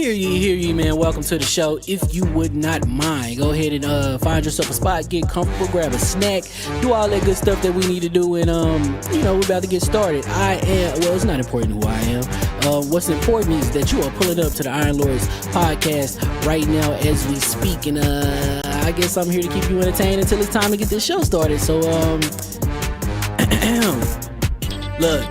Hear ye, man. Welcome to the show. If you would not mind, go ahead and find yourself a spot, get comfortable, grab a snack, do all that good stuff that we need to do, and we're about to get started. It's not important who I am. What's important is that you are pulling up to the Iron Lords podcast right now as we speak, and I guess I'm here to keep you entertained until it's time to get this show started. So look.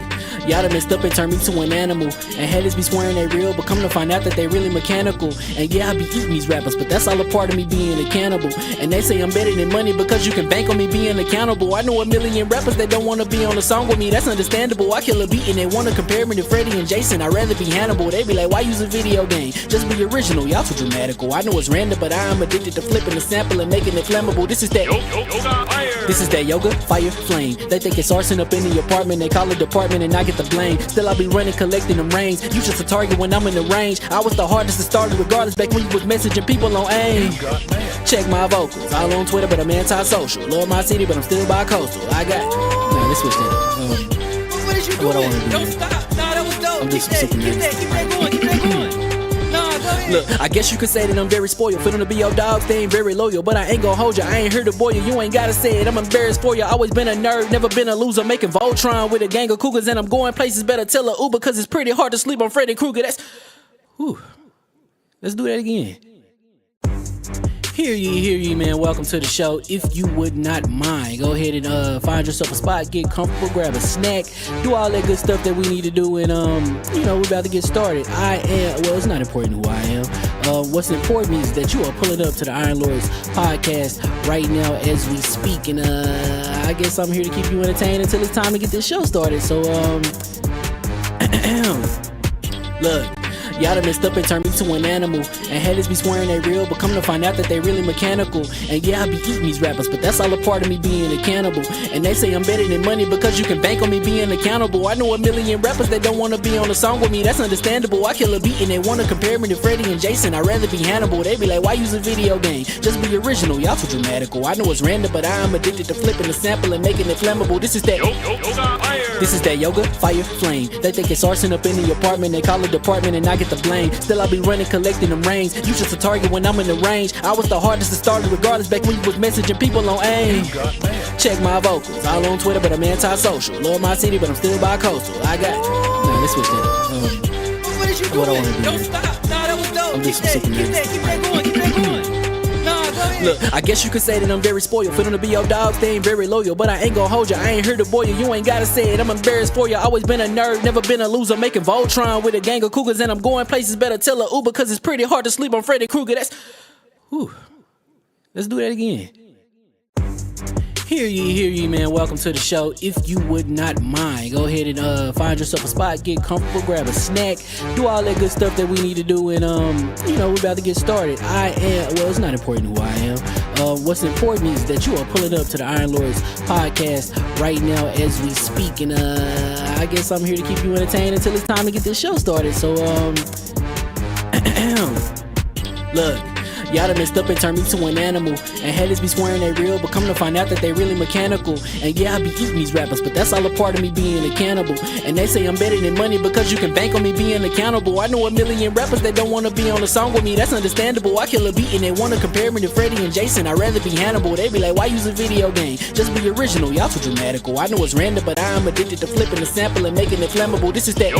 Y'all done messed up and turned me to an animal, and haters be swearing they real, but come to find out that they really mechanical. And yeah, I be eating these rappers, but that's all a part of me being a cannibal. And they say I'm better than money because you can bank on me being accountable. I know a million rappers that don't want to be on a song with me, that's understandable. I kill a beat and they want to compare me to Freddie and Jason. I'd rather be Hannibal. They be like, why use a video game? Just be original, y'all too dramatical. I know it's random, but I am addicted to flipping the sample and making it flammable. This is that yoga, fire, flame. They think it's arson up in the apartment, they call it department and I get the blame. Still I be running, collecting them rings. You just a target when I'm in the range. I was the hardest to start regardless back when you was messaging people on AIM. Check my vocals, all on Twitter but I'm anti-social. Love my city but I'm still bi-coastal. I got, let's switch that up. What is you doing? What I wanna do, Don't stop. Nah, that was dope. I'm Keep just that super going. Keep that going. Nah, go ahead. Look, I guess you could say that I'm very spoiled. For them to be your dogs, they ain't very loyal. But I ain't gon' hold you, I ain't here to boil you. You ain't gotta say it, I'm embarrassed for you. Always been a nerd, never been a loser. Making Voltron with a gang of cougars. And I'm going places, better tell a Uber. Cause it's pretty hard to sleep on Freddy Krueger. Let's do that again. Hear ye, man. Welcome to the show. If you would not mind, go ahead and find yourself a spot, get comfortable, grab a snack, do all that good stuff that we need to do, and we're about to get started. It's not important who I am. What's important is that you are pulling up to the Iron Lords podcast right now as we speak, and I guess I'm here to keep you entertained until it's time to get this show started. So look. Y'all done messed up and turned me to an animal, and haters be swearing they real, but come to find out that they really mechanical. And yeah, I be eating these rappers, but that's all a part of me being a cannibal. And they say I'm better than money because you can bank on me being accountable. I know a million rappers that don't want to be on a song with me, that's understandable. I kill a beat and they want to compare me to Freddie and Jason. I'd rather be Hannibal. They be like, why use a video game? Just be original, y'all too dramatical. I know it's random, but I am addicted to flipping the sample and making it flammable. This is that yoga, fire, flame. They think it's arson up in the apartment, they call it department and I get the blame. Still I be running, collecting them rings. You just a target when I'm in the range. I was the hardest to start regardless back when you was messaging people on AIM. Check my vocals, all on Twitter but I'm anti-social. Love my city but I'm still bi-coastal. I got, let's switch that up. What is you What I doing? wanna do. Don't stop. Nah, that was dope. I'm just Keep that going. Nah, go ahead. Look, I guess you could say that I'm very spoiled. For them to be your dogs, they ain't very loyal. But I ain't gon' hold you, I ain't here to boil you. You ain't gotta say it, I'm embarrassed for you. Always been a nerd, never been a loser. Making Voltron with a gang of cougars. And I'm going places, better tell a Uber. Cause it's pretty hard to sleep on Freddy Krueger. Let's do that again. Hear ye, man. Welcome to the show. If you would not mind, go ahead and find yourself a spot, get comfortable, grab a snack, do all that good stuff that we need to do, and we're about to get started. It's not important who I am. What's important is that you are pulling up to the Iron Lords podcast right now as we speak, and I guess I'm here to keep you entertained until it's time to get this show started. So look. Y'all done messed up and turned me to an animal, and haters be swearing they real, but come to find out that they really mechanical. And yeah, I be eating these rappers, but that's all a part of me being a cannibal. And they say I'm better than money because you can bank on me being accountable. I know a million rappers that don't want to be on a song with me, that's understandable. I kill a beat and they want to compare me to Freddie and Jason. I'd rather be Hannibal. They be like, why use a video game? Just be original, y'all too dramatical. I know it's random, but I am addicted to flipping the sample and making it flammable. This is that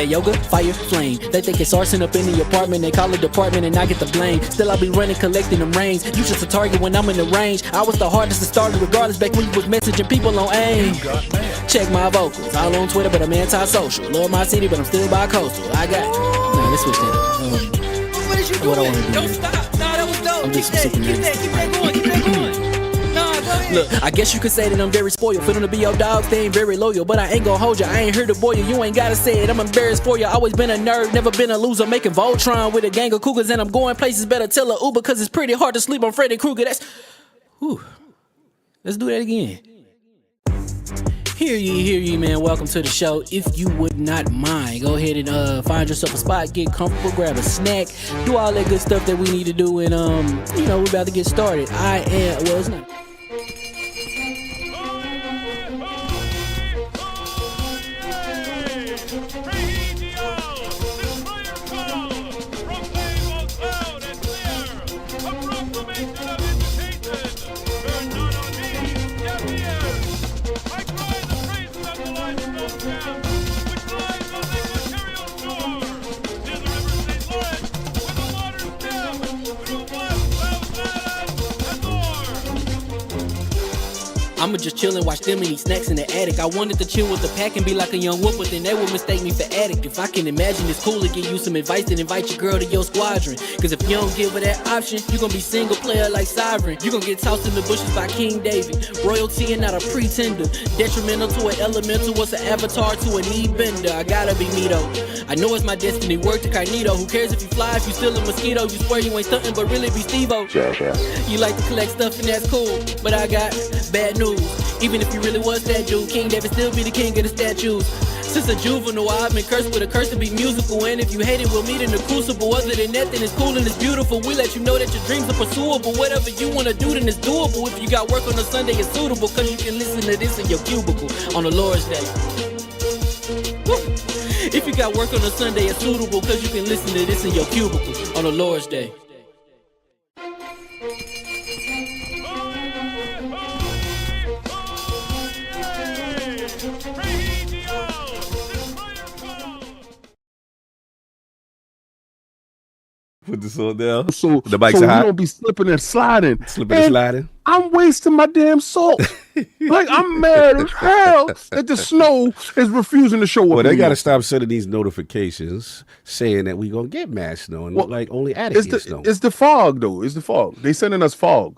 yoga, fire, flame. They think it's arson up in the apartment, they call it department and I get the blame. Still I be running, collecting them rings. You just a target when I'm in the range. I was the hardest to start regardless back when you was messaging people on AIM. Check my vocals, all on Twitter but I'm anti-social. Love my city but I'm still bi-coastal. I got, let's switch that up. What is you doing? What I wanna do. Don't stop. Nah, that was dope. I'm just Keep super that going. Nah, go ahead. Look, I guess you could say that I'm very spoiled. For them to be your dogs, they ain't very loyal. But I ain't gon' hold you, I ain't here to boil you. You ain't gotta say it, I'm embarrassed for you. Always been a nerd, never been a loser. Making Voltron with a gang of cougars. And I'm going places, better tell a Uber. Cause it's pretty hard to sleep on Freddy Krueger. Let's do that again. Hear ye, man. Welcome to the show. If you would not mind, go ahead and find yourself a spot, get comfortable, grab a snack, do all that good stuff that we need to do, and we're about to get started. It's not. Radio, destroyer call. I'ma just chill and watch them and eat snacks in the attic. I wanted to chill with the pack and be like a young whoop, but then they would mistake me for addict. If I can imagine it's cool to give you some advice, then invite your girl to your squadron. Cause if you don't give her that option, you gon' be single player like Sovereign. You gon' get tossed in the bushes by King David. Royalty and not a pretender. Detrimental to an elemental, what's an avatar to a knee bender? I gotta be me though. I know it's my destiny, word to Cognito. Who cares if you fly, if you still a mosquito? You swear you ain't stuntin', but really be Steve-O. You like to collect stuff and that's cool, but I got bad news. Even if you really was that dude, King David still be the king of the statues. Since a juvenile, I've been cursed with a curse to be musical. And if you hate it, we'll meet in the crucible. Other than that, then it's cool and it's beautiful. We let you know that your dreams are pursuable. Whatever you wanna do, then it's doable. If you got work on a Sunday, it's suitable. Cause you can listen to this in your cubicle on the Lord's Day. Woo. If you got work on a Sunday, it's suitable. Cause you can listen to this in your cubicle on the Lord's Day. Put this on there. So the bike's so hot. we don't be slipping and sliding. Slipping and sliding. I'm wasting my damn salt. Like, I'm mad as hell that the snow is refusing to show up. Well, they got to stop sending these notifications saying that we going to get mad snow and like only attic get snow. It's the fog, though. It's the fog. They sending us fog.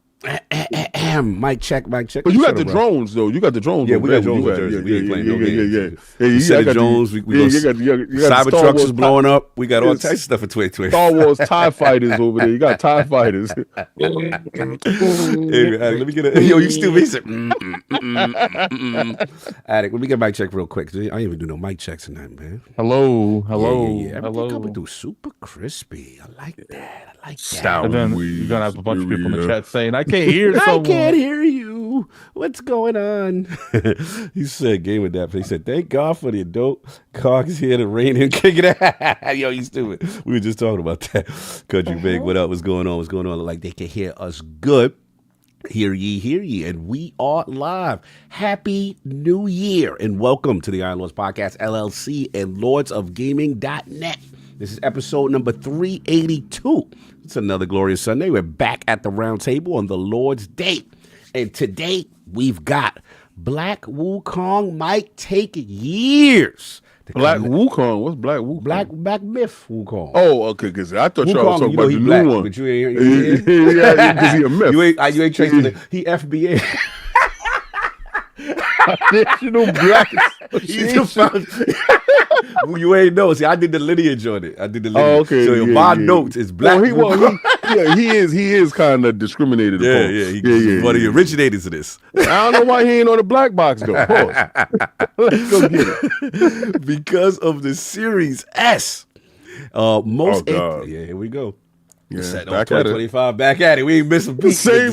Mic check. But you got the drones, though. You got the drones. Yeah, we got drones in Jersey. We ain't playing no games. You said the drones. Cybertrucks is blowing up. We got all types of stuff in 2020. Star Wars TIE fighters over there. You got TIE fighters. Hey, let me get a... Yo, you still basic. Attic, let me get a mic check real quick. I ain't even do no mic checks tonight, man. Hello. Yeah. Everything coming through super crispy. I like that. And then you're gonna have a bunch of people in the chat saying, "I can't hear someone. I can't hear you. What's going on?" He said, "Game of that." He said, "Thank God for the adult cogs here to rein and kick it out." Yo, you stupid. We were just talking about that. Country Big, what up? What's going on? What's going on? Like they can hear us good. Hear ye, and we are live. Happy New Year, and welcome to the Iron Lords Podcast, LLC, and lordsofgaming.net. This is episode number 382. It's another glorious Sunday. We're back at the round table on the Lord's Day. And today we've got BlackWuKong might take years. BlackWuKong? What's BlackWuKong? BlackMythWuKong. Oh, okay, because I thought y'all was talking about the black, new one. But you ain't, yeah, because he a myth. You ain't tracing the, he FBA. Additional black. He's the founder. You ain't know. See, I did the lineage on it. Oh, okay. So my notes is black. He is kind of discriminated upon. He's one of the originators of this. I don't know why he ain't on the black box though. Let's go get it. Because of the Series S. God. Here we go. Yeah, Set back on at it. 2025, back at it. We ain't missing beats. Same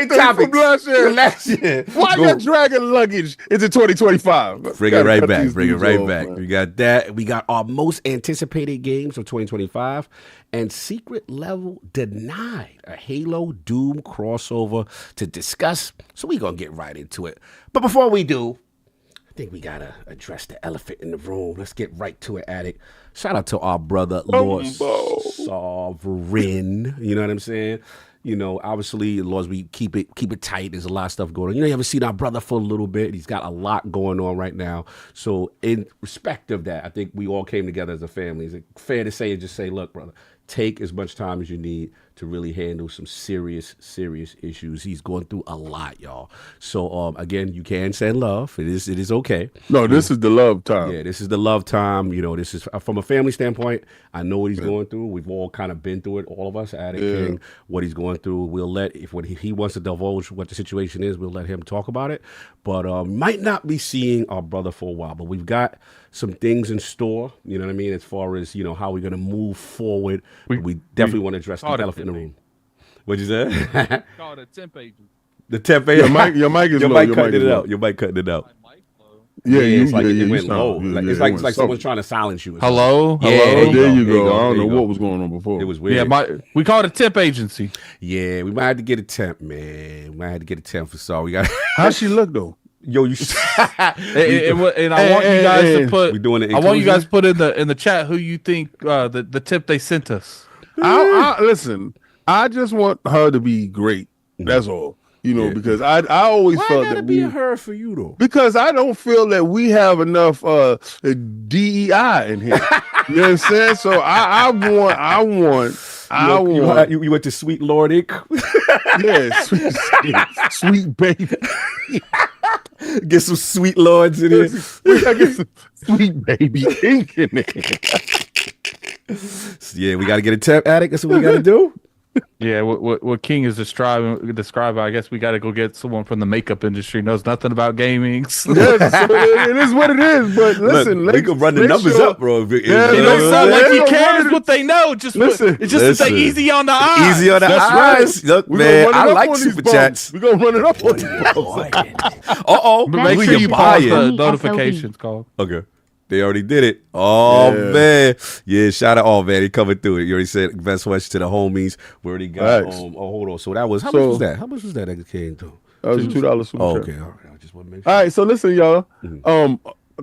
topic from last year. Why Go. you dragging luggage into 2025? Bring it right back. Man. We got that. We got our most anticipated games of 2025. And SecretLevel denied a Halo Doom crossover to discuss. So we're going to get right into it. But before we do, I think we got to address the elephant in the room. Let's get right to it, Addict. Shout out to our brother, Lord Sovereign. You know what I'm saying? You know, obviously, Lords, we keep it tight. There's a lot of stuff going on. You know, you haven't seen our brother for a little bit. He's got a lot going on right now. So in respect of that, I think we all came together as a family. Is it fair to say and just say, look, brother, take as much time as you need to really handle some serious issues. He's going through a lot, y'all. So again, you can send love. It is okay. No, this is the love time. Yeah, this is the love time. You know, this is from a family standpoint. I know what he's going through. We've all kind of been through it. All of us, Addict King, what he's going through. We'll let when he wants to divulge what the situation is, we'll let him talk about it. But might not be seeing our brother for a while. But we've got some things in store. You know what I mean? As far as how we're gonna move forward. We definitely want to address the elephant in the room. What'd you say? Called a temp agent. The temp agent. Your mic is your low. Mic cutting it out. Your mic cutting it out. Yeah, it's like it went low. It's like someone's trying to silence you. Hello. There you go. I don't know what was going on before. It was weird. Yeah, we called it a temp agency. Yeah, we might have to get a temp, man. We might have to get a temp for Saul. We got. How's she look though? Yo, you. And I want you guys to put. We doing it. I want you guys to put in the chat who you think the tip they sent us. Listen. I just want her to be great. That's all. You know, Yeah. because I always Why felt gotta that be we, a her for you though? because I don't feel that we have enough DEI in here. You know what I'm saying? So I want, You went to Sweet Lord Inc. yeah, sweet baby. Get some Sweet Lords in here. I get some sweet baby ink in there. Yeah, we got to get a tap addict. That's what we got to do. Yeah, what King is describing, I guess we got to go get someone from the makeup industry knows nothing about gaming. So Yes, so it is what it is. But listen, Look, we can run the numbers up, bro. it don't sound like he cares what they know. Just Listen, it's just to say easy on the eyes. Easy on the That's eyes. right. Look, We man, gonna run it I up like on these super bums. chats. We're gonna run it up on these bums. Uh-oh. But make Who sure you pause the buying? notifications call. Okay. They already did it. Oh, Yeah. man. Yeah, shout out. Oh, man, he coming through it. You already said best wish to the homies. We already got, Facts. hold on. So that was, how much was that? How much was that came to? That was a $2 super Oh, chat. okay. All right. I just want to make sure. All right, so listen, y'all.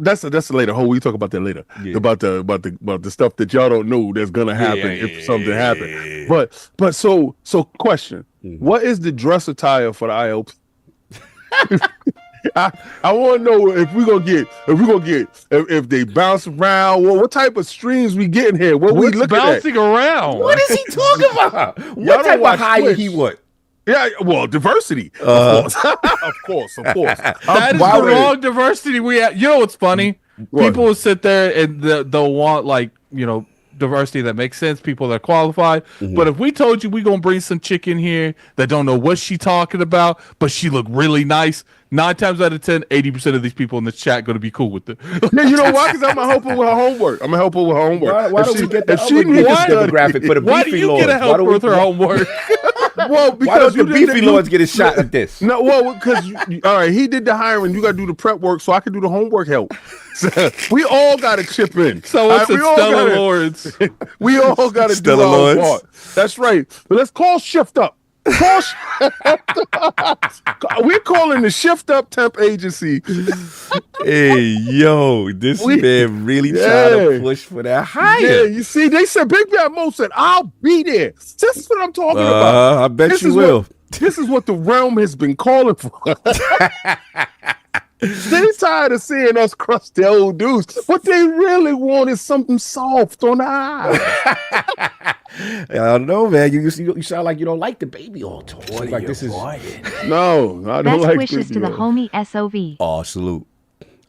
That's later. We talk about that later. Yeah. About the stuff that y'all don't know that's gonna happen if something happens. But so question: What is the dress attire for the ILP? I want to know if they bounce around. What type of streams we getting here? What we looking bouncing around? What is he talking about? Y'all What don't type of watch hire Twitch. he want? Yeah, well, diversity, of course, of course. That is Why the would- wrong diversity we have. You know what's funny? What? People will sit there and they'll want diversity that makes sense, people that are qualified. But if we told you we gonna bring some chick in here that don't know what she talking about, but she look really nice, 9 times out of 10, 80% of these people in the chat gonna be cool with it. Yeah, you know why? Because I'm gonna help her with her homework. Why don't we get the if she other needs to demographic for the Why do beefy you lords? get a help with her homework? Well, because Why don't the you did beefy you- lords get a shot at this? No, well, because all right, he did the hiring. You got to do the prep work, so I can do the homework help. So, we all got to chip in. So All it's right, a we all Stella gotta- Lords. We all got to do Stella our Lords. part. That's right. But let's call shift up. We're calling the Shift Up Temp Agency. Hey, yo, this man really trying to push for that Yeah, hire. you see, they said Big Bad Mo said, "I'll be there." This is what I'm talking about. I bet This you is will. This is what the realm has been calling for. They tired of seeing us crush the old dudes. What they really want is something soft on the eye. I don't know, man. You sound like you don't like the baby all tall. Like this is. No, I don't Best like wishes to the homie SOV. Oh, salute.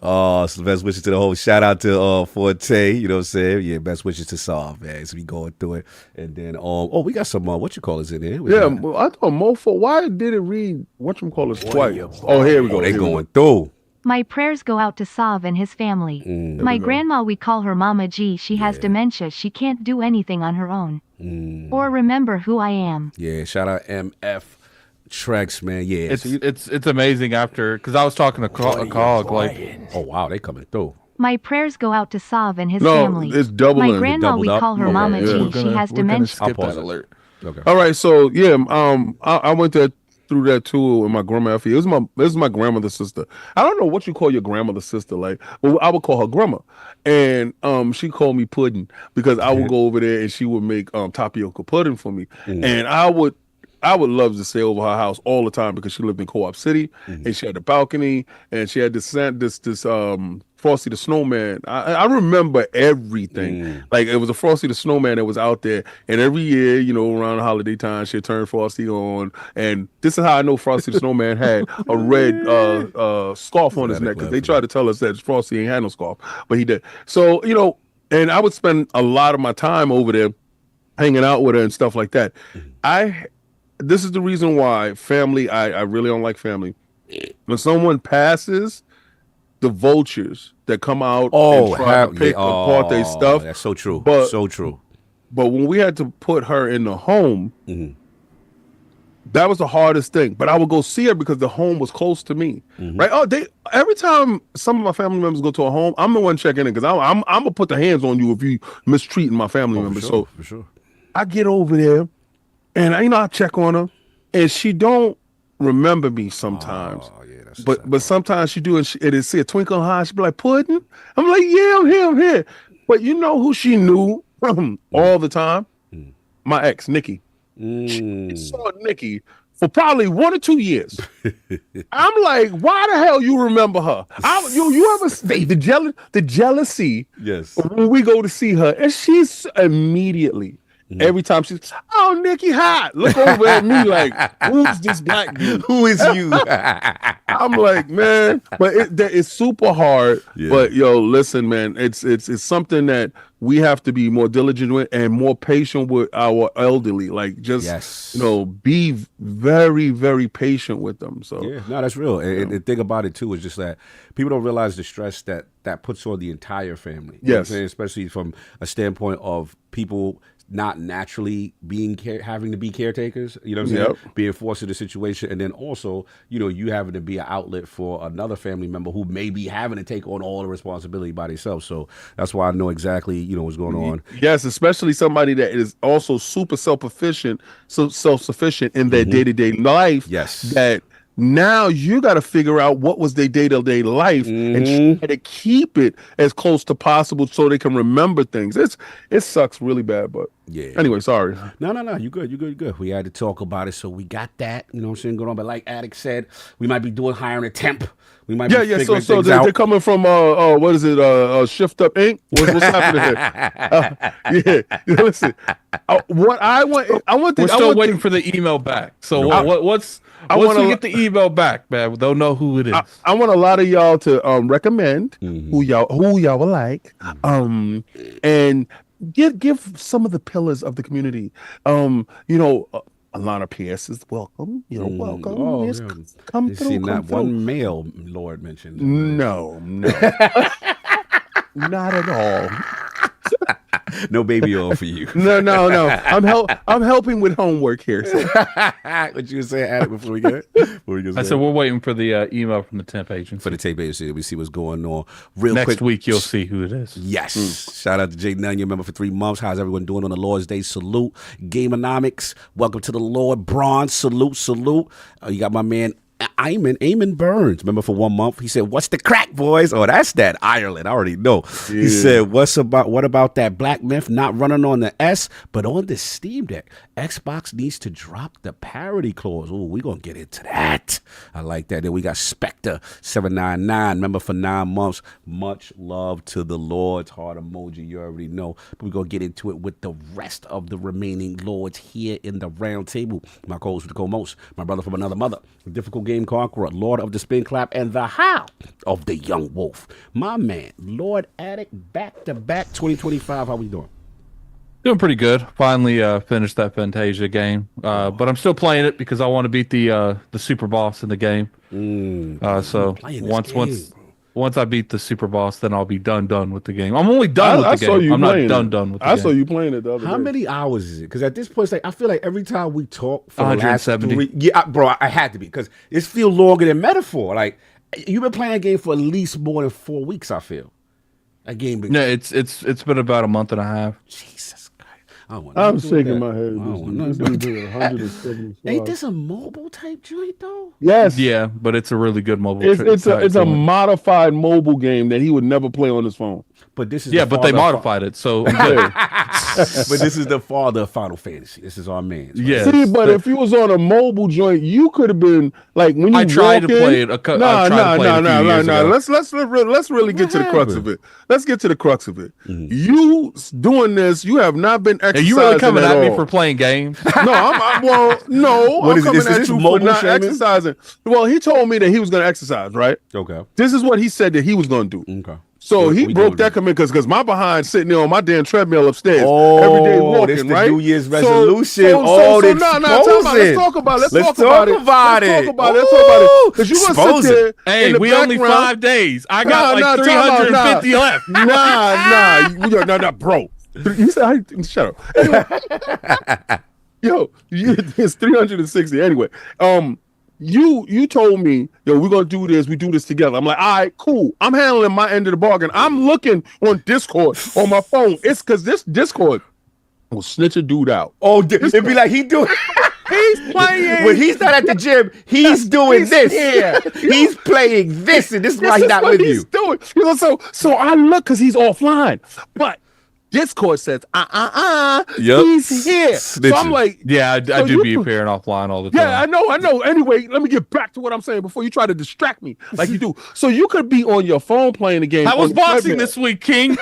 Oh, so best wishes to the whole. Shout out to Forte. You know what I'm saying? Yeah, best wishes to Solve, man. So we going through it, and then we got some what you call is in there. Yeah, well, I thought Mofo. Why did it read whatchamacallit twice? Oh, here we go. They here we go. going through. My prayers go out to Sav and his family. My grandma, we call her Mama G. She has dementia. She can't do anything on her own. Or remember who I am. Yeah, shout out MF Trex, man. Yeah, It's amazing after, because I was talking to Cog like, oh wow, they coming through. My prayers go out to Sav and his No, family. it's doubling. My grandma, we doubled up? call her Okay, Mama yeah. G. we're She gonna- has we're gonna dementia. skip pause that it. alert. Okay. All right, so yeah, I went through that too with my grandma. It was my grandmother's sister. I don't know what you call your grandmother's sister, like, well, I would call her grandma, and she called me pudding because I would go over there and she would make tapioca pudding for me, and I would love to stay over her house all the time because she lived in Co-op City and she had a balcony and she had this Frosty the Snowman. I remember everything. Like it was a Frosty the Snowman that was out there, and every year, around the holiday time, she'd turn Frosty on. And this is how I know Frosty the Snowman had a red scarf on his neck, because they tried to tell us that Frosty ain't had no scarf, but he did. So and I would spend a lot of my time over there hanging out with her and stuff like that. This is the reason why family. I really don't like family. When someone passes, the vultures that come out and try to pick apart their stuff. That's so true. But- so true. But when we had to put her in the home, that was the hardest thing. But I would go see her because the home was close to me, right? Oh, every time some of my family members go to a home, I'm the one checking in because I'm gonna put the hands on you if you mistreating my family members. So for sure. I get over there, and I check on her, and she don't remember me sometimes. Oh yeah, that's But sometimes she do, and it see a twinkle in her eye. She be like, "Puddin'?" I'm like, "Yeah, I'm here." But you know who she knew all the time? My ex, Nikki. She saw Nikki for probably 1 or 2 years. I'm like, why the hell you remember her? You ever the jealousy? Yes. When we go to see her, and she's immediately. Every time she's, oh, Nikki, hot. Look over at me like, who's this black dude? Who is you? I'm like, man, but it's super hard. Yeah. But yo, listen, man, it's something that we have to be more diligent with and more patient with our elderly. Like, just be very, very patient with them. So yeah, no, that's real. And the thing about it too is just that people don't realize the stress that puts on the entire family. You know what I'm saying? Especially from a standpoint of people not naturally having to be caretakers, you know what I'm saying? Being forced into a situation, and then also, you having to be an outlet for another family member who may be having to take on all the responsibility by themselves. So that's why I know exactly, what's going on. Yes, especially somebody that is also super self-sufficient in their day-to-day life. Yes. That now you got to figure out what was their day-to-day life and try to keep it as close to possible so they can remember things. It sucks really bad, but anyway, sorry. No, you good. We had to talk about it, so we got that, you know what I'm saying, going on. But like Attic said, we might be hiring a temp. We might be figuring so things out. They're coming from what is it? Shift Up Inc. What's happening here? Listen, We're still waiting for the email back. So once we get the email back, man, they'll know who it is. I want a lot of y'all to recommend who y'all would like, and give some of the pillars of the community. Alana Pierce is welcome. Welcome. Oh, yes, yeah. come You through. see, Come not through. one male Lord mentioned. No, not at all. No baby oil for you. No. I'm helping with homework here. So. What you were saying, Attic, before we get it? I said we're waiting for the email from the temp agency. For the tape agency, we see what's going on. Real Next quick. week, you'll see who it is. Yes. Shout out to Jay Nunn, your member for 3 months. How's everyone doing on the Lord's Day? Salute. Gameonomics. Welcome to the Lord. Bronze. Salute. You got my man Eamon Burns, remember, for 1 month. He said, "What's the crack, boys?" Oh, that's that Ireland. I already know. Yeah. He said, what about that Black Myth not running on the S, but on the Steam Deck? Xbox needs to drop the parity clause. Oh, we're going to get into that. I like that. Then we got Spectre 799, member for 9 months. Much love to the Lord's heart emoji. You already know. But we're going to get into it with the rest of the remaining Lords here in the round table. My co-host with the co-most, my brother from another mother, the difficult game conqueror, Lord of the Spin Clap, and the How of the Young Wolf. My man, Lord Attic, back-to-back 2025. How we doing? Doing pretty good. Finally finished that Fantasia game, but I'm still playing it because I want to beat the super boss in the game. So once I beat the super boss, then I'll be done with the game. I'm only done with the game. I'm not done with the game. I saw you playing it the other day. How many hours is it? Because at this point, it's like, I feel like every time we talk for 170. the last 3, bro, I had to be, because it feels longer than Metaphor. Like, you've been playing a game for at least more than 4 weeks, I feel. A game. No, it's been about a month and a half. Jesus. I'm shaking my head. Ain't this a mobile type joint though? Yes. Yeah, but it's a really good mobile. It's a modified mobile game that he would never play on his phone. But this is but they modified it, so but this is the father of Final Fantasy. This is our man. So. Yeah. See, but if you was on a mobile joint, you could have been like when you. I tried to play it. No. Let's really get to the crux of it. Let's get to the crux of it. You doing this? You have not been exercising. Are you really coming at me for playing games? No, I'm coming at you for not exercising. Well, he told me that he was going to exercise, right? Okay. This is what he said that he was going to do. Okay. So he broke that commitment because my behind sitting there on my damn treadmill upstairs every day walking, this the right? New Year's resolution. Let's talk about it. Let's talk about it. Because you gonna sit there. Hey, we only 5 days. I got 350 left. Nah, bro. You said, shut up. Yo, it's 360 anyway. You told me, we're gonna do this. We do this together. I'm like, all right, cool. I'm handling my end of the bargain. I'm looking on Discord on my phone. It's because this Discord will snitch a dude out. Oh, it'd be like he doing. He's playing. When he's not at the gym, he's doing this. Yeah. He's playing this, and this is why he's not with you. Doing. So I look because he's offline, but Discord says, Yep. he's here. So I'm Snitching. like, Yeah, I So do you be put- appearing offline all the time. yeah, I know. Anyway, let me get back to what I'm saying before you try to distract me like you do. So you could be on your phone playing the game. I was on the boxing treadmill. this week, King.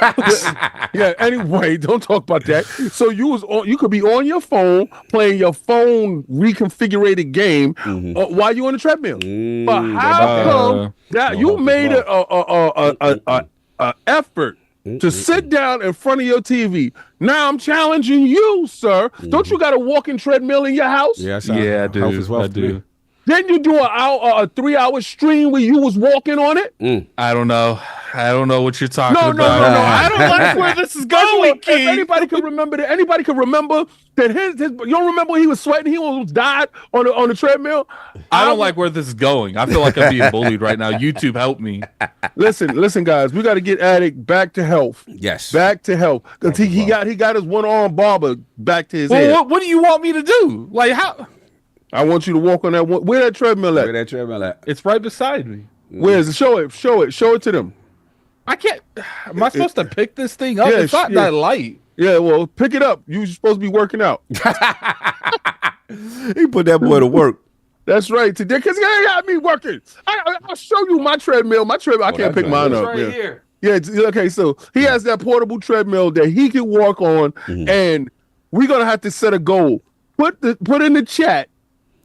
Yeah. Anyway, don't talk about that. So you could be on your phone playing your phone reconfigured game while you're on the treadmill. But how come that you made a effort to sit down in front of your TV? Now I'm challenging you, sir. Don't you got a walking treadmill in your house? Yeah, Yeah, I do. Health is wealth I to me. do. Didn't you do a 3-hour stream where you was walking on it? I don't know. I don't know what you're talking No. about. I don't like where this is First of all, going, if King. anybody can remember that his you don't remember when he was sweating, he almost died on the treadmill. I don't like where this is going. I feel like I'm being bullied right now. YouTube, help me. Listen, guys, we got to get Addict back to health. Yes. Back to health. Because he got his one-arm barber back to his head. Well, what do you want me to do? Like, how? I want you to walk on that one. Where that treadmill at? Where that treadmill at? It's right beside me. Where is it? Show it to them. I can't. Am I supposed to pick this thing up? Yeah, It's not that light. Yeah, well, pick it up. You're supposed to be working out. He put that boy to work. That's right. Today, because he got me working. I'll show you my treadmill. I can't pick mine It's up. right Yeah. here. Yeah, okay, so he has that portable treadmill that he can walk on, and we're gonna have to set a goal. Put in the chat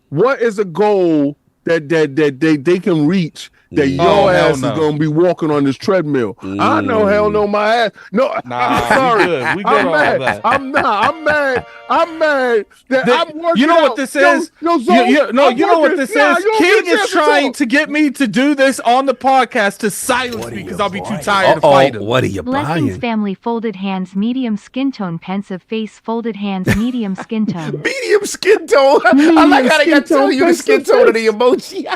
what is a goal that they can reach that your ass is gonna be walking on this treadmill. I know, hell no, my ass. No, I'm sorry. We good. We good I'm on mad. all that. I'm mad that I'm working. You know out. what this is? Yo, You know what this is? King is trying to get me to do this on the podcast to silence me because I'll be too tired to fight him. What are you Blessings buying? family folded hands medium skin tone pensive face folded hands medium skin tone. Medium skin tone. I like how they got to tell you the skin tone of the emoji.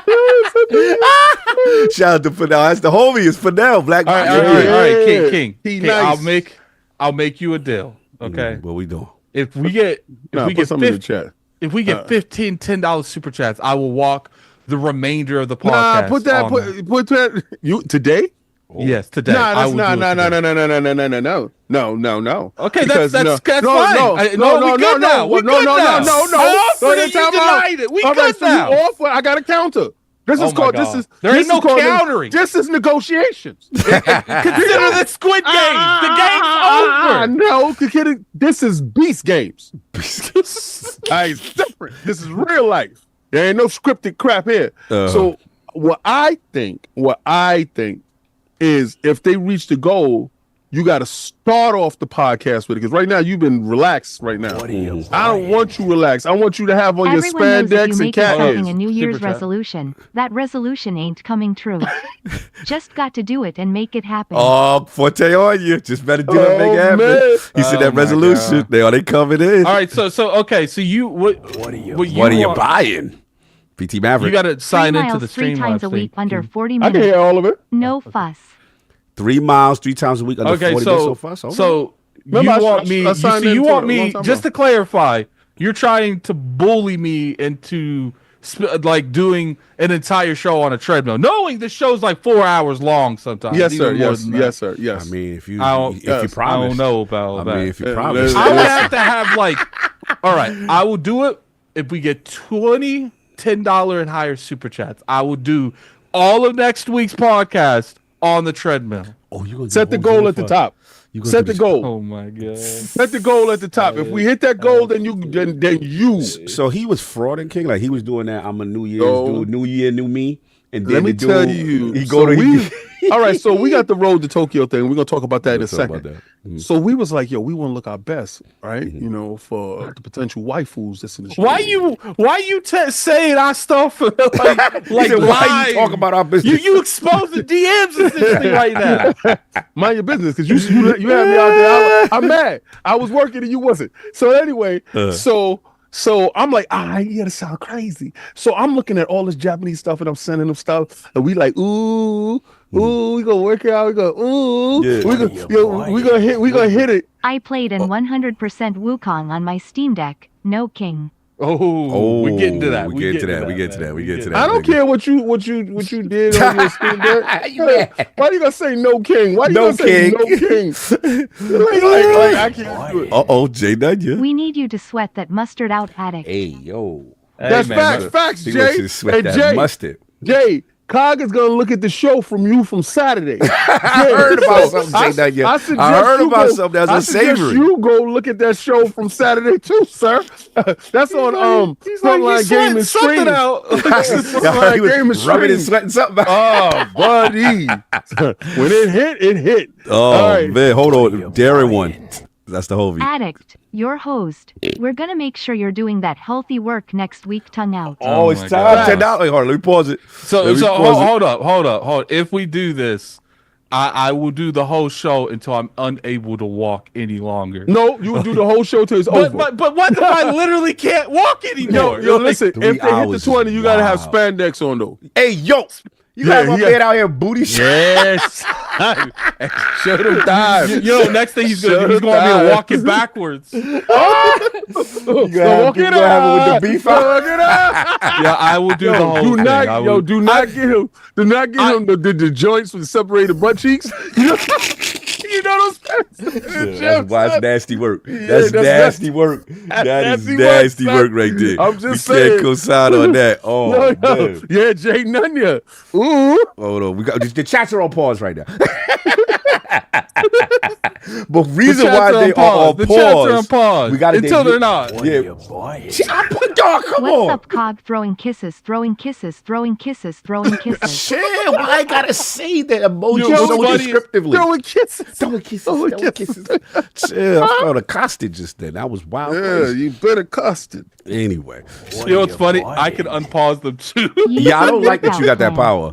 Shout out to Fidel. That's the homie. Is Fidel. Black. All right, King. He King, nice. I'll make you a deal. Okay. What we doing? If we get Put something in the chat. if we get $10 super chats, I will walk the remainder of the podcast. Nah, put that. on there. Put that. You today? Yes, today. Nah, I that's will no. do it today. No. Okay, Because that's fine. No, We good now. We good now. I offered it, you denied it. We All good right, so now. you offer. I got a counter. This Oh is my called. God. This is. There this ain't no is called countering. This is negotiations. Consider this Squid Game. The game's over. No, this is Beast Games. It's different. This is real life. There ain't no scripted crap here. So what I think is if they reach the goal, you got to start off the podcast with it. Because right now you've been relaxed right now. I don't want you relaxed. I want you to have on Everyone your knows if spandex you and make cat something a ears. New Year's Super chat. resolution, that resolution ain't coming true. Just got to do it and make it happen. Oh, Forte on you. Just better do it, make it happen. man. He said Oh that my resolution. God. They coming in. All right, so okay, so you what What are you buying? PT Maverick. You got to sign 3 into miles the 3 Streamlabs times a week thing. under 40 I can minutes. hear all of it. No fuss. 3 miles, 3 times a week under Okay, 40 so minutes so far. so Remember, you I want me? signed You into want it a me? long time Just ago. to clarify, you're trying to bully me into like doing an entire show on a treadmill, knowing the show's like 4 hours long sometimes. Yes, sir. even more Yes, than that. yes, sir. Yes. I mean, if you I don't- if you promise, I don't know about I that. mean, if you Yeah, promise, I would have to have like, all right, I will do it if we get 20 $10 and higher super chats. I will do all of next week's podcast on the treadmill. oh, you gonna Set the goal at the top. You gonna Set do the this- goal. Oh my god! Set the goal at the top. If we hit that goal, then you. So he was frauding King, like he was doing that. I'm a New Year's No. dude, New Year, new me. And then Let me the tell dude, you. he So go to all right, so we got the road to Tokyo thing. We're gonna talk about that in a Let's talk second. about that. Mhm. So we was like, yo, we want to look our best, right? You know, for the potential waifus that's in the Why you saying our stuff like He said, why live? you talk about our business? You expose the DMs essentially right now. mind your business because you had me out there. I'm mad. I was working and you wasn't. So anyway, so I'm like, yeah, that sound crazy. So I'm looking at all this Japanese stuff and I'm sending them stuff, and we like, ooh, we gonna work out. We go, ooh, Yeah. we gonna hit it. I played in 100% Wukong on my Steam Deck. No King. Oh, we get into that. We get to that. We get to that. We get to that. I don't care what you did on your stream. Why you gonna say no king? Why you gonna say no king? I can't do it. Jay Nunya. We need you to sweat that mustard out, addict. Hey, yo. That's man, facts, He Jay. wants you to sweat that Jay, mustard. Jay, Cog is gonna look at the show from Saturday. I heard about something, Jay Nunya. I heard about something that's unsavory. You go look at that show from Saturday too, sir. That's on Frontline Gaming Stream. Rubbing and sweating something out. Oh, buddy. When it hit. Oh, right. man. Hold on. Darren won. That's the whole view. Addict, your host. We're gonna make sure you're doing that healthy work next week, tongue out. Oh, it's my time. God. $10. Wait, hold on. Let me pause it. So hold up. If we do this, I will do the whole show until I'm unable to walk any longer. No, you will do the whole show till it's over. But what if I literally can't walk anymore? Yo, listen, if they hit the hours 20, you gotta have wow. spandex on though. Hey, yo. You Yeah, got my he man out here booty shit. Yes. Show them dive. Next thing he's gonna do, he's Shut gonna up. be walking backwards. You gonna have it with the beef out. Yeah, I will do the whole Do thing. not, do not get him the joints with separated butt cheeks. You know those. That's nasty work. That's nasty work. That is nasty nasty work, work right there. I'm just we saying. can't co-sign on that. Oh, man. Yeah, Jay Nunya. Ooh. Hold on. We got the chats are on pause right now. But reason why they are on The chats are on pause, pause. we gotta until they're not. Yeah. Dog, come What's on. up, Cog? Throwing kisses, throwing kisses, throwing kisses, throwing kisses. Chill. Why I gotta say that emoji Yo, so what's funny is descriptively? Throwing kisses. Throwing kisses. Chill. I felt accosted just then. That was wild. Yeah, crazy. you better cuss it. Anyway. You know what's funny? I can unpause them too. Yeah, I don't like that you got that power.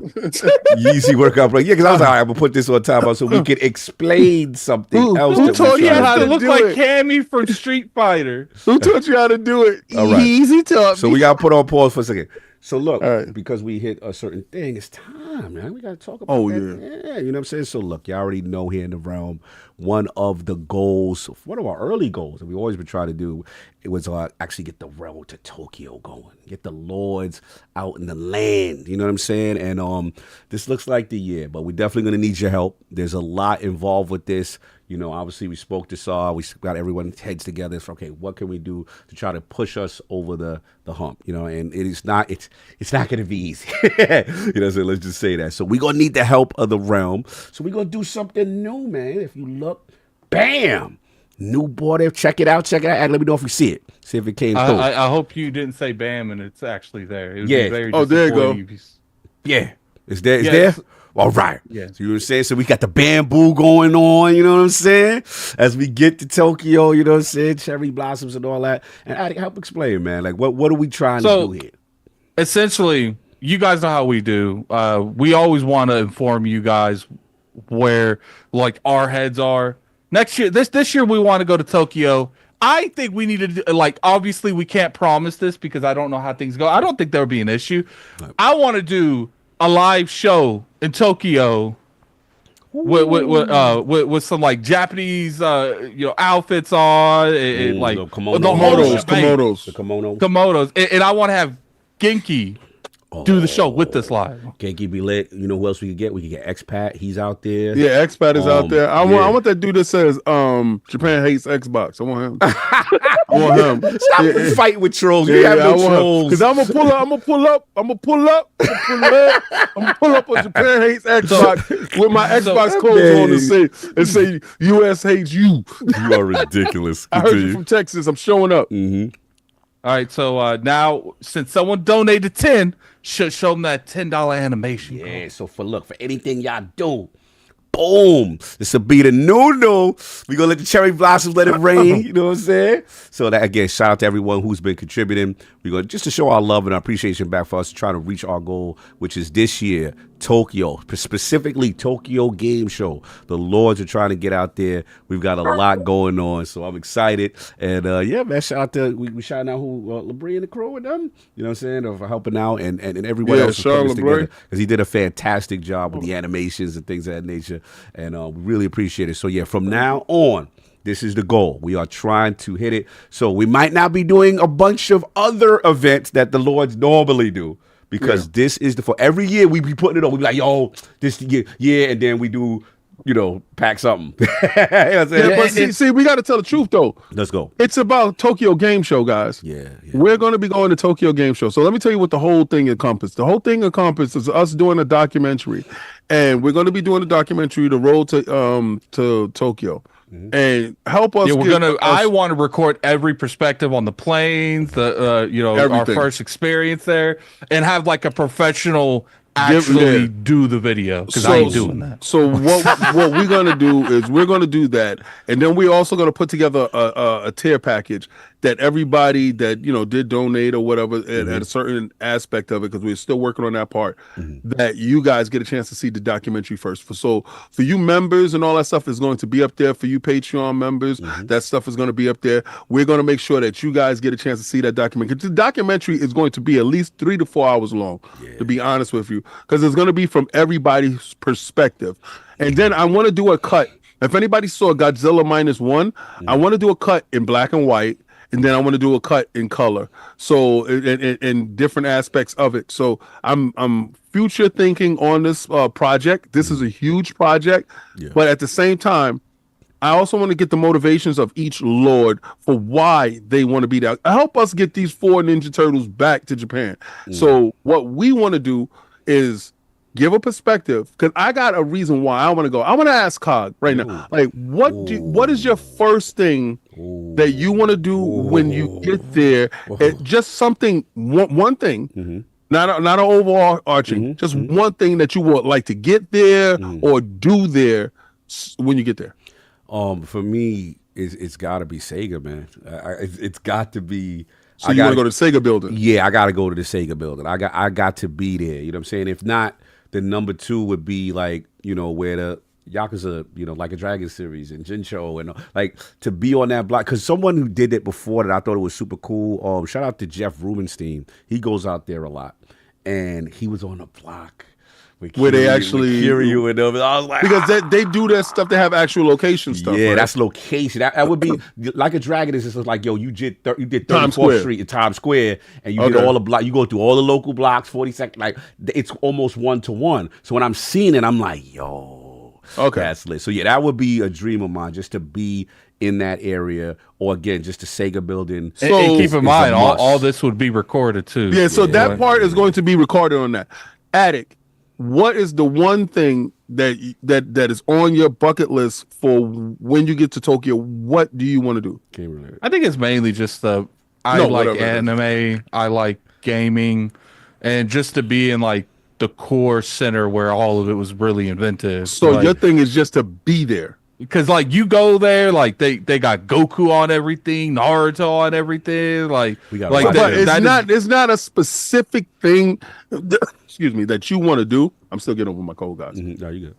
Easy workout break. Yeah, because I was like, all right, I'm gonna put this on timeout so we can explain something else. who that told we're you trying how to to do. Look do like it? Cammy from Street Fighter. Who taught you how to do it? All right. Easy talk. So we gotta put on pause for a second. So look, All right. because we hit a certain thing, it's time, man. We gotta talk about Oh, that. yeah. Yeah, you know what I'm saying? So look, you already know here in the realm, one of the goals, one of our early goals that we've always been trying to do, it was actually get the realm to Tokyo going, get the lords out in the land. You know what I'm saying? And this looks like the year, but we're definitely gonna need your help. There's a lot involved with this. You know, obviously we spoke to Saw, we got everyone's heads together. So, okay, what can we do to try to push us over the hump? You know, and it's not going to be easy. You know, so let's just say that. So we're going to need the help of the realm. So we're going to do something new, man. If you look, bam, new border. Check it out. And let me know if you see it. See if it came through. I hope you didn't say BAM and it's actually there. It would Yeah. be very Oh, there you go. disappointing if Yeah. It's there. It's Yeah, there. it's- All right. Yeah. So you know what I'm saying? So we got the bamboo going on, you know what I'm saying? As we get to Tokyo, you know what I'm saying? Cherry blossoms and all that. And Adi, help explain, man. Like what are we trying to do here? Essentially, you guys know how we do. We always want to inform you guys where like our heads are. Next year, this year we want to go to Tokyo. I think we need to do, like, obviously we can't promise this because I don't know how things go. I don't think there would be an issue. I want to do a live show in Tokyo with some like Japanese outfits on and like the kimonos. the whole Komodos. The kimono. kimonos, and I want to have Genki do the show with us live. Genki be lit. You know who else we could get? We could get Expat. He's out there. Yeah, Expat is out there. I yeah. want that dude that says Japan hates Xbox. I want him. I want him. Stop fighting with trolls. You have no trolls. Because I'm gonna pull up on Japan hates Xbox with my Xbox clothes on and say US hates you. You are ridiculous. I heard you from Texas. I'm showing up. Mm-hmm. All right, so now since someone donated 10, should show them that $10 animation. Yeah, so for anything y'all do, boom, this will be the new. We gonna let the cherry blossoms let it rain. You know what I'm saying? So that again, shout out to everyone who's been contributing. We're gonna just to show our love and our appreciation back for us trying to reach our goal, which is this year, Tokyo, specifically Tokyo Game Show. The Lords are trying to get out there. We've got a lot going on, so I'm excited. And yeah, man, shout out to we shouting out who Labrie and the crew with them. You know what I'm saying? For helping out and everyone else Shaun putting this together Labrie. because he did a fantastic job with the animations and things of that nature. and we really appreciate it. So yeah, from now on, this is the goal. We are trying to hit it. So we might not be doing a bunch of other events that the Lords normally do, because this is for every year we be putting it on. We be like, yo, this year, yeah, and then we do, pack something. You know what I'm saying? But see, we got to tell the truth though. Let's go. It's about Tokyo Game Show, guys. Yeah. We're going to be going to Tokyo Game Show. So let me tell you what the whole thing encompasses. The whole thing encompasses us doing a documentary, and we're going to be doing a documentary, The Road to Tokyo. And help us. Yeah, I want to record every perspective on the planes, our Everything. first experience there, and have like a professional actually do the video, because I ain't doing that. So what we're gonna do is we're gonna do that, and then we're also gonna put together a tier package that everybody that did donate or whatever at a certain aspect of it, because we're still working on that part, that you guys get a chance to see the documentary first. For you members and all that stuff is going to be up there. For you Patreon members, that stuff is going to be up there. We're going to make sure that you guys get a chance to see that documentary. The documentary is going to be at least 3 to 4 hours long, to be honest with you, because it's going to be from everybody's perspective. And then I want to do a cut. If anybody saw Godzilla -1, I want to do a cut in black and white. And then I want to do a cut in color, so in different aspects of it. So I'm future thinking on this project. This is a huge project, but at the same time, I also want to get the motivations of each Lord for why they want to be there. Help us get these 4 Ninja Turtles back to Japan. So what we want to do is give a perspective, because I got a reason why I want to go. I want to ask Cog right now, like, what is your first thing that you want to do when you get there? Just something, one thing, not an overarching, just one thing that you would like to get there or do there when you get there. For me, it's got to be Sega, man. It's got to be. So you want to go to the Sega building? Yeah, I got to go to the Sega building. I got to be there. You know what I'm saying? If not, then number 2 would be like, where the Yakuza, like a Dragon series and Jinsho, and like to be on that block. Because someone who did it before that, I thought it was super cool. Shout out to Jeff Rubenstein. He goes out there a lot, and he was on the block where they actually Kiryu and them. I was like, because they do that stuff. They have actual location stuff. Yeah, right? that's location. That would be like a Dragon is just like, yo, you did 34th Square. Street in Times Square, and you did all the block. You go through all the local blocks, 42nd. Like it's almost 1-to-1. So when I'm seeing it, I'm like, yo, that's lit. So yeah, that would be a dream of mine, just to be in that area, or again, just the Sega building. So, and keep in mind, all this would be recorded too. Yeah, so that part is going to be recorded on that. Attic, what is the one thing that is on your bucket list for when you get to Tokyo? What do you want to do? I think it's mainly just I like anime, I like gaming, and just to be in like the core center where all of it was really invented. So your thing is just to be there. Because like you go there, like they got Goku on everything, Naruto on everything, like but it's not a specific thing. Excuse me, that you want to do. I'm still getting over my cold, guys. No, you good.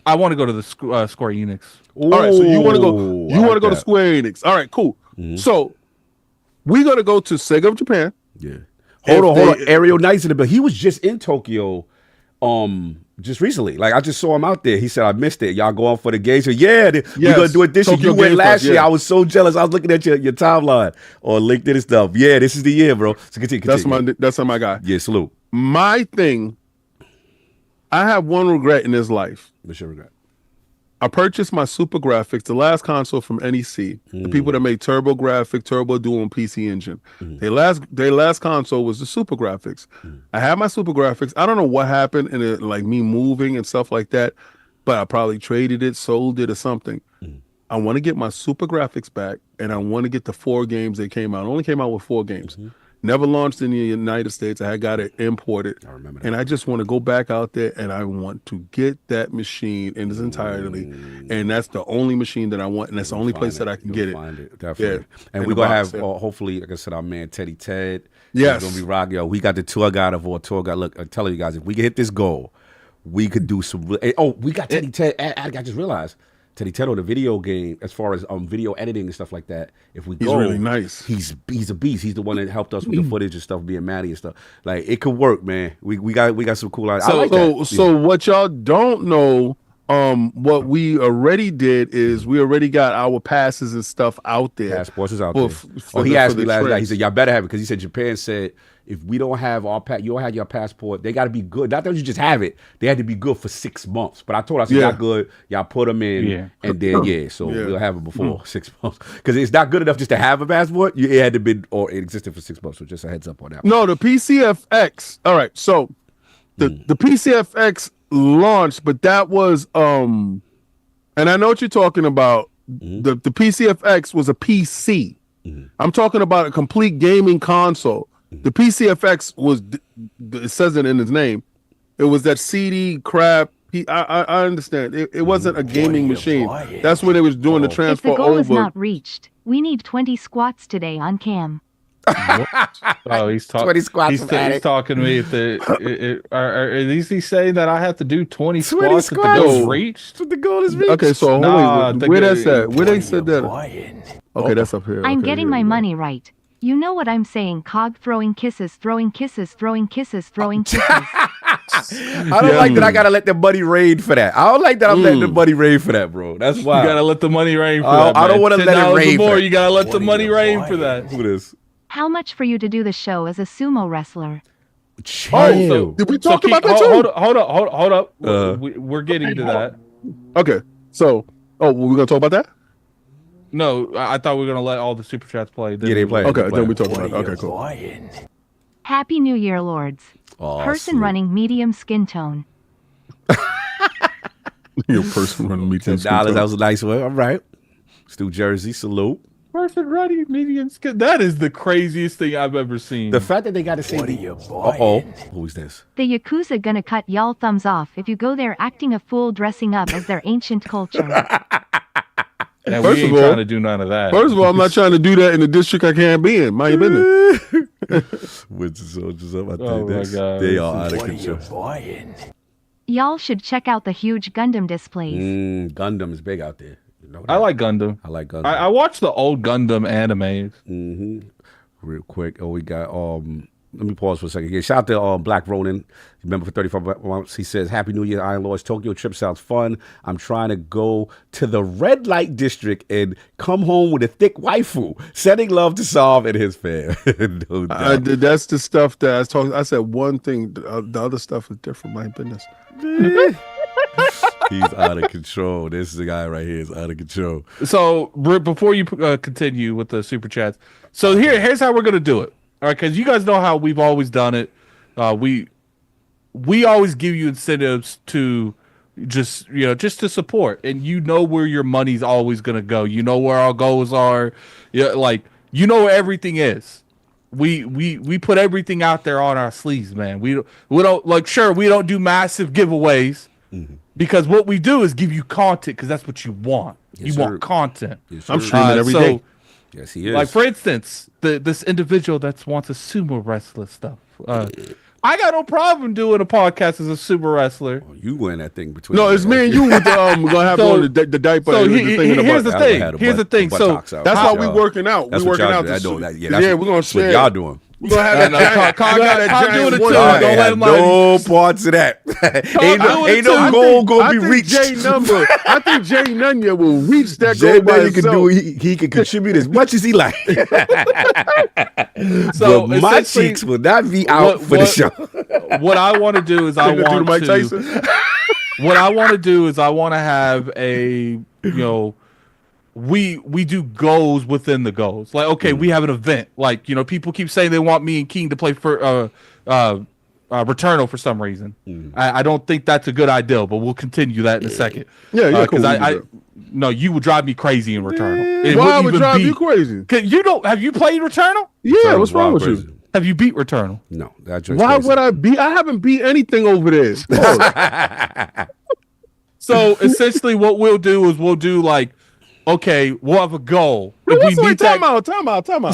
I want to go to the Square Enix. All right, so you want to go. You want to go to Square Enix. All right, cool. So we're gonna go to Sega of Japan. Yeah. Hold on. Ariel Knight's in the building. He was just in Tokyo. Just recently, like I just saw him out there. He said, "I missed it. Y'all going for the game?" So yeah, we're gonna do it this year. You went last year. I was so jealous. I was looking at your timeline on LinkedIn and stuff. Yeah, this is the year, bro. So continue. That's my guy. Yeah, salute. My thing. I have one regret in this life. What's your regret? I purchased my Super Graphics, the last console from NEC, the people that made Turbo Graphic, Turbo Duo, and PC Engine. Their last console was the Super Graphics. I had my Super Graphics. I don't know what happened in it, like me moving and stuff like that, but I probably traded it, sold it, or something. I want to get my Super Graphics back, and I want to get the 4 games that came out. It only came out with 4 games. Never launched in the United States. I had got it imported. I remember that. And I just want to go back out there, and I want to get that machine in its entirety. And that's the only machine that I want, and that's the only place that I can get it. Find it. Definitely. Yeah. And we're going to have, hopefully, like I said, our man Teddy Ted. Yes. He's going to be rocking. Yo, we got the tour guide of our tour guide. Look, I'm telling you guys, if we can hit this goal, we could do some. We got Teddy Ted. I just realized. Teddy Ted on the video game, as far as video editing and stuff like that. If we go, he's really nice. He's a beast. He's the one that helped us with the footage and stuff, being Maddie and stuff. Like it could work, man. We got some cool ideas. So what y'all don't know what we already did is we already got our passes and stuff out there. Passports is out there. He asked me last night. He said, y'all better have it, because he said Japan said if we don't have you don't have your passport, they got to be good. Not that you just have it. They had to be good for 6 months. But I told her, I said, y'all good. Y'all put them in. And then, so we'll have it before 6 months. Because it's not good enough just to have a passport. It had to be, or it existed for 6 months. So just a heads up on that. No, the PCFX. All right. So the PCFX launched, but that was, and I know what you're talking about. The PCFX was a PC. I'm talking about a complete gaming console. The PCFX was, it says it in its name, it was that CD crap. I understand. It wasn't a gaming machine. That's when they was doing the transfer over. If the goal is not reached, we need 20 squats today on cam. Oh, he's talking. 20 squats. He's talking to me. Is he saying that I have to do 20 squats if the goal reached? If the goal is reached. Okay, so where that's at? Where they said that? Okay, that's up here. I'm getting my money right. You know what I'm saying, Cog, throwing kisses, throwing kisses, throwing kisses, throwing kisses. I don't like that I gotta let the money rain for that. I don't like that I'm letting the money rain for that, bro. That's why. You gotta let the money rain for that. I don't want to let it rain more. for You gotta let the money rain for that. Look at this. How much for you to do the show as a sumo wrestler? Chill. Did we talk about that too? Hold up. We're getting to that. Okay, so we're gonna talk about that. No, I thought we were gonna let all the super chats play. Yeah, they play. Okay, then we talk about it. Okay, cool. Happy New Year, Lords. Person running medium skin tone. Your person running medium skin tone. That was a nice one. All right. Stu Jersey, salute. Person running medium skin. That is the craziest thing I've ever seen. The fact that they got to say, who's this? The Yakuza gonna cut y'all thumbs off if you go there acting a fool dressing up as their ancient culture. And we ain't trying to do none of that. First of all, I'm not trying to do that in the district I can't be in. Mind your business. With the soldiers up, I think Oh my God. they are out of control. Y'all should check out the huge Gundam displays. Gundam is big out there. You know that. I like Gundam. I like Gundam. I watched the old Gundam animes. Real quick. We got let me pause for a second here. Shout out to Black Ronin. Remember for 35 months. He says, Happy New Year, Iron Lords. Tokyo trip sounds fun. I'm trying to go to the red light district and come home with a thick waifu. Sending love to Solve and his fam. No doubt. That's the stuff that I was talking. I said one thing. The other stuff is different. My business. He's out of control. This is the guy right here is out of control. So before you continue with the super chats, so here's how we're gonna do it. All right, because you guys know how we've always done it. We always give you incentives to just to support, and you know where your money's always gonna go. You know where our goals are. Like you know where everything is. We put everything out there on our sleeves, man. We don't we don't do massive giveaways because what we do is give you content because that's what you want. Yes, you want content. Yes, I'm streaming every day. Yes, he is. Like for instance, this individual that wants a sumo wrestler stuff. I got no problem doing a podcast as a sumo wrestler. Oh, you wearing that thing between. No, it's me and you with the gonna have on the diaper. So here's the thing. So that's how we working out. That's we what working out. I know that. Yeah, we're gonna share. What y'all doing? We're gonna have that giant. doing it too. Don't let him no parts of that. ain't no goal gonna be reached. I think Jay Nunya will reach that goal Jay by Nunya can do. He can contribute as much as he like. So but my cheeks will not be out for the show. What I want to do is I want to have a we do goals within the goals. Like, okay, we have an event. Like, people keep saying they want me and King to play for Returnal for some reason. I don't think that's a good idea, but we'll continue that in a second. Yeah, because no, you would drive me crazy in Returnal. Why would drive you crazy? Have you played Returnal? Yeah, what's wrong with you? Have you beat Returnal? No. Why would I beat? I haven't beat anything over there. So essentially, what we'll do is we'll do like, okay, we'll have a goal. Time out. Yo, time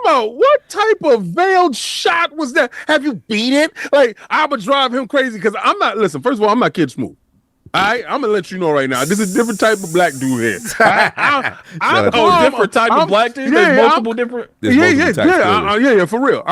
out. What type of veiled shot was that? Have you beat it? Like, I would drive him crazy because I'm not. Listen, first of all, I'm not Kid Smooth. I'm gonna let you know right now. This is a different type of black dude here. Different type of black dude. There's multiple different. Yeah, for real.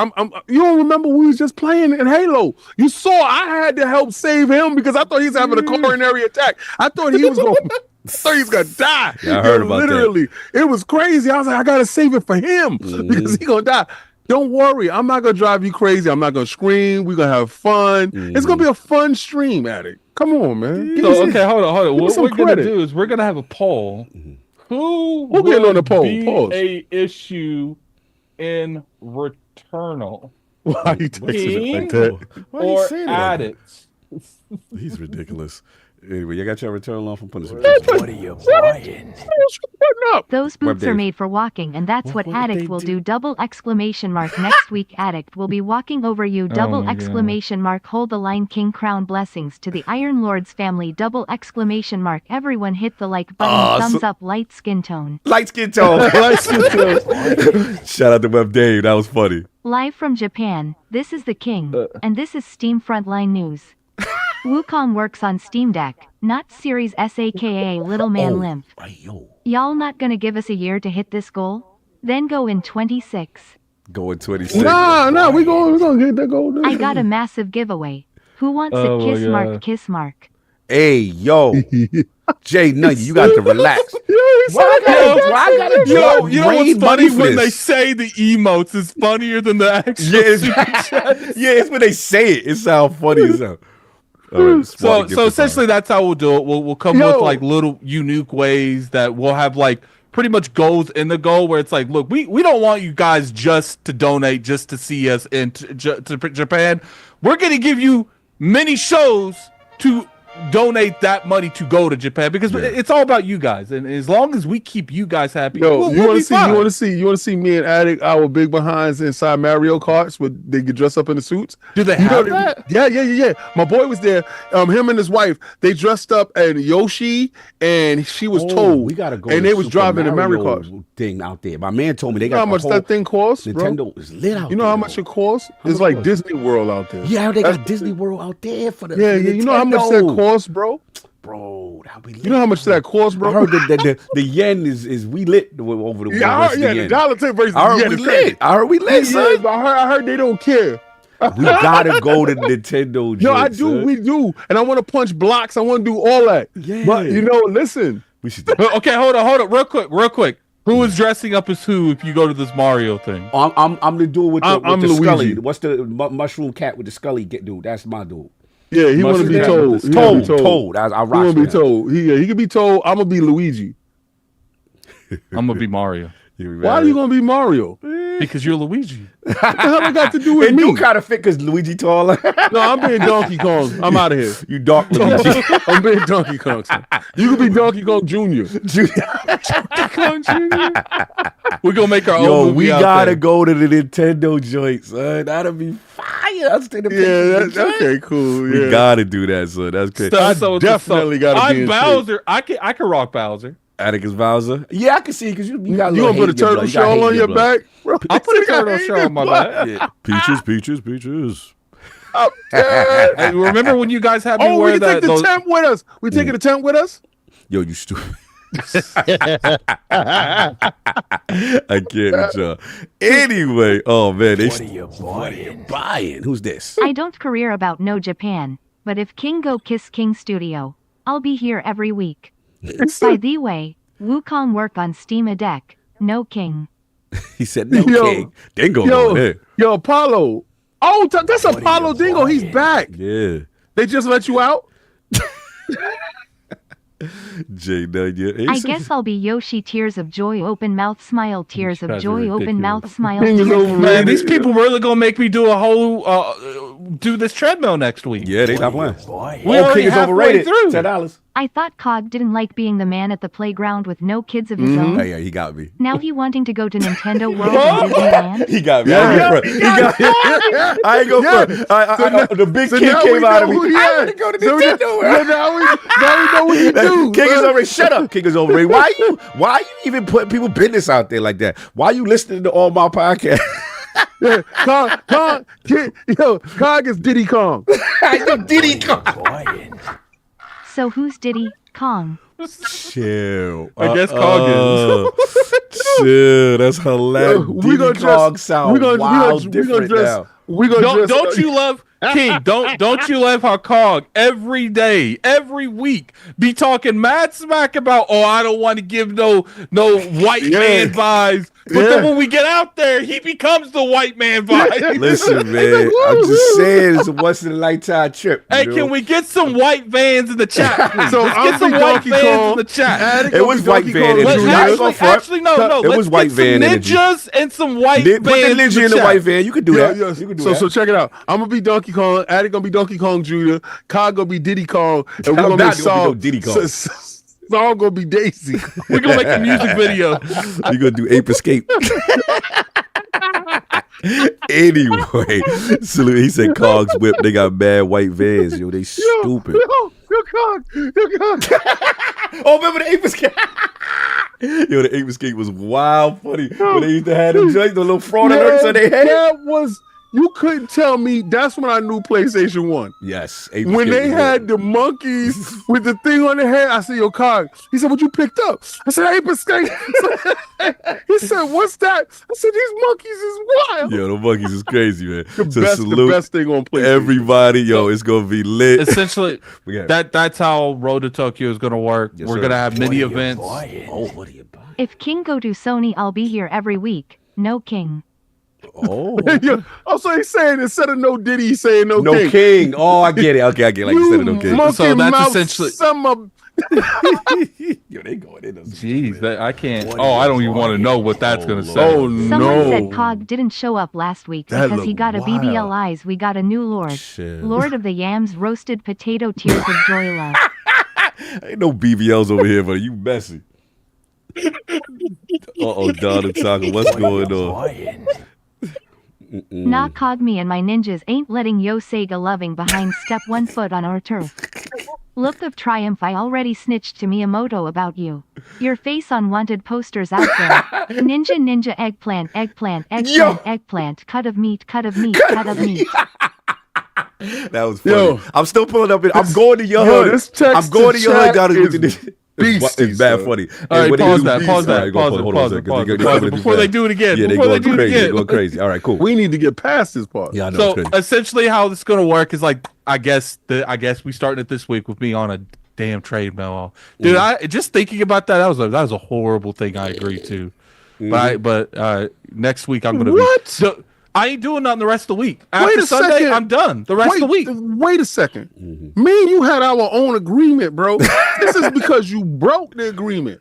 You don't remember we was just playing in Halo? You saw I had to help save him because I thought he was having a coronary attack. I thought he was going. I thought he was gonna die. Yeah, I heard about literally, it was crazy. I was like, I gotta save it for him because he gonna die. Don't worry, I'm not gonna drive you crazy. I'm not gonna scream. We're gonna have fun. It's gonna be a fun stream, Addict. Come on, man. So, okay, hold on. What we're gonna do is we're gonna have a poll. Who getting on the poll? Be a issue in Returnal? Why are you texting it like that? Why are you Or saying that? Addicts? He's ridiculous. Anyway, you got your return loan from punishment. What are you buying? Those boots Dave. are made for walking, and that's what Addict will do. ! Next week, Addict will be walking over you. ! Hold the line, King Crown blessings to the Iron Lord's family. ! Everyone hit the like button. Thumbs up, light skin tone. Light skin tone. Shout out to Web Dave. That was funny. Live from Japan, this is the King, and this is Steam Frontline News. Wukong works on Steam Deck, not Series S aka Little Man Limp. Y'all not gonna give us a year to hit this goal? Then go in 26. Go in 26. Nah, we gonna get that goal. I got a massive giveaway. Who wants a kiss mark? Hey, yo. Jay Nugget, you got to relax. Why I gotta Yo, you know what's funny when they say the emotes is funnier than the actual it's when they say it. It sounds funny as hell. Right, so essentially that's how we'll do it. We'll come with like little unique ways that we'll have like pretty much goals in the goal where it's like, look, we don't want you guys just to donate just to see us in to Japan. We're gonna give you many shows to donate that money to go to Japan because it's all about you guys, and as long as we keep you guys happy, you want to see me and Addict, our big behinds inside Mario Karts where they get dressed up in the suits. Do they have that? Yeah. My boy was there. Him and his wife, they dressed up and Yoshi, and she was told we gotta go. And they was Super driving the Mario Kart thing out there. My man told me they got how much that thing costs. Nintendo is lit out. You know how much it costs? It's like Disney World out there. Yeah, they got Disney World out there for the You know how much that costs, bro? Bro, that'll be lit. You know how much that costs, bro? I heard that the yen is we lit over the world. The dollar tip versus I heard the yen we is lit. I heard we lit, son. I heard they don't care. We gotta go to Nintendo. No, I do. We do, and I want to punch blocks. I want to do all that. Yeah. But listen. We should. Okay, hold on, real quick. Who is dressing up as who if you go to this Mario thing? I'm the dude with the Luigi. Scully. What's the mushroom cat with the Scully dude? That's my dude. Yeah, he want to be told. Told. I rock. He want to be told. He can be told. I'm gonna be Luigi. I'm gonna be Mario. Why are you gonna be Mario? Because you're Luigi. What the hell I got to do with It me? do kind of fit because Luigi taller. No, I'm being Donkey Kong. I'm out of here. You dark Luigi. I'm being Donkey Kong. Son. You can be Donkey Kong Jr. We're gonna make our own Yo, movie we out gotta there. go to the Nintendo joint, son. That'll be fire. I'll take the pictures. Okay, cool. Yeah. We gotta do that, son. That's great. Definitely gotta be I'm in Bowser. I can rock Bowser. Atticus Bowser. Yeah, I can see because you got. You gonna put a turtle shell on your back? Bro, I'll put a turtle shell on my back. Yeah. Peaches. Hey, remember when you guys had me we wear can take that? the tent with us. We taking the tent with us? Yo, you stupid. I can't with y'all. Anyway, oh man, what are you buying? Who's this? I don't career about no Japan, but if King go kiss King Studio, I'll be here every week. By the way, Wukong work on Steam Deck, no King. He said no king. Dingo going there. Yo, Apollo. Oh, that's Apollo Dingo. He's back. Yeah. They just let you out? I guess I'll be Yoshi. Tears of joy, open mouth smile. Tears of joy, open mouth smile. Man, these people really gonna make me do a whole do this treadmill next week. Yeah, they not playing. We already King is overrated. through. $10. I thought Cog didn't like being the man at the playground with no kids of his own. Yeah, he got me. Now he wanting to go to Nintendo World and Disneyland. He got me. I ain't go for it. The big kid came out of me. I want to go to Nintendo World. Now we know what you do. King is overrated. Shut up, King is overrated. Why you even putting people business out there like that? Why you listening to all my podcasts? Yeah, Cog is Diddy Kong. Diddy Kong. So who's Diddy Kong? Chill. I guess Cog Chill. That's hilarious. We gonna Diddy Kong dress- sound we gonna- we gonna- wild we different gonna dress- now. We gonna dress- Don't you love King? Don't you love how Cog every day, every week, be talking mad smack about? Oh, I don't want to give no white man vibes. But then when we get out there, he becomes the white man vibe. Listen, man. I'm just saying it's a once in a lifetime trip. Hey, you know? can we get some white vans in the chat? Please? So Let's I'm get some the white Donkey vans Kong. in the chat. Attic It gonna was be white Donkey van Kong energy. Jr. Actually, no. It Let's was white get some van energy. ninjas and some white Put the vans ninja in the chat. white van. You could do that. You could do that. So check it out. I'm gonna be Donkey Kong. Attic gonna be Donkey Kong Jr. Cog gonna be Diddy Kong, and we're I'm gonna not make gonna be no Saul. Diddy Kong. Saul gonna be Daisy. We're gonna make a music video. You're gonna do Ape Escape. Anyway, salute. He said Cogs whip. They got bad white vans. Yo, they stupid. Yo, Cog. Oh, remember the Ape Escape? Yo, the Ape Escape was wild funny. When they used to have them joints, the little fraud alerts on their head. That was. You couldn't tell me. That's when I knew PlayStation 1. Yes. Ape When Escape they was had good. the monkeys with the thing on their head, I said, yo, Cog. He said, what you picked up? I said, Ape Escape. He said, what's that? I said, these monkeys is wild. Yo, the monkeys is crazy, man. The best thing on PlayStation. Everybody, yo, it's gonna be lit. Essentially, We got- that's how Road to Tokyo is gonna work. Yes, We're sir. gonna have mini events. Oh, what are you buying? If King go to Sony, I'll be here every week. No King. Oh, Yo, also, he's saying instead of no Diddy, he's saying no, no king. king. Oh, I get it. Okay, I get it. Like you said, no king. Monkey So that's mouth essentially- summer. Yo, they going in. Jeez, I can't. Oh, I don't even want to know what that's gonna say. Oh Someone no! said Cog didn't show up last week That because he look got a wild. BBLIs. We got a new Lord. Shit. Lord of the Yams, roasted potato, tears of joy love. Ain't no BBLs over here, but you messy. Uh-oh, Donald Taco, what's going on? Nah, Cog, me and my ninjas ain't letting Yo Sega loving behind step 1 foot on our turf. Look of triumph, I already snitched to Miyamoto about you. Your face on wanted posters out there. Ninja, eggplant, Yo. eggplant, cut of meat, cut of meat, cut of meat. That was funny. Yo. I'm still pulling up. I'm going to your Yo, hood. this text I'm going to your to hood, chat Donald. is beastie, It's bad son. funny. All right, What they pause do- that, pause All that, right, go pause on, it, hold on a pause it, second, 'cause pause they it, go- pause it coming before in they fast. do it again. Yeah, they Before they going do it crazy. again. They going crazy. All right, cool. We need to get past this part. Yeah, I know. So it's crazy. essentially, how this is gonna work is like, I guess we started it this week with me on a damn trade memo, dude. I just thinking about that was a horrible thing. I agree to, but next week I'm gonna What? be. So, I ain't doing nothing the rest of the week. Wait After a Sunday, second. I'm done. The rest of the week. Wait a second. Me and you had our own agreement, bro. This is because you broke the agreement.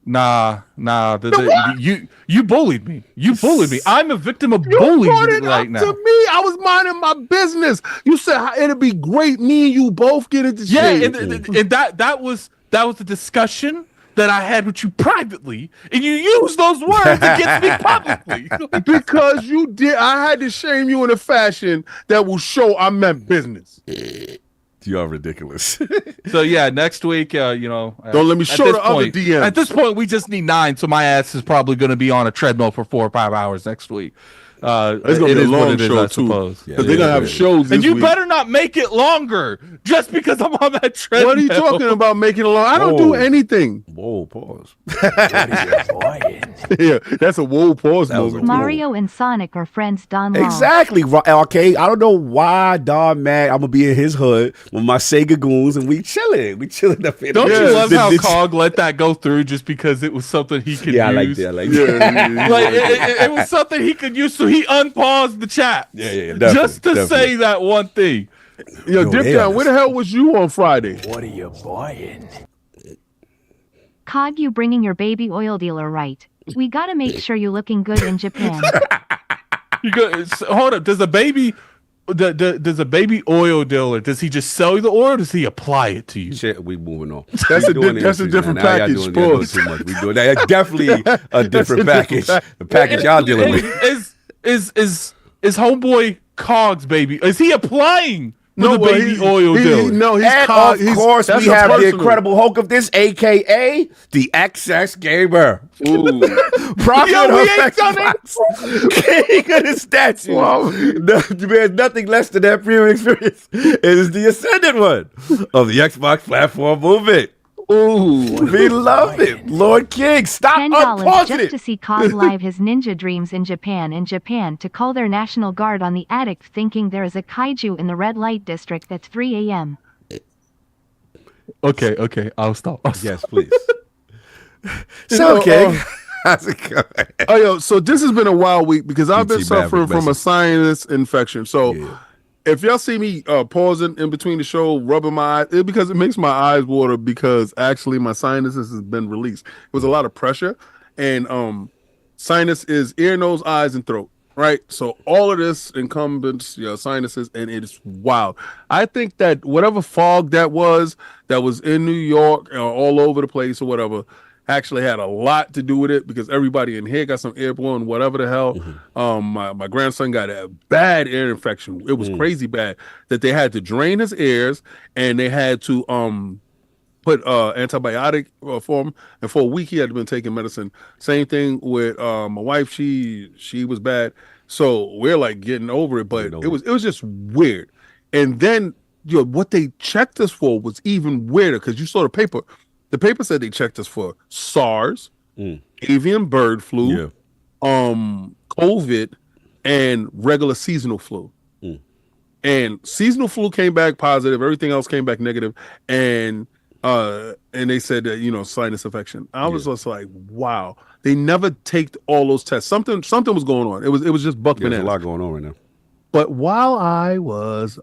Nah. You bullied me. You bullied me. I'm a victim of You bullying brought it right up now. to me. I was minding my business. You said it'd be great. Me and you both get into Yeah, shit. and that was the discussion that I had with you privately, and you used those words against me publicly. Because you did. I had to shame you in a fashion that will show I meant business. You are ridiculous. So yeah, next week, don't Don't let me show the other DMs. At this point, we just need 9, so my ass is probably going to be on a treadmill for 4 or 5 hours next week. It's gonna it be a is what long it is, show I too. suppose. Because they're gonna have shows. And This you week. better not make it longer just because I'm on that treadmill. What are you talking about? Making a long? I don't do Whoa. anything. Whoa, pause. Yeah, that's a whoa pause That was moment. Mario and Sonic are friends. Don Long. Exactly. Okay. I don't know why Don mad. I'm gonna be in his hood with my Sega goons and we chilling. We chilling up in Don't there. you love The- how the- Cog let that go through just because it was something he could Yeah, I like use? that. I like that. Yeah, Like it was something he could use, so he unpaused the chat. Yeah, definitely, just to definitely. say that one thing. Yo, Yo, Dip they Down, are- where the hell was you on Friday? Cog, you bringing your baby oil dealer right. We gotta make sure you looking good in Japan. Hold up. Does a baby oil dealer? Does he just sell you the oil? Or does he apply it to you? Shit, we moving on. That's We a doing di- that's a industry different now. Now y'all package, doing- y'all doing pause. too much. We doing that. That's definitely a different package. The package y'all dealing with. Is homeboy Cog's baby? Is he applying for the baby oil dealer. And of course, we have the Incredible Hulk of this, a.k.a. the XS Gamer. Prophet of Xbox. King of the statue. Wow. There's nothing less than that premium experience. It is the ascendant one of the Xbox platform movement. Ooh. We love it. Lord King, stop $10 unpausing just it. to see Cog live his ninja dreams in Japan to call their National Guard on the addict thinking there is a kaiju in the red light district at 3 a.m. Okay, I'll stop. Yes, please. So, King, how's it going? Oh, yo, so this has been a wild week because I've been PT suffering Maverick from a sinus infection. So if y'all see me pausing in between the show, rubbing my eyes, because it makes my eyes water because actually my sinuses has been released. It was a lot of pressure, and sinus is ear, nose, eyes, and throat, right? So all of this encompass sinuses, and it is wild. I think that whatever fog that was in New York or all over the place or whatever, actually had a lot to do with it because everybody in here got some airborne, whatever the hell. My grandson got a bad ear infection. It was crazy bad that they had to drain his ears and they had to put antibiotic for him. And for a week he had been taking medicine. Same thing with my wife. She was bad. So we're like getting over it, but it was just weird. And then what they checked us for was even weirder because you saw the paper. The paper said they checked us for SARS, avian bird flu, COVID, and regular seasonal flu. And seasonal flu came back positive. Everything else came back negative. And they said that, sinus infection. I was just like, wow. They never take all those tests. Something was going on. It was just buck bananas. There's a lot going on right now. But while I was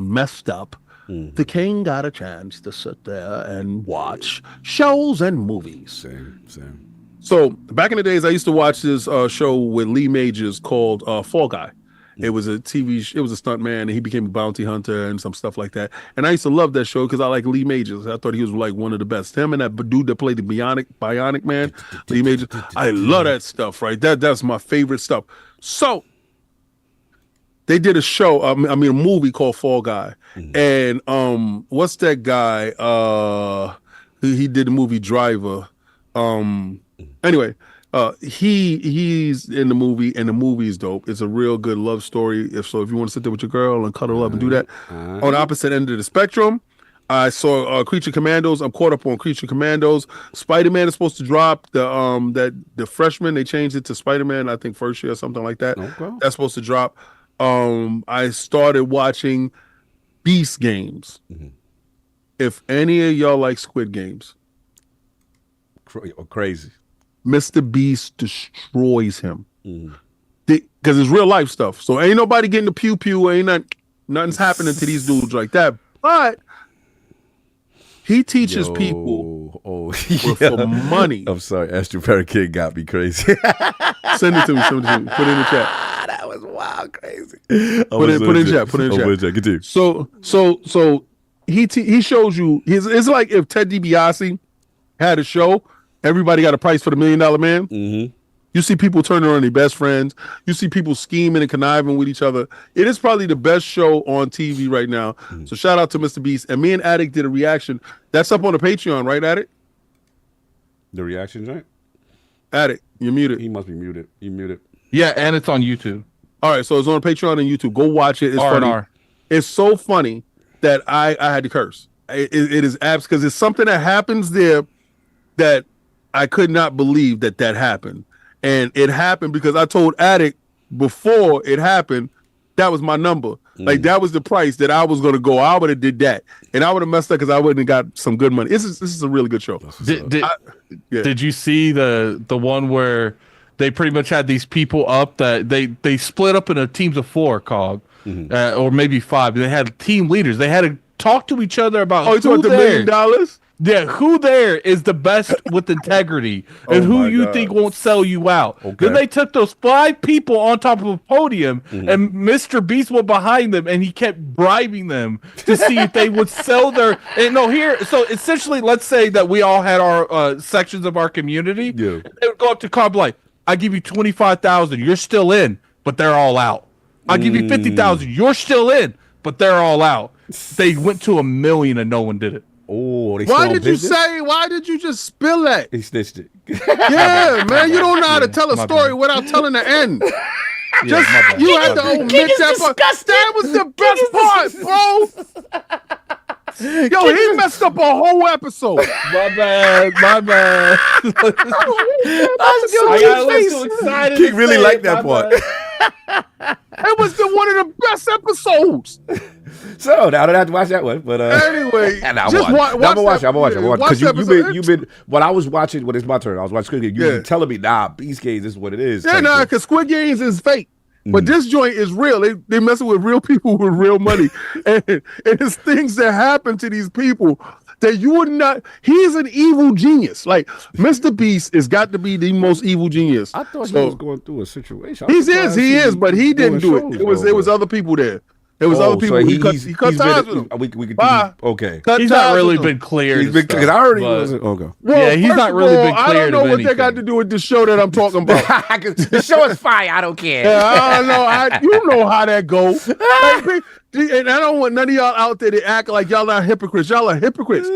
messed up, the king got a chance to sit there and watch shows and movies. Same. So back in the days, I used to watch this show with Lee Majors called Fall Guy. It was a it was a stunt man, and he became a bounty hunter and some stuff like that. And I used to love that show because I like Lee Majors. I thought he was like one of the best. Him and that dude that played the Bionic Man, Lee Majors. I love that stuff, right? That's my favorite stuff. So they did a show, a movie called Fall Guy. And what's that guy? He did the movie Driver. Anyway, he's in the movie, and the movie is dope. It's a real good love story. If you want to sit there with your girl and cuddle up and do that. On the opposite end of the spectrum, I saw Creature Commandos. I'm caught up on Creature Commandos. Spider-Man is supposed to drop the freshman. They changed it to Spider-Man, I think first year or something like that. Okay. That's supposed to drop. I started watching Beast Games. If any of y'all like Squid Games, Crazy. Mr. Beast destroys him because it's real life stuff. So ain't nobody getting the pew pew. Nothing's happening to these dudes like that. But he teaches people for money. I'm sorry, Astro King got me crazy. Send it to me. Put it in the chat. That was wild, crazy. Put it in chat. Continue. So he shows you. It's like if Ted DiBiase had a show. Everybody got a price for the $1 Million Man. You see people turning on their best friends. You see people scheming and conniving with each other. It is probably the best show on TV right now. So shout out to Mr. Beast. And me and Attic did a reaction. That's up on the Patreon, right, Attic? The reactions, right? Attic, you're muted. He must be muted. You muted. Yeah, and it's on YouTube. All right, so it's on Patreon and YouTube. Go watch it. It's funny. It's so funny that I had to curse. It is abs because it's something that happens there that I could not believe that happened. And it happened because I told Attic before it happened, that was my number. Like that was the price that I was going to go. I would have did that. And I would have messed up because I wouldn't have got some good money. This is a really good show. Did you see the one where they pretty much had these people up that they split up into teams of 4, Cog, or maybe 5. They had team leaders. They had to talk to each other about you talking the $1 million? Yeah, who there is the best with integrity and who you think won't sell you out. Okay. Then they took those 5 people on top of a podium and Mr. Beast went behind them and he kept bribing them to see if they would sell their so essentially let's say that we all had our sections of our community. Yeah. They would go up to Cobb like, I give you 25,000, you're still in, but they're all out. I'll give you 50,000, you're still in, but they're all out. They went to 1 million and no one did it. Oh, they Why saw did business? you say? Why did you just spill that? He snitched it. Yeah, man, you don't know how to tell a my story bad. without telling the end. Yeah, my bad. You had to My bad. omit that part. That was the best part, bro. Yo, he messed up a whole episode. My bad. My bad. I got a little too excited. King to really say liked it, that my part. bad. It was one of the best episodes. So now I don't have to watch that one. But Anyway, and I'm just watching. watch I'm watching. Because that episode. you've been. When I was watching, when it's my turn, I was watching Squid Game. You've been telling me, nah, Beast Games is what it is. Yeah, type nah, shit. because Squid Games is fake. But this joint is real. They messing with real people with real money. and it's things that happen to these people that you would not. He's an evil genius. Like, Mr. Beast has got to be the most evil genius. I thought he So, was going through a situation. he is, but he didn't do it. It was other people there. There was other people. So he cut ties with them. We could Bye. okay. Cut He's ties not really with them. been cleared. He's been and stuff, because I already but- wasn't okay. Well, Yeah, he's first not of really been all, I don't cleared know of what they got anything. to do with the show that I'm talking about. The show is fire. I don't care. Yeah, I don't know. You know how that goes. And I don't want none of y'all out there to act like y'all not hypocrites. Y'all are hypocrites.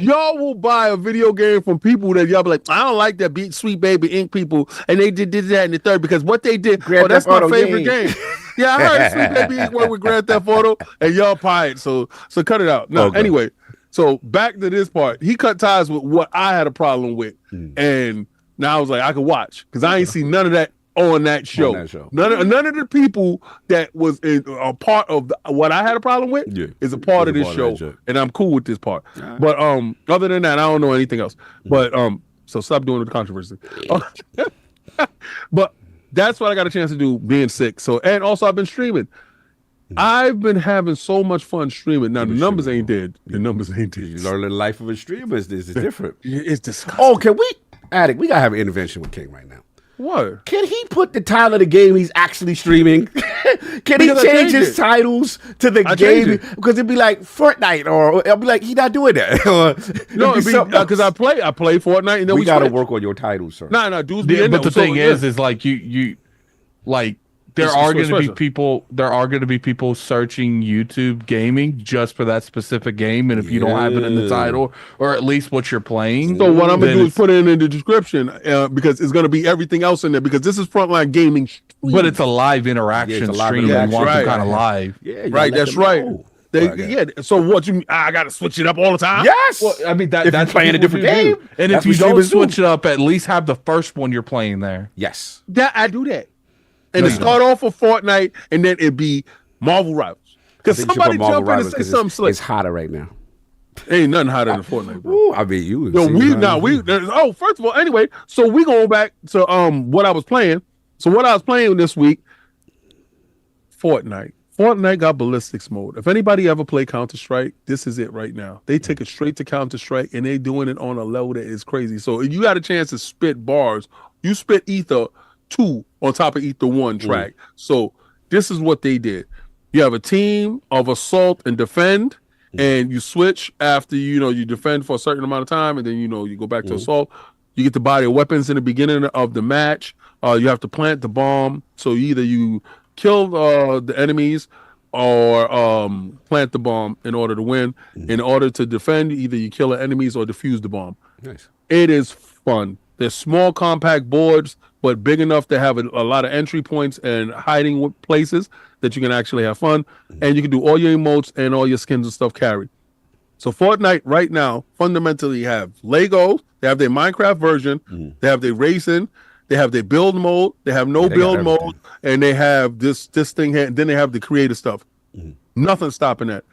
Y'all will buy a video game from people that y'all be like, I don't like that beat Sweet Baby Inc. people, and they did that in the third because what they did. Grand That's Theft my Auto, favorite yeah. game. Yeah, I heard Sweet Baby Inc. work with Grand Theft Auto, and y'all pirate. So cut it out. No, Okay. anyway. So back to this part. He cut ties with what I had a problem with, and now I was like, I could watch because I ain't seen none of that on that show. None of the people that was a part of what I had a problem with is a part of this show, and I'm cool with this part. Right. But other than that, I don't know anything else. But so stop doing the controversy. But that's what I got a chance to do being sick. So and also I've been streaming. I've been having so much fun streaming. Now the numbers ain't dead. The numbers ain't dead. You learn the life of a streamer is different. It's disgusting. Oh, can we, Addict? We gotta have an intervention with King right now. What? Can he put the title of the game he's actually streaming? Can he change his titles to the game? Because it'd be like Fortnite, or it'll be like he's not doing that. No, because I play Fortnite, and then we gotta work on your titles, sir. Nah, dudes. But the thing is like you like. There are going to be people. There are going to be people searching YouTube gaming just for that specific game, and if you don't have it in the title or at least what you're playing, so what I'm going to do is put it in the description because it's going to be everything else in there because this is Frontline Gaming. But it's a live interaction stream and want to kind of live. Yeah, right. That's right. So what you? I got to switch it up all the time. Yes. Well, I mean if that's you're playing a different game, and if you don't switch it up, at least have the first one you're playing there. Yes. That I do that. And it start off with Fortnite, and then it'd be Marvel Rivals. Because somebody jump in and say something slick. It's hotter right now. Ain't nothing hotter than Fortnite, bro. Ooh, I mean, you. First of all, anyway, so we going back to what I was playing. So what I was playing this week, Fortnite. Fortnite got ballistics mode. If anybody ever played Counter-Strike, this is it right now. They take it straight to Counter-Strike, and they doing it on a level that is crazy. So if you got a chance to spit bars, you spit Ether 2 on top of Ether 1 track. So this is what they did. You have a team of assault and defend, and you switch after you defend for a certain amount of time, and then you go back to assault. You get to buy your weapons in the beginning of the match. You have to plant the bomb. So either you kill the enemies or plant the bomb in order to win. In order to defend, either you kill the enemies or defuse the bomb. Nice. It is fun. They're small, compact boards, but big enough to have a lot of entry points and hiding places that you can actually have fun. And you can do all your emotes and all your skins and stuff carried. So Fortnite right now fundamentally have Lego. They have their Minecraft version. They have their racing. They have their build mode. They have no build mode. And they have this thing here. And then they have the creative stuff. Nothing stopping that.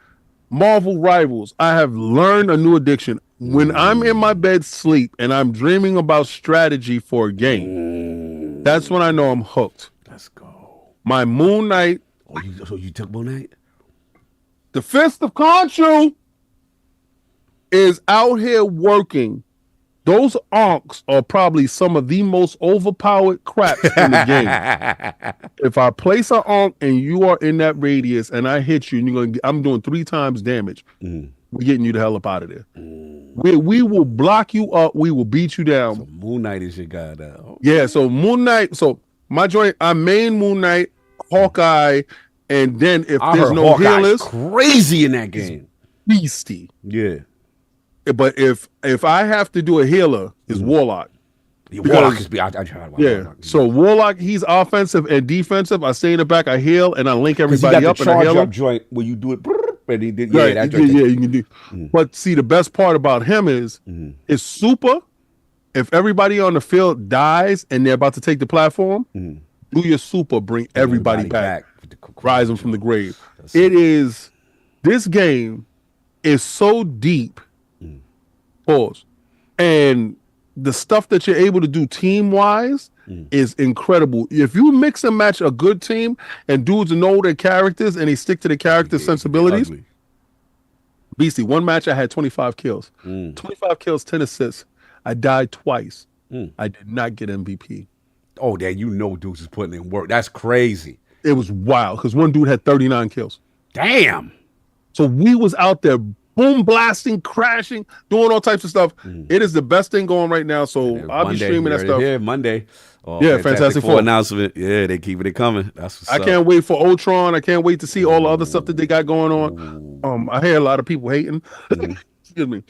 Marvel Rivals. I have learned a new addiction. When I'm in my bed sleep and I'm dreaming about strategy for a game, that's when I know I'm hooked. Let's go. My Moon Knight. So you took Moon Knight? The Fist of Khonshu is out here working. Those Onks are probably some of the most overpowered craps in the game. If I place an Onk and you are in that radius and I hit you, and I'm doing 3 times damage. We're getting you the hell up out of there. We will block you up. We will beat you down. So Moon Knight is your guy now. Yeah, so Moon Knight. So my joint, I main Moon Knight, Hawkeye, And then if I there's heard no Hawkeye's healers, crazy in that game. beastie. Yeah. But if I have to do a healer, it's Warlock. Yeah, Because- Warlock is I tried about Yeah. Warlock. So Warlock, he's offensive and defensive. I stay in the back, I heal, and I link Because he everybody got up the and I charge heal up him. joint where you do it. And he did, Right, that yeah, joint. you can do. But see, the best part about him is super. If everybody on the field dies and they're about to take the platform, do your super, bring everybody back. Rise them from the grave. This game is so deep. Pause. And the stuff that you're able to do team wise is incredible. If you mix and match a good team and dudes know their characters and they stick to the character sensibilities, Ugly. beastie. One match I had 25 kills, 25 kills, 10 assists. I died twice. I did not get MVP. Oh, damn, you know dudes is putting in work. That's crazy. It was wild because one dude had 39 kills. Damn. So we was out there boom blasting, crashing, doing all types of stuff. It is the best thing going right now. So I'll be streaming that stuff. Yeah, Monday. Oh, Yeah, Fantastic Four announcement. Yeah, they keeping it coming. That's what's I up. can't wait for Ultron. I can't wait to see all the other stuff that they got going on. I hear a lot of people hating. Excuse me.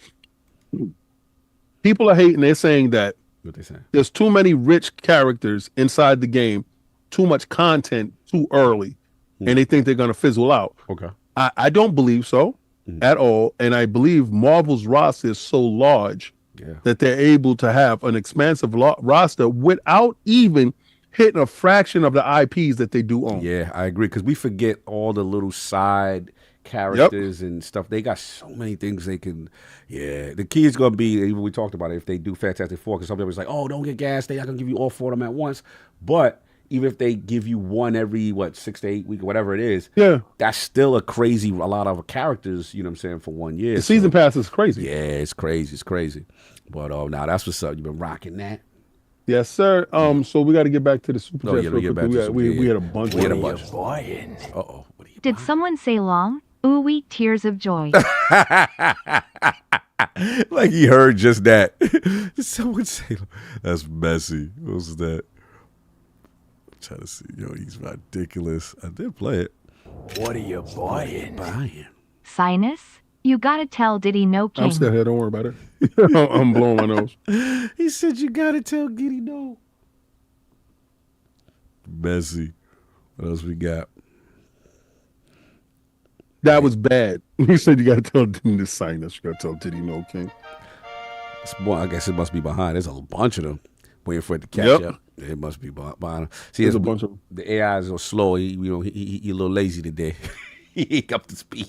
People are hating. They're saying that What they saying? there's too many rich characters inside the game, too much content too early, and they think they're going to fizzle out. Okay. I don't believe so at all. And I believe Marvel's roster is so large that they're able to have an expansive roster without even hitting a fraction of the IPs that they do own. Yeah, I agree. Because we forget all the little side characters and stuff. They got so many things they can. Yeah, the key is going to be, even we talked about it, if they do Fantastic Four, because some people was like, oh, don't get gas. They're not going to give you all four of them at once. But even if they give you one every, 6 to 8 weeks, whatever it is, that's still a lot of characters, you know what I'm saying, for 1 year. The season pass is crazy. Yeah, it's crazy. It's crazy. But now that's what's up. You've been rocking that. Yes, sir. So we got to get back to the super chats real get quick. back to We had a bunch. We had a bunch. Uh-oh. What are you Did someone say long? Ooh wee, tears of joy. like he heard just that. Someone say that's messy. What was that? I'm trying to see. Yo, he's ridiculous. I did play it. What are you buying? Sinus? You gotta tell Diddy No King. I'm still here. Don't worry about it. I'm blowing my nose. He said you gotta tell Giddy no. Messy. What else we got? That was bad. You said you got to tell Diddy to sign us. You got to tell Diddy No King. I guess it must be behind. There's a bunch of them waiting for it to catch up. It must be behind. See, There's a bunch of them. The AI is slow. He a little lazy today. He ain't up to speed.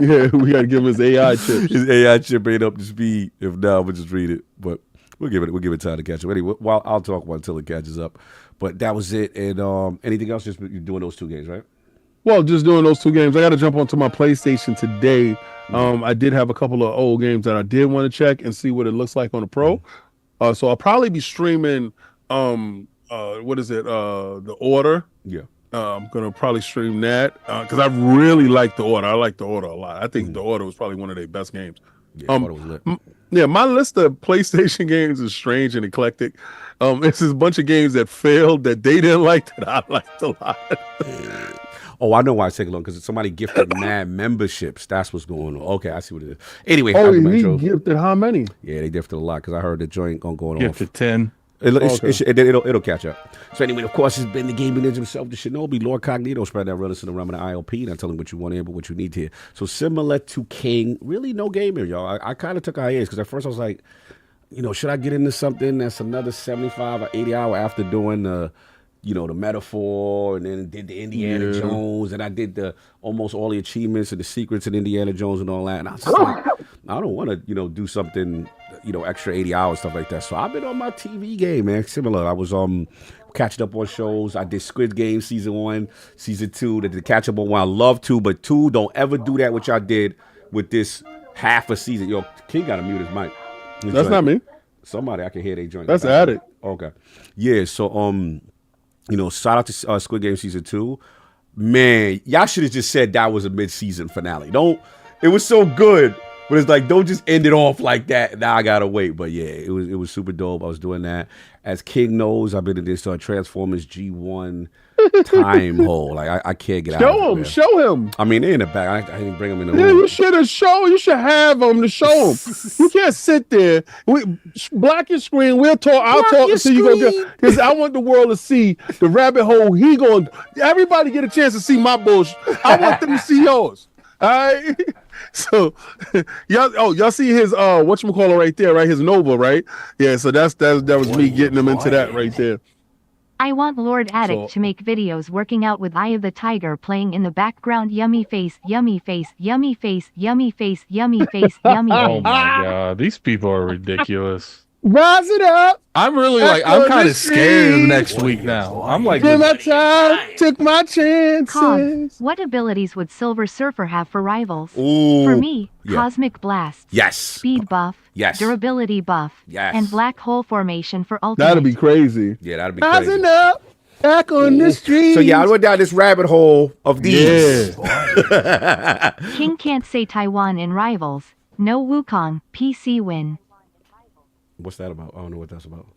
Yeah, we got to give him his AI chips. His AI chip ain't up to speed. If not, we'll just read it. But we'll give it time to catch up. Anyway, I'll talk about it until it catches up. But that was it. And anything else? Just you're doing those 2 games, right? Well, just doing those 2 games. I got to jump onto my PlayStation today. I did have a couple of old games that I did want to check and see what it looks like on the Pro. So I'll probably be streaming. What is it? The Order. Yeah. I'm gonna probably stream that because I really like The Order. I like The Order a lot. I think The Order was probably one of their best games. Yeah, I thought it was lit. Yeah, my list of PlayStation games is strange and eclectic. It's just a bunch of games that failed that they didn't like that I liked a lot. Oh, I know why I take a look, because somebody gifted mad memberships. That's what's going on. Okay, I see what it is. Anyway, he gifted how many? Yeah, they gifted a lot because I heard the joint going off. Gifted 10. It'll catch up. So anyway, of course, it's been the gaming ninja himself, the Shinobi, LordCognito, spread that realness in the realm of the ILP, not telling what you want to hear, but what you need to hear. So similar to King, really no gamer, y'all. I kind of took a hiatus because at first I was like, should I get into something that's another 75 or 80 hour after doing the metaphor, and then did the Indiana Jones, and I did almost all the achievements and the secrets in Indiana Jones and all that. And I was just like, I don't want to, do something, extra 80 hours, stuff like that. So I've been on my TV game, man. Similar. I was catching up on shows. I did Squid Game season 1, season 2. The catch up on 1. I love 2, but 2, don't ever do that which I did with this half a season. Yo, King got to mute his mic. That's not me. Somebody I can hear they joint. That's Addict. Okay. Yeah. So shout out to Squid Game season 2. Man, y'all should have just said that was a mid-season finale. It was so good, But it's like, don't just end it off like that. Now I gotta wait. But yeah, it was super dope. I was doing that. As King knows, I've been in this Transformers G1 time hole. Like I can't get out of it. Show him. I mean, they're in the back. I didn't bring them in the Yeah, room. you should have shown. You should have them to show them. You can't sit there. Block your screen. We'll talk. I'll talk until you go. Because I want the world to see the rabbit hole. He going. Everybody get a chance to see my bullshit. I want them to see yours. All right. So y'all see his whatchamacallit right there, right? His Nova, right? Yeah. So that was me getting him into that right there. I want Lord Addict to make videos working out with Eye of the Tiger playing in the background. Yummy face, yummy face, yummy face, yummy face, yummy face, yummy Oh face. my god, these people are ridiculous. Rise it up. I'm really like, I'm kind of scared of next week now. I'm like, Give my time, took my chances. Cog, what abilities would Silver Surfer have for rivals? Ooh, For me, yeah. Cosmic Blast. Yes. Speed buff. Yes. Durability buff. Yes. And black hole formation for ultimate. That'll be crazy. Yeah, that'd be Rising crazy. up, back on the street. So yeah, I went down this rabbit hole of these. King can't say Taiwan in rivals. No Wukong. PC win. What's that about? I don't know what that's about.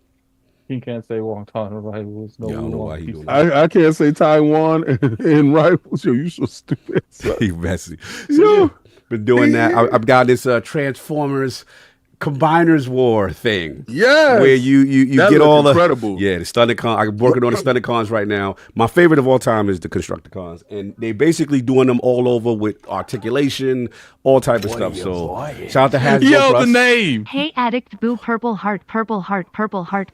he can't say Wong Ton rivals. No, Yeah, I don't know Wong why he Piece. doing that. I can't say Taiwan in rivals. Yo, you so stupid. He messy. So, Yo. yeah, been doing that. I've got this Transformers Combiners War thing. Yes. Where you That get look all incredible. the Stunticons. I'm working on the Stunticons right now. My favorite of all time is the Constructicons, and they basically doing them all over with articulation, all type of stuff. So shout out to Hasbro. Yo, Plus. the name. Hey addict boo purple heart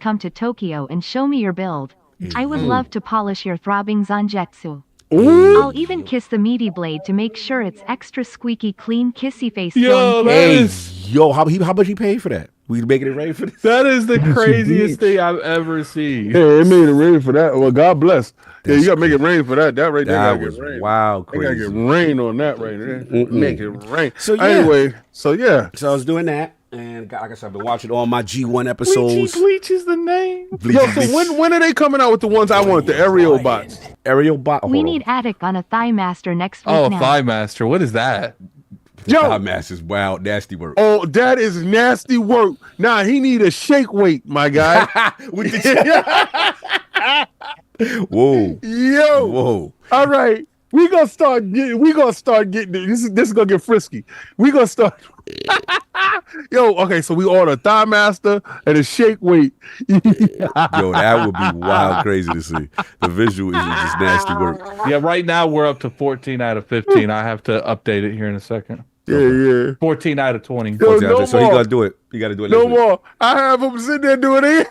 come to Tokyo and show me your build. I would love to polish your throbbing Zanjetsu. I'll even kiss the meaty blade to make sure it's extra squeaky clean kissy face. Yo, flowing that Hey, is yo, how much he paid for that? We making it ready for this? that is the craziest thing I've ever seen. Yeah, it made it rain for that. Well, God bless. Yeah, you gotta make it rain for that. That right there That gotta was get rain. wild, They gotta crazy. get rain on that right there. Make it rain. So, yeah. Anyway, so yeah. So I was doing that, and like I said, I've been watching all my G1 episodes. Bleach is the name. Yo, so when are they coming out with the ones I want? The aerial bots. Aerial bot. We need Attic on a Thigh Master next week Oh, now. Thigh Master. What is that? Yo, Masters. Wild, nasty work. oh, that is nasty work. Nah, he need a shake weight, my guy. With the Whoa. Yo. Whoa. All right. We gonna start getting this is gonna get frisky. We gonna start Yo, okay, so we order a Thigh Master and a shake weight. Yo, that would be wild crazy to see. The visual is just nasty work. Yeah, right now we're up to 14 out of 15. I have to update it here in a second. Yeah. 14 out of 20. Yo, no So he more. gotta do it. You gotta do it. No next week. more. I have him sitting there doing it.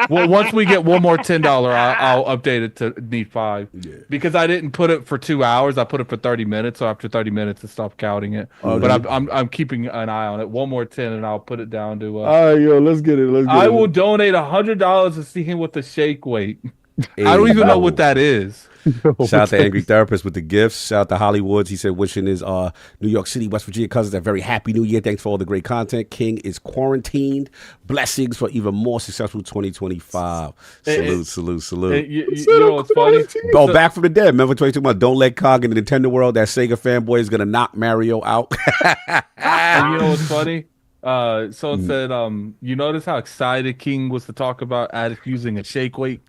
Well, once we get one more $10, I'll update it to need 5. Yeah. Because I didn't put it for 2 hours. I put it for 30 minutes. So after 30 minutes, it stopped counting it. But I'm keeping an eye on it. One more 10, and I'll put it down to. All right, yo, let's get it. Let's get it. I will donate $100 to see him with the shake weight. I don't even know what that is. Shout out to Angry Therapist with the gifts. Shout out to Hollywoods. He said, wishing his New York City, West Virginia cousins a very happy new year. Thanks for all the great content. King is quarantined. Blessings for even more successful 2025. Salute. You know what's funny? Oh, back from the dead. Remember 22 months. Don't let Cog in the Nintendo world. That Sega fanboy is going to knock Mario out. And you know what's funny? Someone said, you notice how excited King was to talk about Addict using a shake weight?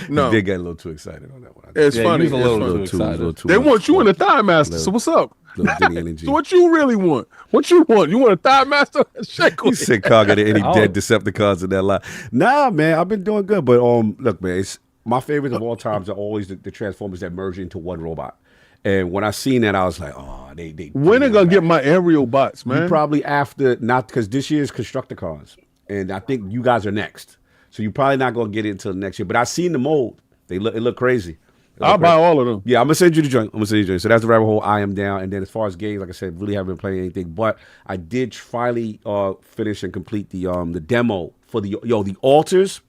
No, They get a little too excited on that one. it's Yeah, funny. he was a It's little funny. too excited. too They much. want you in the Thigh Master. So what's up? Little Diddy energy. So what you really want? What you want? You want a Thigh Master? Shake You weight. said Cog at any Oh. dead Decepticons in that line. Nah, man, I've been doing good. But look, man, it's my favorites of all times are always the Transformers that merge into one robot. And when I seen that, I was like, oh, they When they gonna get my aerial bots, man? probably after, not because this year's Constructicons, and I think you guys are next. So you're probably not gonna get it until next year. But I seen the mold. It look crazy. I'll buy all of them. Yeah, I'm gonna send you the joint. So that's the rabbit hole. I am down. And then as far as games, like I said, really haven't been playing anything. But I did finally finish and complete the demo for the altars.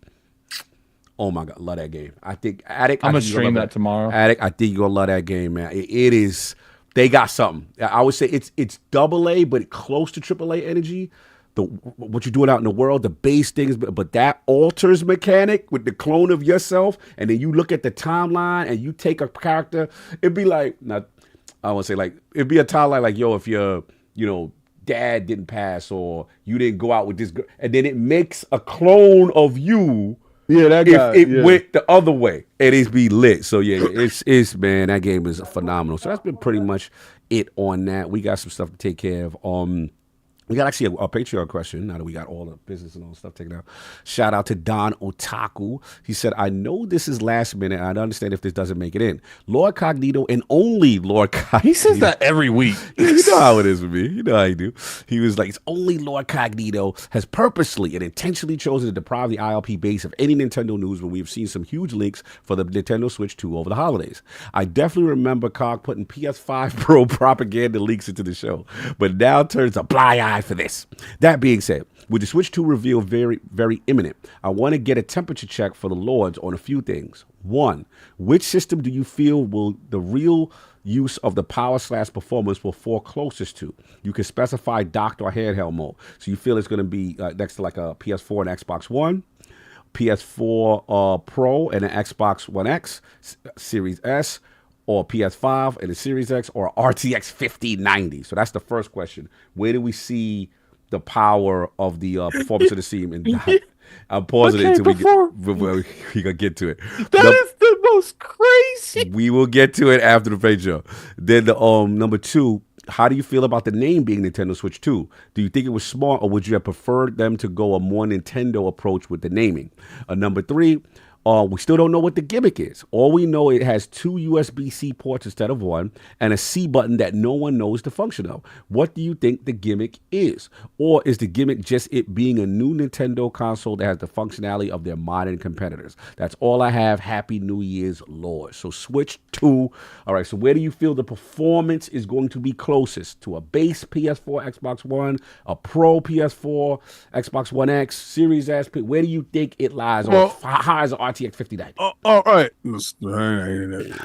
Oh my god, love that game. I think Attic. I'm I gonna think you're gonna stream love that tomorrow. Attic, I think you're gonna love that game, man. It is. They got something. I would say it's AA, but close to AAA energy. What you're doing out in the world, the base things, but that alters mechanic with the clone of yourself, and then you look at the timeline and you take a character. It'd be like, not, I won't say like, it'd be a timeline like, yo, if you're dad didn't pass or you didn't go out with this girl, and then it makes a clone of you. Yeah, that If guy. it Yeah. went the other way, it's be lit. So yeah, it's man, that game is phenomenal. So that's been pretty much it on that. We got some stuff to take care of. We got actually a Patreon question now that we got all the business and all the stuff taken out. Shout out to Don Otaku. He said, I know this is last minute. I understand if this doesn't make it in. LordCognito and only LordCognito. He says that every week. You know how it is with me. You know how you do. He was like, it's only LordCognito has purposely and intentionally chosen to deprive the ILP base of any Nintendo news when we've seen some huge leaks for the Nintendo Switch 2 over the holidays. I definitely remember Cog putting PS5 Pro propaganda leaks into the show, but now turns a blind eye for this. That being said, with the Switch 2 reveal very, very imminent, I want to get a temperature check for the Lords on a few things. One, which system do you feel will the real use of the power/performance will fall closest to? You can specify docked or handheld mode. So you feel it's going to be next to like a PS4 and Xbox One, PS4 Pro and an Xbox One X, Series S, or PS5 and the Series X, or RTX 5090. So that's the first question. Where do we see the power of the performance of the team? And I'm pausing it until we gonna get to it. That is the most crazy. We will get to it after the Patreon. Then the number two, how do you feel about the name being Nintendo Switch 2? Do you think it was smart, or would you have preferred them to go a more Nintendo approach with the naming? Number three, we still don't know what the gimmick is. All we know, it has 2 USB-C ports instead of one, and a C button that no one knows the function of. What do you think the gimmick is? Or is the gimmick just it being a new Nintendo console that has the functionality of their modern competitors? That's all I have. Happy New Year's, Lord. So Switch 2. All right, so where do you feel the performance is going to be closest? To a base PS4, Xbox One, a Pro PS4, Xbox One X, Series S? Where do you think it lies? Well, How is RTX 5090? All right.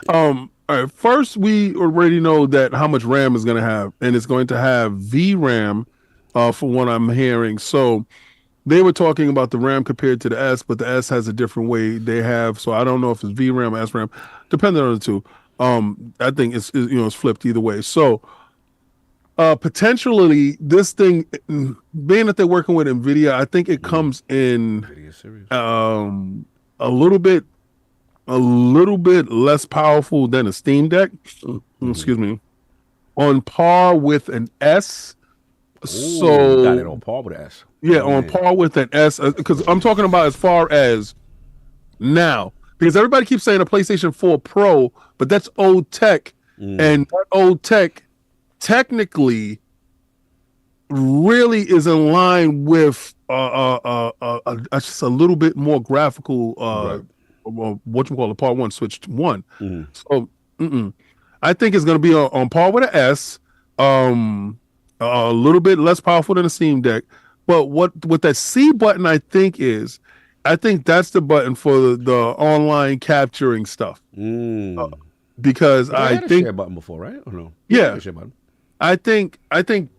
All right. First, we already know that how much RAM is going to have, and it's going to have VRAM, for what I'm hearing. So they were talking about the RAM compared to the S, but the S has a different way they have. So I don't know if it's VRAM or SRAM, depending on the two. I think it's it's flipped either way. So potentially this thing, being that they're working with NVIDIA, I think it comes in a little bit less powerful than a Steam Deck. Excuse me. On par with an S. So you got it on par with an S. Yeah, on par with an S. Because I'm talking about as far as now. Because everybody keeps saying a PlayStation 4 Pro, but that's old tech. And that old tech technically really is in line with just a little bit more graphical what you call a part one Switch 1. So I think it's going to be on par with an S, a little bit less powerful than a Steam Deck. But what that C button I think that's the button for the online capturing stuff. Because I had a think share button before, right? Or no? Yeah. Share button. I think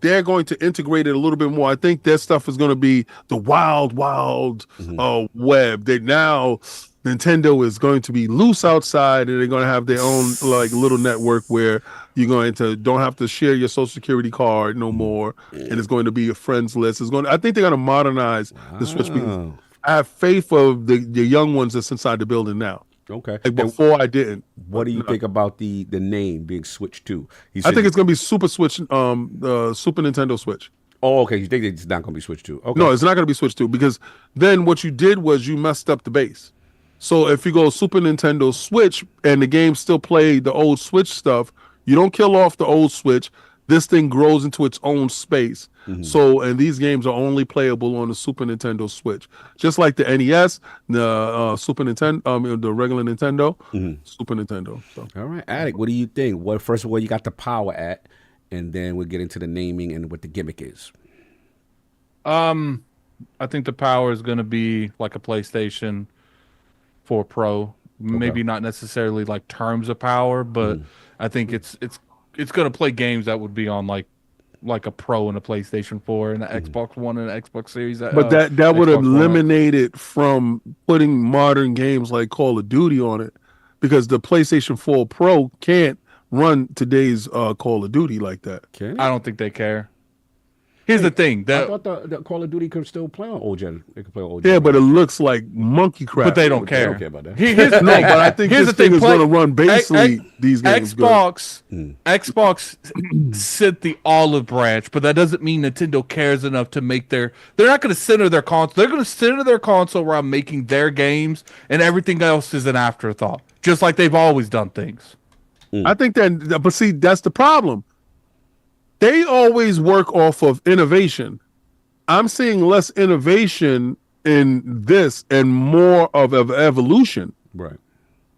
they're going to integrate it a little bit more. I think their stuff is going to be the wild web. That now Nintendo is going to be loose outside, and they're going to have their own like little network where you're going to don't have to share your social security card no more, and it's going to be a friends list. I think they're going to modernize the Switch. Because I have faith of the young ones that's inside the building now. Okay. Like before, I didn't. What do you think about the name being Switch 2? I think it's going to be Super Switch, Super Nintendo Switch. Oh, okay. You think it's not going to be Switch 2? Okay. No, it's not going to be Switch 2 because then what you did was you messed up the base. So if you go Super Nintendo Switch and the game still play the old Switch stuff, you don't kill off the old Switch. This thing grows into its own space. So, and these games are only playable on the Super Nintendo Switch, just like the NES, the Super Nintendo, the regular Nintendo, Super Nintendo. So. All right, Attic, what do you think? Well, first of all, you got the power at, and then we'll get into the naming and what the gimmick is. I think the power is going to be like a PlayStation 4 Pro. Maybe not necessarily like terms of power, but I think it's going to play games that would be on like a Pro and a PlayStation 4 and an Xbox One and an Xbox Series. But that would eliminate it from putting modern games like Call of Duty on it, because the PlayStation 4 Pro can't run today's Call of Duty like that. I don't think they care. Here's the thing. I thought the Call of Duty could still play on old gen. It could play on old Yeah, gen. but it looks like monkey crap. But they don't They care. don't care about that. Here's the No, thing. but I think Here's this the thing thing. is going to run basically these games. Xbox sit the olive branch, but that doesn't mean Nintendo cares enough to make their. They're not going to center their console. They're going to center their console around making their games, and everything else is an afterthought, just like they've always done things. I think that, but see, that's the problem. They always work off of innovation. I'm seeing less innovation in this and more of evolution. Right.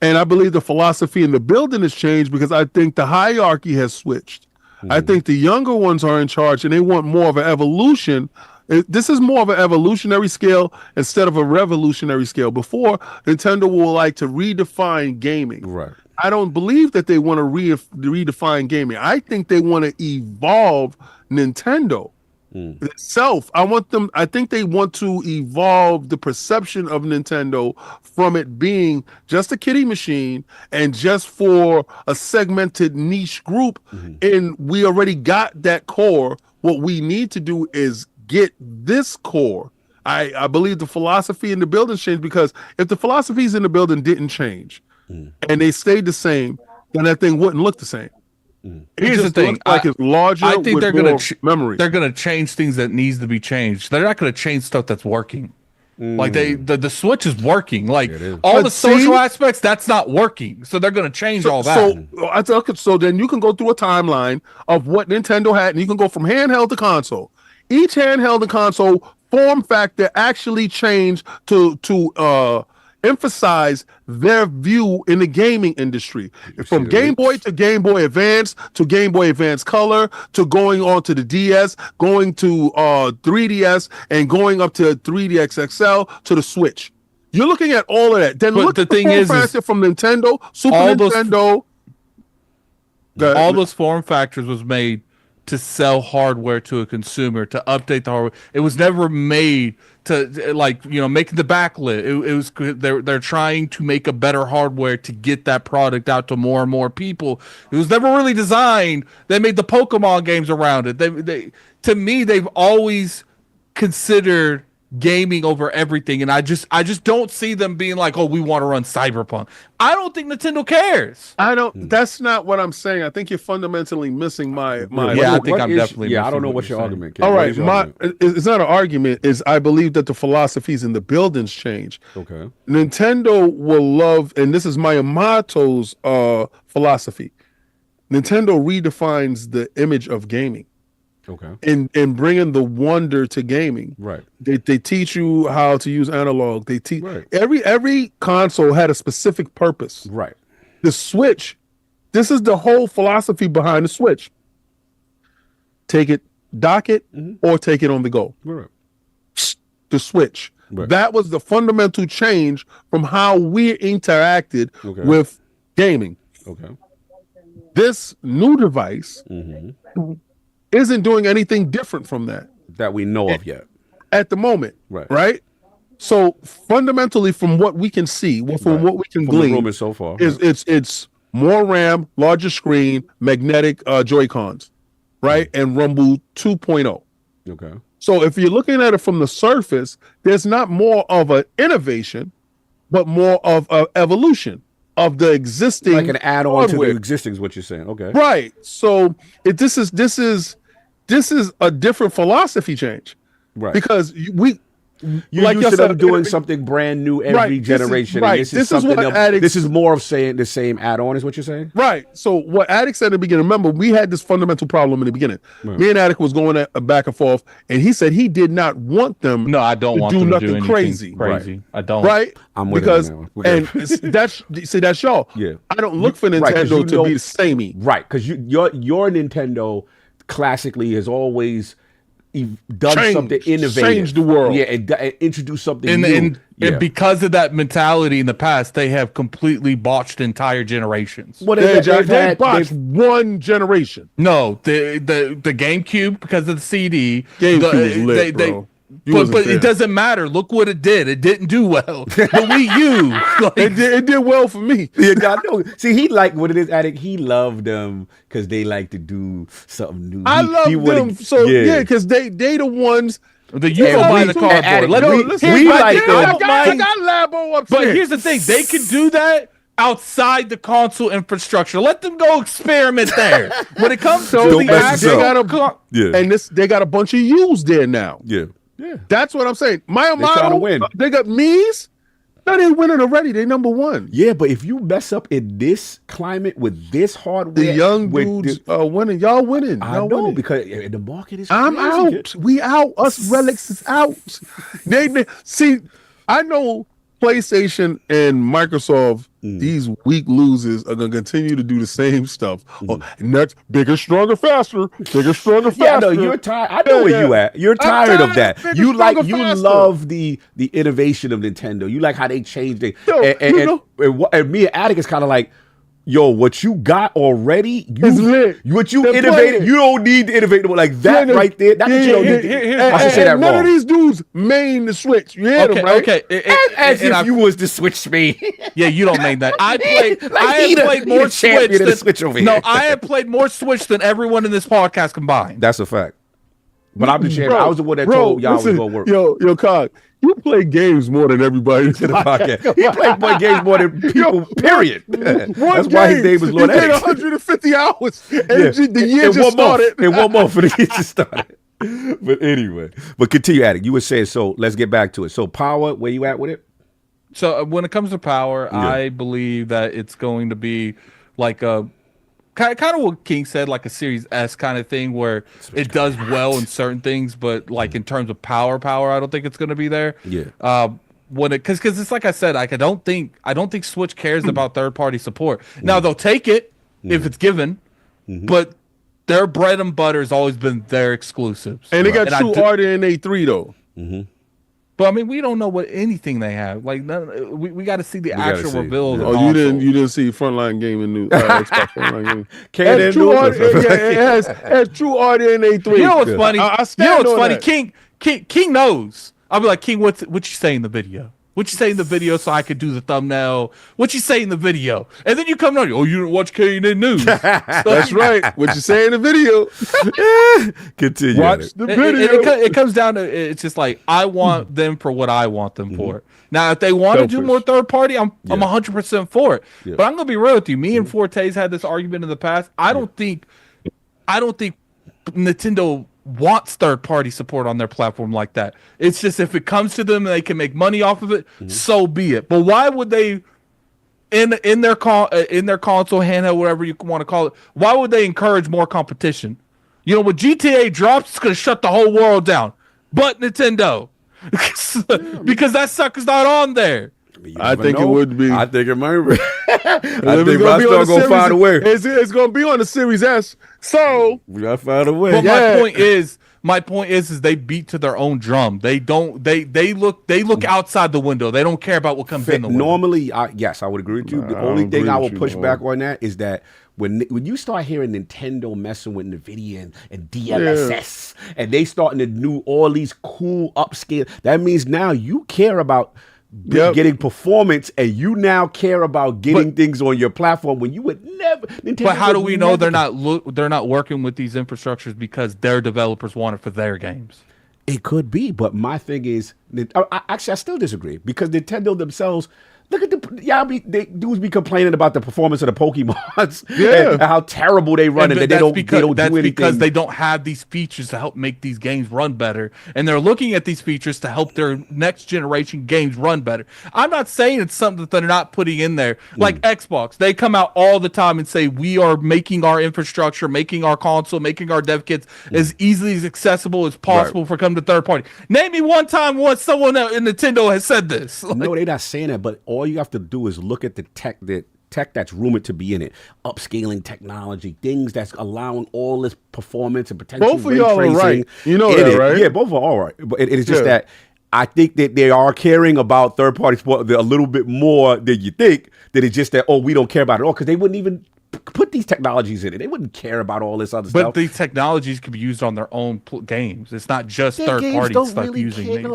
And I believe the philosophy in the building has changed because I think the hierarchy has switched. I think the younger ones are in charge and they want more of an evolution. This is more of an evolutionary scale instead of a revolutionary scale. Before, Nintendo will like to redefine gaming. Right. I don't believe that they want to redefine gaming. I think they want to evolve Nintendo itself. I think they want to evolve the perception of Nintendo from it being just a kiddie machine and just for a segmented niche group. And we already got that core. What we need to do is get this core. I believe the philosophy in the building changed, because if the philosophies in the building didn't change and they stayed the same, then that thing wouldn't look the same. Here's the thing. Like it's larger. I think with they're more going to memory. They're going to change things that needs to be changed. They're not going to change stuff that's working. Like the Switch is working. Like all But the social see- aspects, that's not working. So they're going to change all that. So then you can go through a timeline of what Nintendo had, and you can go from handheld to console. Each handheld and console form factor actually changed to emphasize their view in the gaming industry. From Game Boy to Game Boy Advance to Game Boy Advance Color to going on to the DS, going to 3DS, and going up to 3DX XL to the Switch. You're looking at all of that. Then But look the at the thing form is factor from Nintendo, Super all those- Nintendo. All those form factors was made to sell hardware to a consumer, to update the hardware. It was never made to making the backlit. It was they're trying to make a better hardware to get that product out to more and more people. It was never really designed. They made the Pokemon games around it. They to me, they've always considered gaming over everything, and I just don't see them being like, oh, we want to run Cyberpunk. I don't think Nintendo cares. I don't. That's not what I'm saying. I think you're fundamentally missing my. Yeah, I think I'm definitely. Yeah, I don't missing know what what's you're your saying. argument. Ken. All What right, is your argument? it's not an argument. Is I believe that the philosophies in the buildings change. Okay. Nintendo will love, and this is my Yamato's philosophy. Nintendo redefines the image of gaming. Okay. In bringing the wonder to gaming. Right. They teach you how to use analog. They teach Right. every console had a specific purpose. Right. The Switch, this is the whole philosophy behind the Switch. Take it, dock it, or take it on the go. Right. The Switch. Right. That was the fundamental change from how we interacted Okay. with gaming. Okay. This new device isn't doing anything different from that That we know of yet. at the moment. Right. Right? So fundamentally, from what we can see, from what we can From the glean, rumors so far. it's more RAM, larger screen, magnetic Joy-Cons, right? And Rumble 2.0. Okay. So if you're looking at it from the surface, there's not more of an innovation, but more of an evolution of the existing, Like an add-on to the hardware. existing is what you're saying. Okay. Right. So this is a different philosophy change. Right. Because You're like used to y'all them said, doing something brand new every Right, this is- generation. right, And this is this is something what else. addicts- This is more of saying the same add-on is what you're saying? Right. So what Attic said in the beginning, remember, we had this fundamental problem in the beginning. Me and Attic was going back and forth, and he said he did not want them No, I don't to want do them to nothing do anything crazy. crazy. I don't. Right? I'm with because him now. We're and that's y'all. Yeah. I don't look for Right, 'cause Nintendo you to know- be samey. Right. Because your Nintendo classically has always done Changed. something innovative. Changed the world. Yeah, and introduced something And, new. and, Yeah. and because of that mentality in the past, they have completely botched entire generations. Well, They botched one generation. No, the GameCube because of the CD. GameCube the, was lit, bro. But it doesn't matter. Look what it did. It didn't do well. The Wii U. Like, it did well for me. Yeah, I know. See, he liked what it is, Addict. He loved them because they like to do something new. I love them. So because they the ones. You go buy the cardboard. I got Labo upstairs. But here's the thing: they can do that outside the console infrastructure. Let them go experiment there. When it comes to the they got a bunch of U's there now. Yeah. That's what I'm saying. Trying to win. They got me's. No, they're winning already. They number one. Yeah, but if you mess up in this climate with this hardware, the young dudes are winning. Y'all winning. I know because the market is. I'm crazy. out. We out. Us relics is out. They see. I know PlayStation and Microsoft. These weak losers are gonna continue to do the same stuff. Next, bigger, stronger, faster. Bigger, stronger, faster. Yeah, no, you're tired. I know where you at. You're tired of that. Bigger, you faster. love the innovation of Nintendo. You like how they changed it. And me and Attic is kind of like, yo, what you got already, what you innovated, you don't need to innovate like that right there. That's what you don't need. I should say that none wrong. of these dudes main the Switch. You hear them, right? Okay. As if you was the Switch main. Yeah, you don't mean that. I have played more Switch than I have played more Switch than everyone in this podcast combined. That's a fact. But I'm the champion. I was the one that told y'all it was gonna work. Yo, Cog, you play games more than everybody in the podcast. He played games more than people, period. That's why his name was Lord He played 150 hours. And the year just started. In 1 month for the year just started. But anyway, continue, Attic. You were saying, so let's get back to it. So power, where you at with it? So when it comes to power, I believe that it's going to be like a kind of what King said, like a Series S kind of thing, where it does well in certain things, but like in terms of power, I don't think it's going to be there. Yeah. Because it's like I said, like I don't think Switch cares about third-party support. Now they'll take it if it's given, but their bread and butter has always been their exclusives. And they got true RDNA 3 though. But I mean, we don't know what anything they have. Like, we got to see the actual reveal. Oh, you didn't see Frontline Gaming News. Xbox Frontline Gaming. It has true RDNA 3. You know what's funny? You know what's funny? That. King knows. I'll be like, King, what you say in the video? What you say in the video so I could do the thumbnail? What you say in the video? And then you come on, oh, you didn't watch KNN News. That's right. What you say in the video. Continue. Watch the video. It comes down to, it's just like, I want them for what I want them for. Now, if they want to do more third party, I'm 100% for it. Yeah. But I'm going to be real with you. Me and Fortes had this argument in the past. I don't think Nintendo wants third-party support on their platform like that. It's just if it comes to them and they can make money off of it, so be it. But why would they, in their console, handheld, whatever you want to call it, why would they encourage more competition? You know, when GTA drops, it's going to shut the whole world down. But Nintendo, because that sucker's not on there. I think it would be. I think it might be. I think Rockstar gonna find a way. It's gonna be on the Series S. So we gotta find a way. But my point is they beat to their own drum. They don't. They look outside the window. They don't care about what comes in the window. Normally, yes, I would agree with you. The only thing I would push back on that is that when you start hearing Nintendo messing with NVIDIA and DLSS, and they starting to do all these cool upscale, that means now you care about getting performance, and you now care about getting things on your platform when you would never. Nintendo but how do we know they're not working with these infrastructures because their developers want it for their games? It could be, but my thing is, I still disagree because Nintendo themselves. Look at dudes be complaining about the performance of the Pokemons and how terrible they run, and they don't do anything. That's because they don't have these features to help make these games run better, and they're looking at these features to help their next generation games run better. I'm not saying it's something that they're not putting in there. Like Xbox, they come out all the time and say we are making our infrastructure, making our console, making our dev kits as easily as accessible as possible for coming to third party. Name me one time someone in Nintendo has said this. No, they're not saying that, but all you have to do is look at the tech that's rumored to be in it, upscaling technology, things that's allowing all this performance and potential. Both of y'all are right. You know that, right? Yeah, both are all right. But it is just that I think that they are caring about third-party support a little bit more than you think. That it's just that, we don't care about it all, because they wouldn't even put these technologies in it. They wouldn't care about all this other But stuff. these technologies can be used on their own games. It's not just Their third games party don't stuff really using care. these.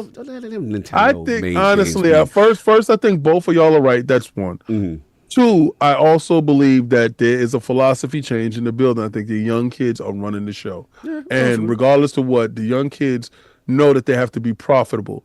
Nintendo I think made honestly, games, at first, I think both of y'all are right. That's one. Mhm. Two, I also believe that there is a philosophy change in the building. I think the young kids are running the show, and regardless of what, the young kids know that they have to be profitable.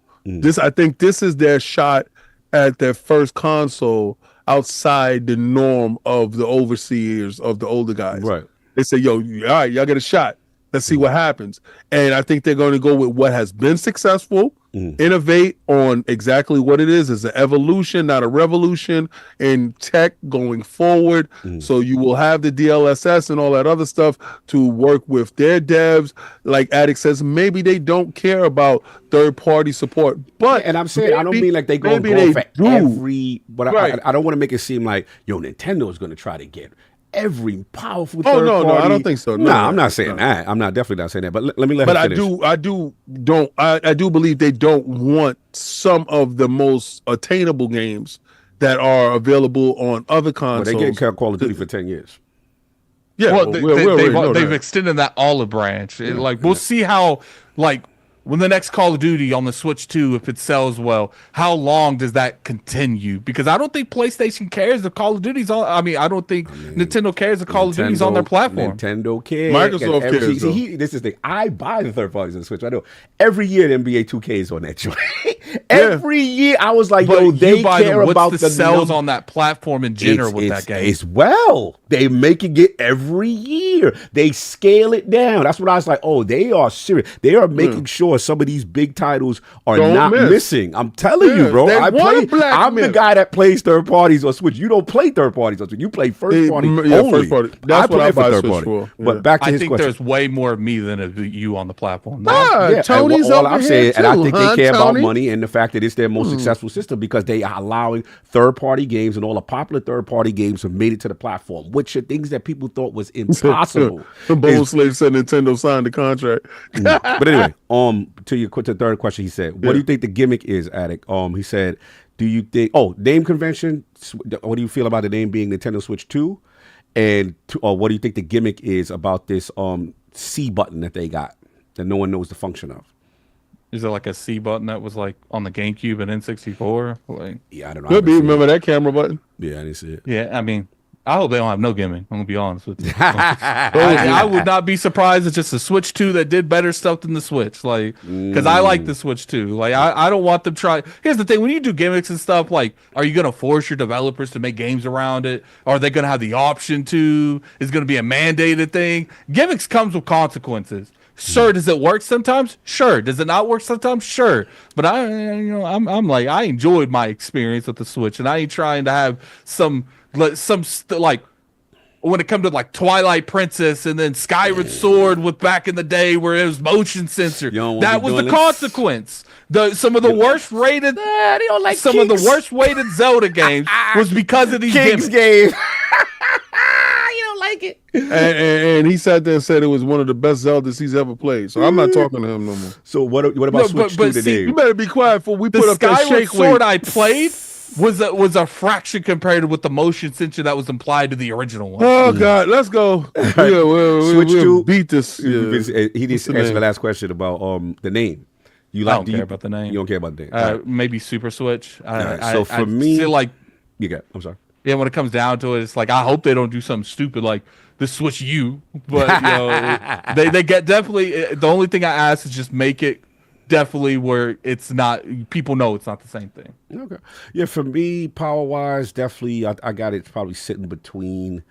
I think this is their shot at their first console outside the norm of the overseers of the older guys. Right. They say, "Yo, all right, y'all get a shot. Let's see what happens." And I think they're going to go with what has been successful, innovate on exactly what it is. It's an evolution, not a revolution in tech going forward. So you will have the DLSS and all that other stuff to work with their devs. Like Addict says, maybe they don't care about third-party support. But And I'm saying, I don't mean like they go for every, but Right. I don't want to make it seem like, yo, Nintendo is going to try to get every powerful Oh, third no, party. I don't think so. No, I'm not saying that. I'm not definitely not saying that. But let me let But him I finish. I do believe they don't want some of the most attainable games that are available on other Well, consoles. they get Call of Duty for 10 years. Yeah, Well, we already know they've that. extended that olive branch. Like we'll see how like when the next Call of Duty on the Switch 2, if it sells well, how long does that continue? Because I don't think PlayStation cares if Call of Duty's on. I mean, I don't think Nintendo cares if Call of Duty's on their platform. Nintendo cares. Microsoft cares, though. This is the thing. I buy the third parties on the Switch. I know. Every year, the NBA 2K is on that joint. Every year, I was like, But yo, they you buy care them, about what's the sales number. on that platform in general with that game? It's well. They making it every year. They scale it down. That's what I was like, oh, they are serious. They are making sure some of these big titles are Don't not miss. missing. I'm telling you, bro. they wanna I'm the blackmail. guy that plays third parties on Switch. You don't play third parties on Switch. You play first party yeah, only. first party. That's what play I for buy third Switch party. for. But Yeah. back to I his think question. there's way more of me than of you on the platform. Ah, Yeah, Tony's all over I'm here saying, and I too, think huh, they care about Tony? money and the fact that it's their most successful system because they are allowing third-party games and all the popular third-party games have made it to the platform, which are things that people thought was impossible. Bold Slave said Nintendo signed the contract. But anyway, to the third question, he said, "What do you think the gimmick is, Addict?" He said, "Do you think? Oh, name convention. What do you feel about the name being Nintendo Switch 2? And what do you think the gimmick is about this C button that they got that no one knows the function of?" Is it like a C button that was like on the GameCube and N64? Like, Yeah, I don't know. Could be. Remember that camera button? Yeah, I didn't see it. yeah, I mean, I hope they don't have no gimmick. I'm gonna be honest with you. I would not be surprised if just a Switch 2 that did better stuff than the Switch. Like, because I like the Switch 2. Like, I don't want them try. Here's the thing: when you do gimmicks and stuff, like, are you gonna force your developers to make games around it? Are they gonna have the option to? Is it gonna be a mandated thing? Gimmicks comes with consequences. Sure, does it work sometimes? Sure. Does it not work sometimes? Sure. But I'm like, I enjoyed my experience with the Switch, and I ain't trying to have like when it comes to like Twilight Princess and then Skyward Sword with back in the day where it was motion sensor. don't wanna That be was the doing this? consequence. Some of the worst rated, They don't like some of the worst rated Zelda games was because of these King's gimmicks. game. You don't like it. And he sat there and said it was one of the best Zeldas he's ever played. So I'm not talking to him no more. So what about No, Switch but 2 see, today? You better be quiet before we The put up that Skyward shake Sword weight. I played was a fraction compared with the motion sensor that was implied to the original one. Oh God, let's go. Yeah, Switch we'll 2. beat this. He Yeah. just What's the answered name? the last question about the name. You I like? don't care about the name. You don't care about the name. Maybe Super Switch. So for me- feel like I'm sorry. yeah, when it comes down to it, it's like I hope they don't do something stupid like the Switch U. But they get definitely. The only thing I ask is just make it definitely where it's not. People know it's not the same thing. Okay. Yeah, for me, power wise, definitely, I got it probably sitting between.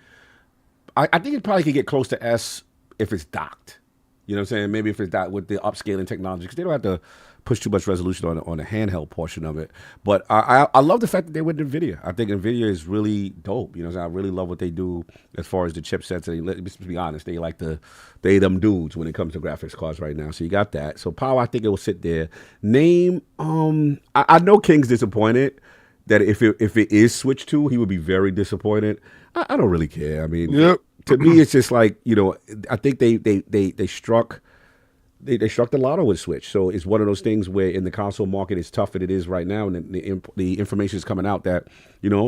I think it probably could get close to S if it's docked. You know what I'm saying? Maybe if it's docked with the upscaling technology, because they don't have to push too much resolution on the handheld portion of it. But I love the fact that they went to NVIDIA. I think NVIDIA is really dope. You know what I'm saying? I really love what they do as far as the chipsets. And let's be honest, they them dudes when it comes to graphics cards right now. So you got that. So power, I think it will sit there. Name, I know King's disappointed that if it is Switch 2, he would be very disappointed. I don't really care. I mean, Yep. to me, it's just like, I think they struck they struck the lotto with Switch. So it's one of those things where in the console market, it's tough as it is right now, and the information is coming out that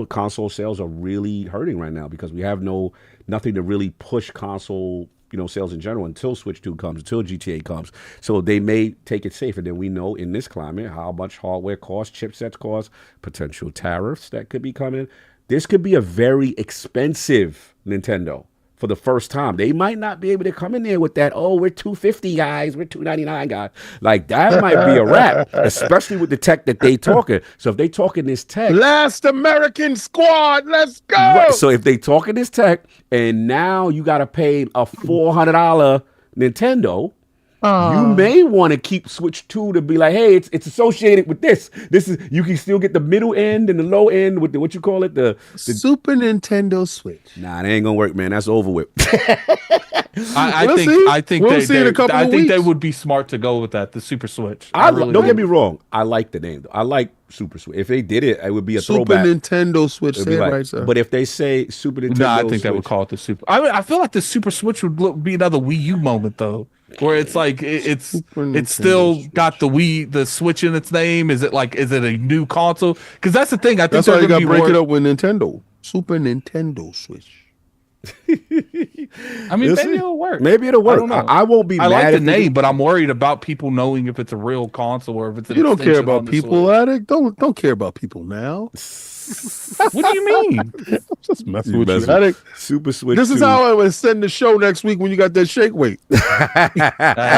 console sales are really hurting right now because we have nothing to really push console sales in general until Switch 2 comes, until GTA comes. So they may take it safe. And then we know in this climate how much hardware costs, chipsets cost, potential tariffs that could be coming. This could be a very expensive Nintendo for the first time. They might not be able to come in there with that, oh, we're $250 guys, we're $299 guys. Like that might be a wrap, especially with the tech that they talking. So if they talking this tech, last American squad, let's go. Right, so if they talking this tech and now you got to pay a $400 Nintendo, you may want to keep Switch 2 to be like, hey, it's associated with this. This is, you can still get the middle end and the low end with the, what you call it, the Super Nintendo Switch. Nah, it ain't gonna work, man. That's over with. I think weeks. they would be smart to go with that, the Super Switch. Don't get me wrong. I like the name though. I like Super Switch. If they did it, it would be a throwback. Super Nintendo Switch. Say like, right, sir. But if they say Super Nintendo, no, I think Switch, they would call it the Super. I feel like the Super Switch would be another Wii U moment though, where it's like it's still Switch. got the Switch in its name. Is it a new console? Because that's the thing. I think That's why you got to break it up with Nintendo. Super Nintendo Switch. I mean, maybe it'll work. Maybe it'll work. I don't know. I won't be I mad like the if name, but I'm worried about people knowing if it's a real console or if it's an You don't care extension about on the people, Switch. Addict. Don't care about people now. What do you mean? Just messing You with you, messing. Addict. Super Switch. This is 2. how I would send the show next week when you got that shake weight. I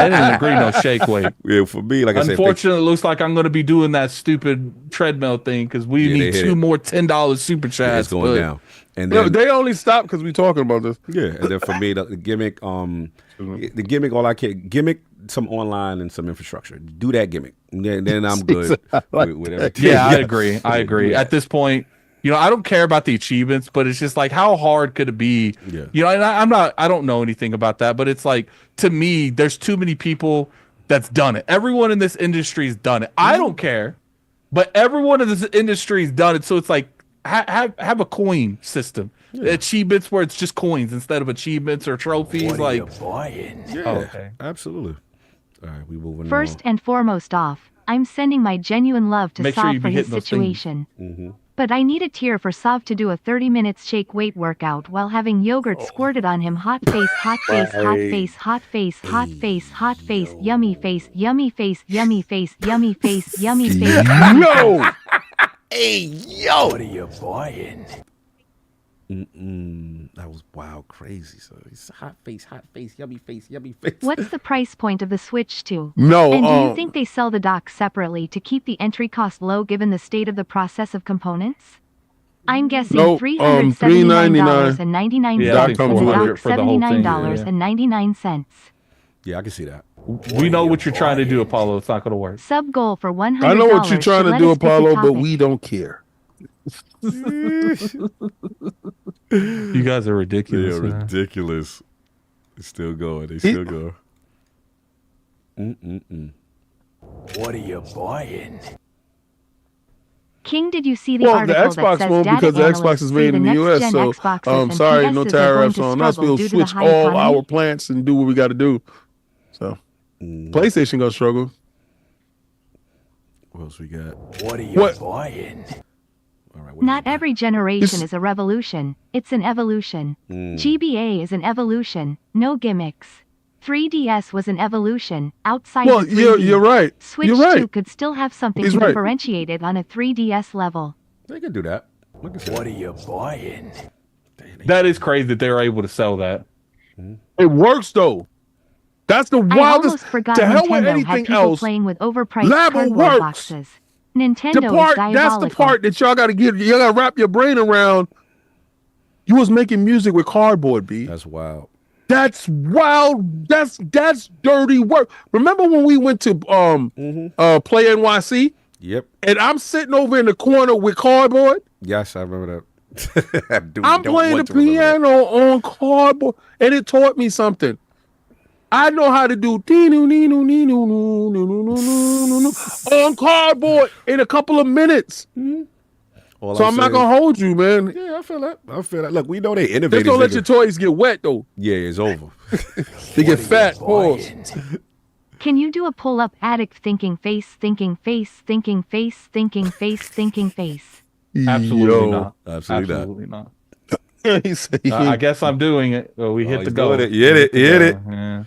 didn't agree no shake weight. Yeah, for me, like I said, Unfortunately, it looks like I'm going to be doing that stupid treadmill thing because we need they hit 2 it. more $10 super chats. it's going but down. And No, then, they only stopped because we talking about this. yeah, and then for me, the gimmick, all I care, gimmick some online and some infrastructure. Do that gimmick. Then I'm good with everything. Yeah, I agree. I agree. At this point, I don't care about the achievements, but it's just like, how hard could it be? Yeah. And I don't know anything about that, but it's like, to me, there's too many people that's done it. Everyone in this industry's done it. I don't care, but everyone in this industry's done it. So it's like, have a coin system. Achievements where it's just coins instead of achievements or trophies. What like, are you buying? Yeah, okay. Absolutely. All right, we moving First on. and foremost off, I'm sending my genuine love to Make sure Sav you for be his hitting those things. situation. But I need a tier for Sav to do a 30 minutes shake weight workout while having yogurt squirted on him. Hot face, hot face, hot face, hot face, hot face, hot face, yummy face, yummy face, yummy face, yummy face, yummy face. No. Hey, yo! What are you buying? That was wild, crazy. So it's hot face, yummy face, yummy face. What's the price point of the Switch 2? No. And do you think they sell the dock separately to keep the entry cost low given the state of the process of components? I'm guessing No, $379.99 Yeah, I and think the $400 dock for the whole thing, $79.99. Yeah, I can see that. We know what you're trying to do, Apollo. It's not going to work. Sub goal for $100. I know what you're trying to Let do, us pick a Apollo, but topic. we don't care. You guys are ridiculous. They're man. ridiculous. It's still going. They still go. What are you buying? King, did you see the Well, the article Xbox that says won't data because the analysts Xbox is say made the in the US. next-gen So, Xboxes and sorry, no PSs are going tariffs to on us. struggle We'll due to the switch high all economy? our plants and do what we got to do. So, PlayStation gonna struggle. What else we got? What are you What? buying? All right. Not every generation This- is a revolution, it's an evolution. GBA is an evolution, no gimmicks. 3DS was an evolution, outside Well, the 3D. you're right. Switch You're right. 2 could still have something He's to right. differentiate it on a 3DS level. They can do that. Look at What that. are you buying? That is crazy that they're able to sell that. It works though. That's the I wildest. almost forgot To hell with Nintendo had anything people else. playing with overpriced Labo cardboard works. boxes. Nintendo is diabolical. That's the part that y'all got to get. You got to wrap your brain around. You was making music with cardboard, B. That's wild. That's wild. That's dirty work. Remember when we went to Play NYC Yep. and I'm sitting over in the corner with cardboard. Yes, I remember that. I'm playing the piano on cardboard, and it taught me something. I know how to do on cardboard in a couple of minutes. So I'm not gonna hold you, man. Yeah, I feel that. Look, we know they Just innovative. don't let your toys get wet though. Yeah, it's over. They get fat. Buying. Can you do a pull up addict thinking face, thinking face, thinking face, thinking face, thinking face? Absolutely not. Absolutely not. He said, I guess I'm doing it. Well, we hit he's the go. doing it. You hit it. You hit it. Yeah.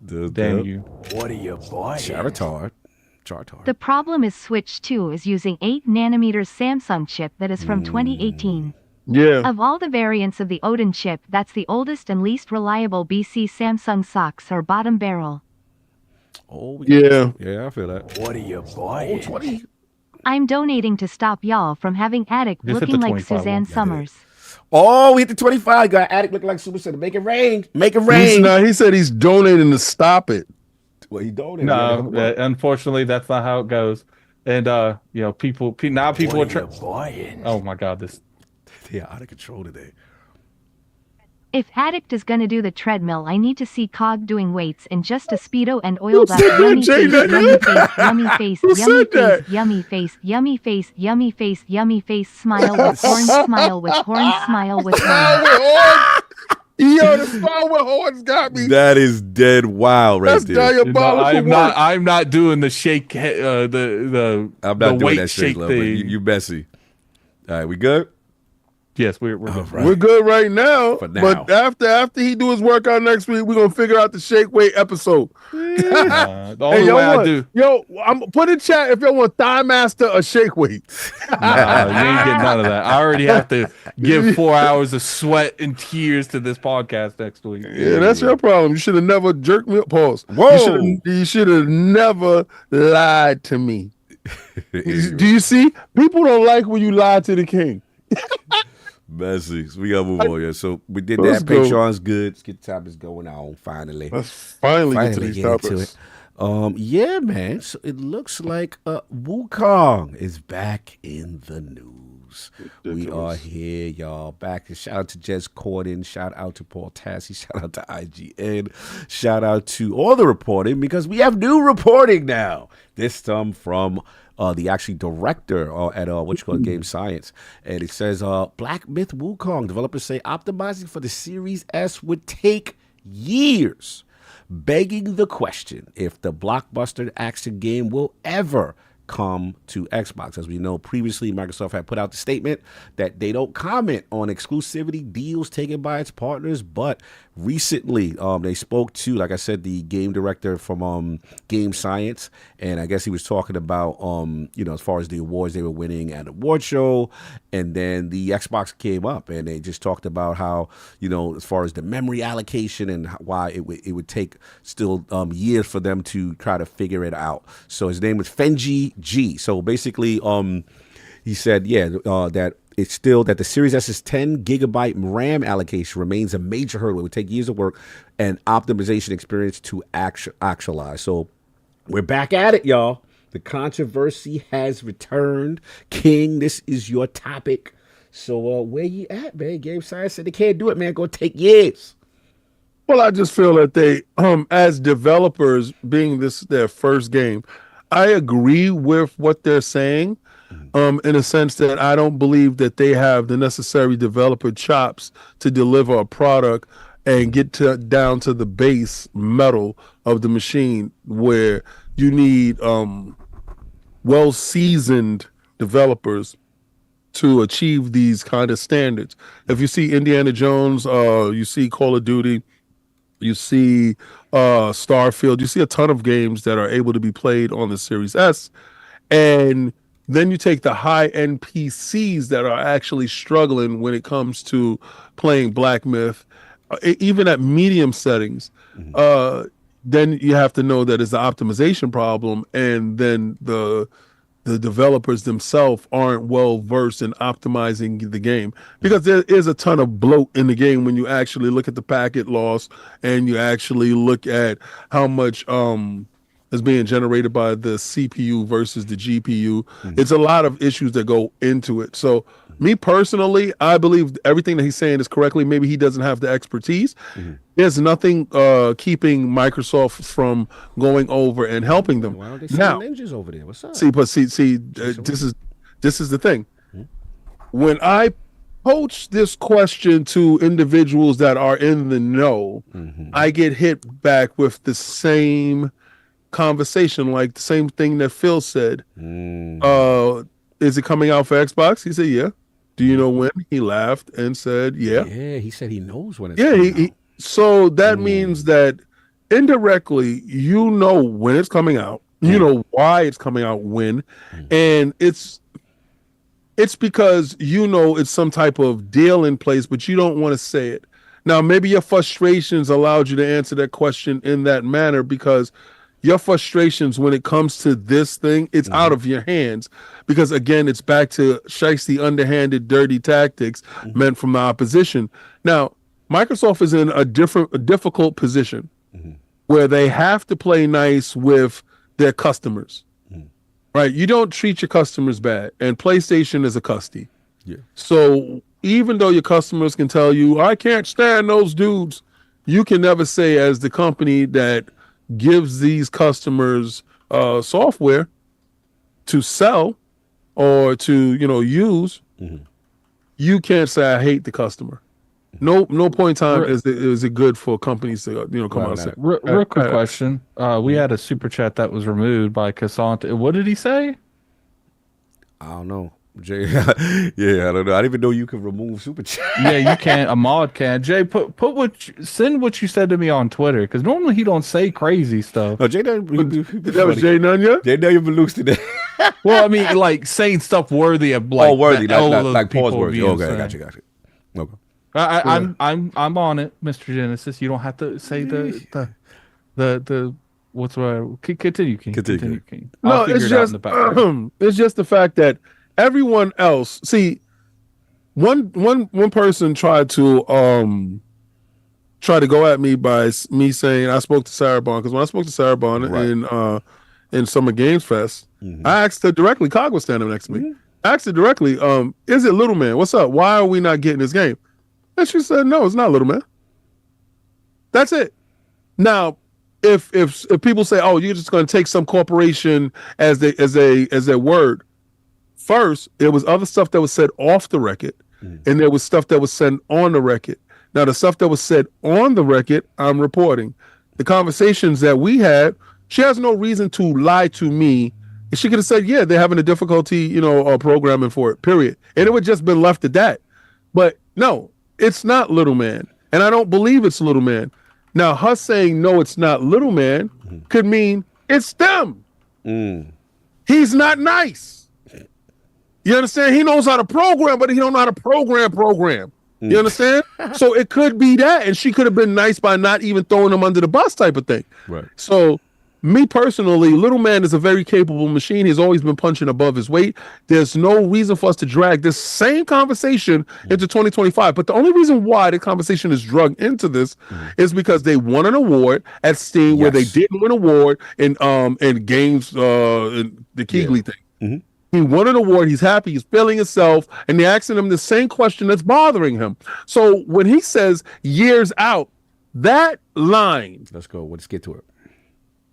Damn Damn you. What are you buying? Chartard. The problem is Switch 2 is using 8 nanometers Samsung chip that is from 2018. yeah. Of all the variants of the Odin chip, that's the oldest and least reliable BC Samsung socks or bottom barrel. Oh, Yeah. Yeah, I feel that. What are you buying? 20. I'm donating to stop y'all from having Addict Just hit looking the like 25 Suzanne one. Summers. Oh, we hit the 25. Got Addict looking like Super Center. Make it rain. Make it He's rain. not, he said he's donating to stop it. Well, he donated. No, unfortunately, that's not how it goes. And people now people What are are you buying? oh my god, this They are out of control today. If Addict is gonna do the treadmill, I need to see Cog doing weights in just a Speedo and oil bath. said that, Yummy face, Who yummy said face, that? yummy face, yummy face, yummy face, yummy face, smile with horns, smile with horns, smile with horns. Yo, the smile with horns got me. That is dead wild right That's there. diabolical. I'm not doing the shake the I'm the not doing weight that shit, shake love, but thing. you messy. All right, we good? Yes, we're good. Right. We're good right now. For now. But after he do his workout next week, we're gonna figure out the shake weight episode. The only Hey, way I do. I'm put in chat if y'all want Thigh Master or shake weight. Nah, you ain't getting none of that. I already have to give 4 hours of sweat and tears to this podcast next week. Yeah, that's your problem. You should have never jerked me up. Pause. Whoa. You should have never lied to me. Do you see? People don't like when you lie to the king. Messy. So we gotta move on. Yeah. So we did Let's that. go. Patreon's good. Let's get the topics going on finally. Let's finally get to these get into topics. it. Yeah, man. So it looks like Wukong is back in the news. We are here, y'all. Back. Shout out to Jez Corden. Shout out to Paul Tassi. Shout out to IGN. Shout out to all the reporting because we have new reporting now. This time from the actually director at what you call Game Science, and it says BlackMythWuKong developers say optimizing for the Series S would take years, begging the question if the blockbuster action game will ever come to Xbox. As we know, previously Microsoft had put out the statement that they don't comment on exclusivity deals taken by its partners, but recently they spoke to, like I said, the game director from Game Science, and I guess he was talking about as far as the awards they were winning at the award show, and then the Xbox came up and they just talked about how, as far as the memory allocation and why it would take still years for them to try to figure it out. So his name was Fenji G. So basically he said that it's still that the Series S's 10 gigabyte RAM allocation remains a major hurdle. It would take years of work and optimization experience to actualize. So we're back at it, y'all. The controversy has returned. King, this is your topic. So where you at, man? Game Science said they can't do it, man. Gonna take years. Well, I just feel that they, as developers, being this their first game, I agree with what they're saying, in a sense that I don't believe that they have the necessary developer chops to deliver a product and get down to the base metal of the machine, where you need well-seasoned developers to achieve these kind of standards. If you see Indiana Jones, you see Call of Duty, you see Starfield, you see a ton of games that are able to be played on the Series S. And then you take the high-end PCs that are actually struggling when it comes to playing Black Myth, even at medium settings. Then you have to know that it's an optimization problem, and then the developers themselves aren't well versed in optimizing the game, because there is a ton of bloat in the game when you actually look at the packet loss and you actually look at how much is being generated by the CPU versus the GPU. It's a lot of issues that go into it. So me personally, I believe everything that he's saying is correctly. Maybe he doesn't have the expertise. There's nothing keeping Microsoft from going over and helping them. Why don't they send Now, ninjas over there? What's up? this is the thing. When I poach this question to individuals that are in the know, I get hit back with the same conversation, like the same thing that Phil said. Is it coming out for Xbox? He said, yeah. Do you know when? He laughed and said, yeah. Yeah, he said he knows when it's Yeah, coming out. so that means that indirectly, you know when it's coming out. You know why it's coming out when. And it's because you know it's some type of deal in place, but you don't want to say it. Now, maybe your frustrations allowed you to answer that question in that manner because your frustrations when it comes to this thing, it's out of your hands. Because again, it's back to shiesty, underhanded, dirty tactics meant from the opposition. Now, Microsoft is in a difficult position where they have to play nice with their customers. Right? You don't treat your customers bad, and PlayStation is a custy. Yeah. So even though your customers can tell you, I can't stand those dudes, you can never say as the company that gives these customers software to sell or to use, you can't say I hate the customer. No point in time is it good for companies to come out and say. Real quick question. We had a super chat that was removed by Cassante. What did he say? I don't know. Jay, yeah, I don't know. I didn't even know you could remove super chat. Yeah, you can. A mod can. Jay, send what you said to me on Twitter because normally he don't say crazy stuff. No, Jay, That was Jay Nunya? Jay Nunya been loose today. Well, I mean, like saying stuff worthy of like worthy, the like people pause worthy. being Okay, said. got you. Okay. I'm on it, Mr. Genesis. You don't have to say the what's right. Continue, King. Continue, King. No, I'll figure it's it out in just the background. it's just the fact that everyone else. See, one person tried to go at me by me saying I spoke to Sarah Bond, because when I spoke to Sarah Bond in Summer Games Fest, I asked her directly. Cog was standing next to me. I asked her directly, is it Little Man? What's up? Why are we not getting this game? And she said, no, it's not Little Man. That's it. Now, if people say, oh, you're just going to take some corporation as their word, first, there was other stuff that was said off the record, and there was stuff that was said on the record. Now, the stuff that was said on the record, I'm reporting. The conversations that we had, she has no reason to lie to me. She could have said, yeah, they're having a difficulty, programming for it, period. And it would just been left at that. But no, it's not Little Man. And I don't believe it's Little Man. Now, her saying, no, it's not Little Man could mean it's them. He's not nice. You understand? He knows how to program, but he don't know how to program. You understand? So it could be that. And she could have been nice by not even throwing him under the bus type of thing. Right. So me personally, Little Man is a very capable machine. He's always been punching above his weight. There's no reason for us to drag this same conversation into 2025. But the only reason why the conversation is drugged into this is because they won an award at Steam where they didn't win an award in games, in the Keighley thing. He won an award. He's happy. He's feeling himself. And they're asking him the same question that's bothering him. So when he says years out, that line. Let's go. Let's get to it.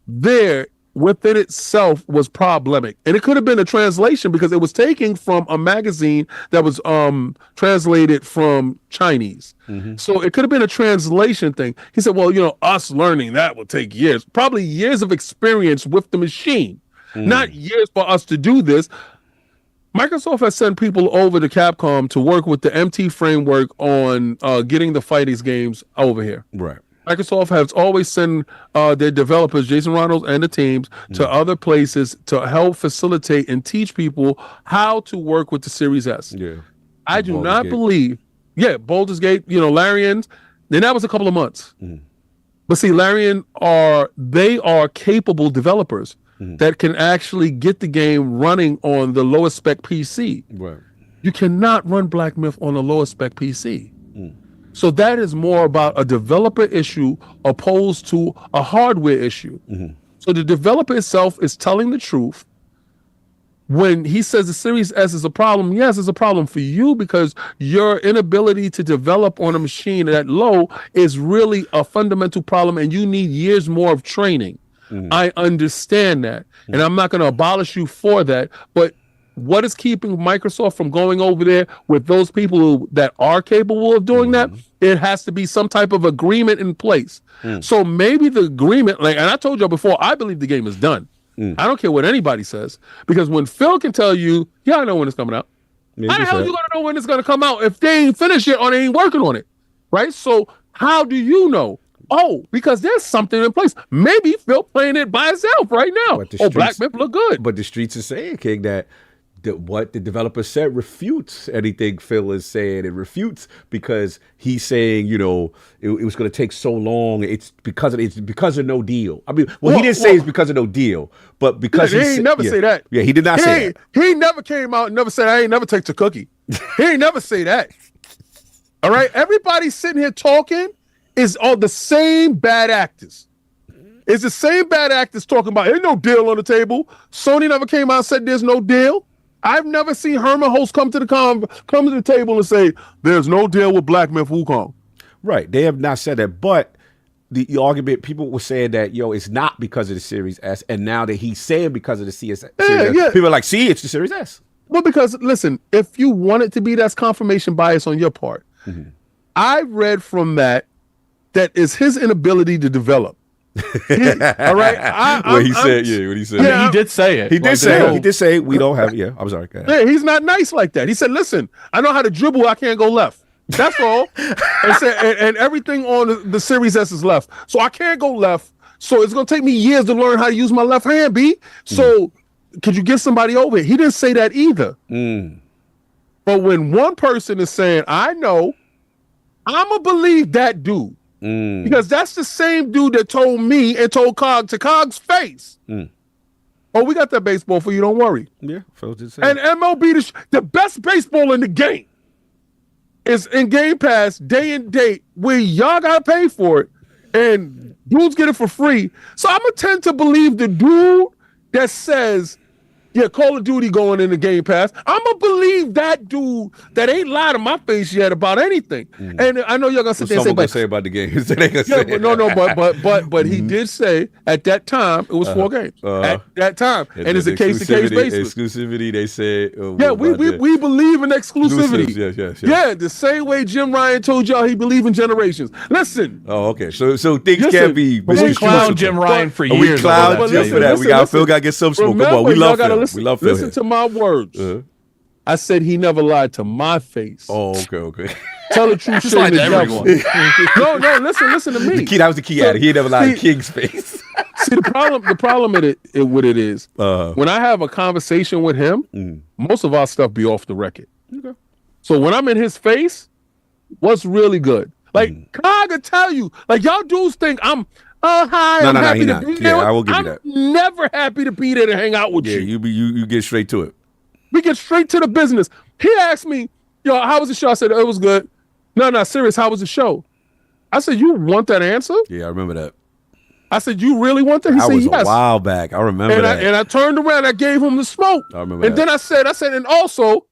There within itself was problematic, and it could have been a translation because it was taken from a magazine that was translated from Chinese. So it could have been a translation thing. He said, well, us learning that will take years, probably years of experience with the machine, not years for us to do this. Microsoft has sent people over to Capcom to work with the MT framework on getting the fighting games over here. Right. Microsoft has always sent their developers, Jason Ronalds and the teams, to other places to help facilitate and teach people how to work with the Series S. Yeah. I do not believe, Baldur's Gate, Larian, then that was a couple of months. But see, Larian they are capable developers that can actually get the game running on the lowest spec PC. Right. You cannot run Black Myth on a lowest spec PC. So that is more about a developer issue opposed to a hardware issue. So the developer itself is telling the truth. When he says the Series S is a problem, yes, it's a problem for you because your inability to develop on a machine that low is really a fundamental problem and you need years more of training. I understand that. And I'm not going to abolish you for that. But what is keeping Microsoft from going over there with those people that are capable of doing that it has to be some type of agreement in place. So maybe the agreement, and I told y'all before, I believe the game is done. I don't care what anybody says, because when Phil can tell you, yeah, I know when it's coming out. How the hell are you gonna know when it's gonna come out if they ain't finished it or they ain't working on it, right? So how do you know? Oh, because there's something in place. Maybe Phil playing it by himself right now. Black Myth look good. But the streets are saying, King, that what the developer said refutes anything Phil is saying. It refutes because he's saying, it was going to take so long. It's because of no deal. I mean, he didn't say it's because of no deal, but because he ain't never say that. Yeah, he did not say that. He never came out and never said, I ain't never take the cookie. He ain't never say that. All right, everybody sitting here talking is all the same bad actors. It's the same bad actors talking about ain't no deal on the table. Sony never came out and said there's no deal. I've never seen Herman Host come to the table and say there's no deal with BlackMythWuKong. Right, they have not said that, but the argument, people were saying that it's not because of the Series S, and now that he's saying because of the Series S, people are like, see, it's the Series S. Well, because listen, if you want it to be, that's confirmation bias on your part. I read from that is his inability to develop. All right. What he said. Yeah, he did say it. He did say we don't have. Yeah, I'm sorry. Yeah, he's not nice like that. He said, "Listen, I know how to dribble. I can't go left. That's all." and everything on the Series S is left, so I can't go left. So it's gonna take me years to learn how to use my left hand. B. So could you get somebody over it? He didn't say that either. But when one person is saying, "I know," I'm gonna believe that dude. Because that's the same dude that told me and told Cog to Cog's face. Oh, we got that baseball for you. Don't worry. Yeah, Phil did say. And MLB, the best baseball in the game is in Game Pass day and date, where y'all gotta pay for it, and dudes get it for free. So I'm gonna tend to believe the dude that says, yeah, Call of Duty going in the Game Pass. I'm gonna believe that dude that ain't lied to my face yet about anything. And I know y'all gonna sit there and say, "But say about the games." But he did say at that time it was 4 games at that time, and it's a case-to-case basis. Exclusivity, they said. We believe in exclusivity. Yes. Yeah, the same way Jim Ryan told y'all he believed in generations. Listen. Oh, okay. So things can't be. We clown Jim Ryan for years. We clown Jim for that. Phil got to get some smoke. Come on, we love Phil. Listen to my words. I said he never lied to my face. Oh, okay. Tell the truth. Just lied to everyone. No, listen to me. That was the key at it. He never lied to King's face. See, the problem with it is when I have a conversation with him, most of our stuff be off the record. Okay. So when I'm in his face, what's really good? Like Cog will tell you, like y'all dudes think I'm hi. I'm happy to be there. Yeah, I will give you that. I'm never happy to be there to hang out with you. Yeah, you get straight to it. We get straight to the business. He asked me, how was the show? I said, it was good. No, serious. How was the show? I said, you want that answer? Yeah, I remember that. I said, you really want that? He said, yes. A while back. I remember that. And I turned around. I gave him the smoke. I remember and that. then I said, and also,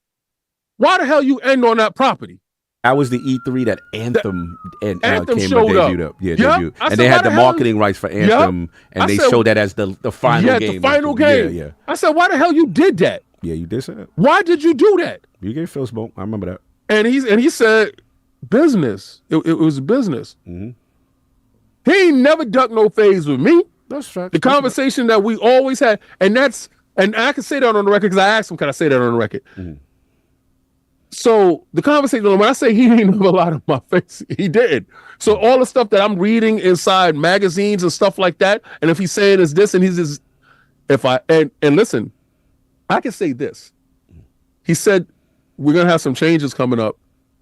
why the hell you end on that property? That was the E3 that Anthem Anthem came showed debuted up. Yeah, debuted. And they had the marketing rights for Anthem, and they showed that as the final game. Yeah, the final game. Yeah. I said, why the hell you did that? Yeah, you did say that. Why did you do that? You gave Phil smoke. I remember that. And he said, business. It was business. He ain't never ducked no phase with me. That's right. The conversation that we always had, and I can say that on the record because I asked him, can I say that on the record? So the conversation, when I say he ain't never lied to my face, he did. So all the stuff that I'm reading inside magazines and stuff like that, and if he's saying is this and he's just, and listen, I can say this. He said, we're going to have some changes coming up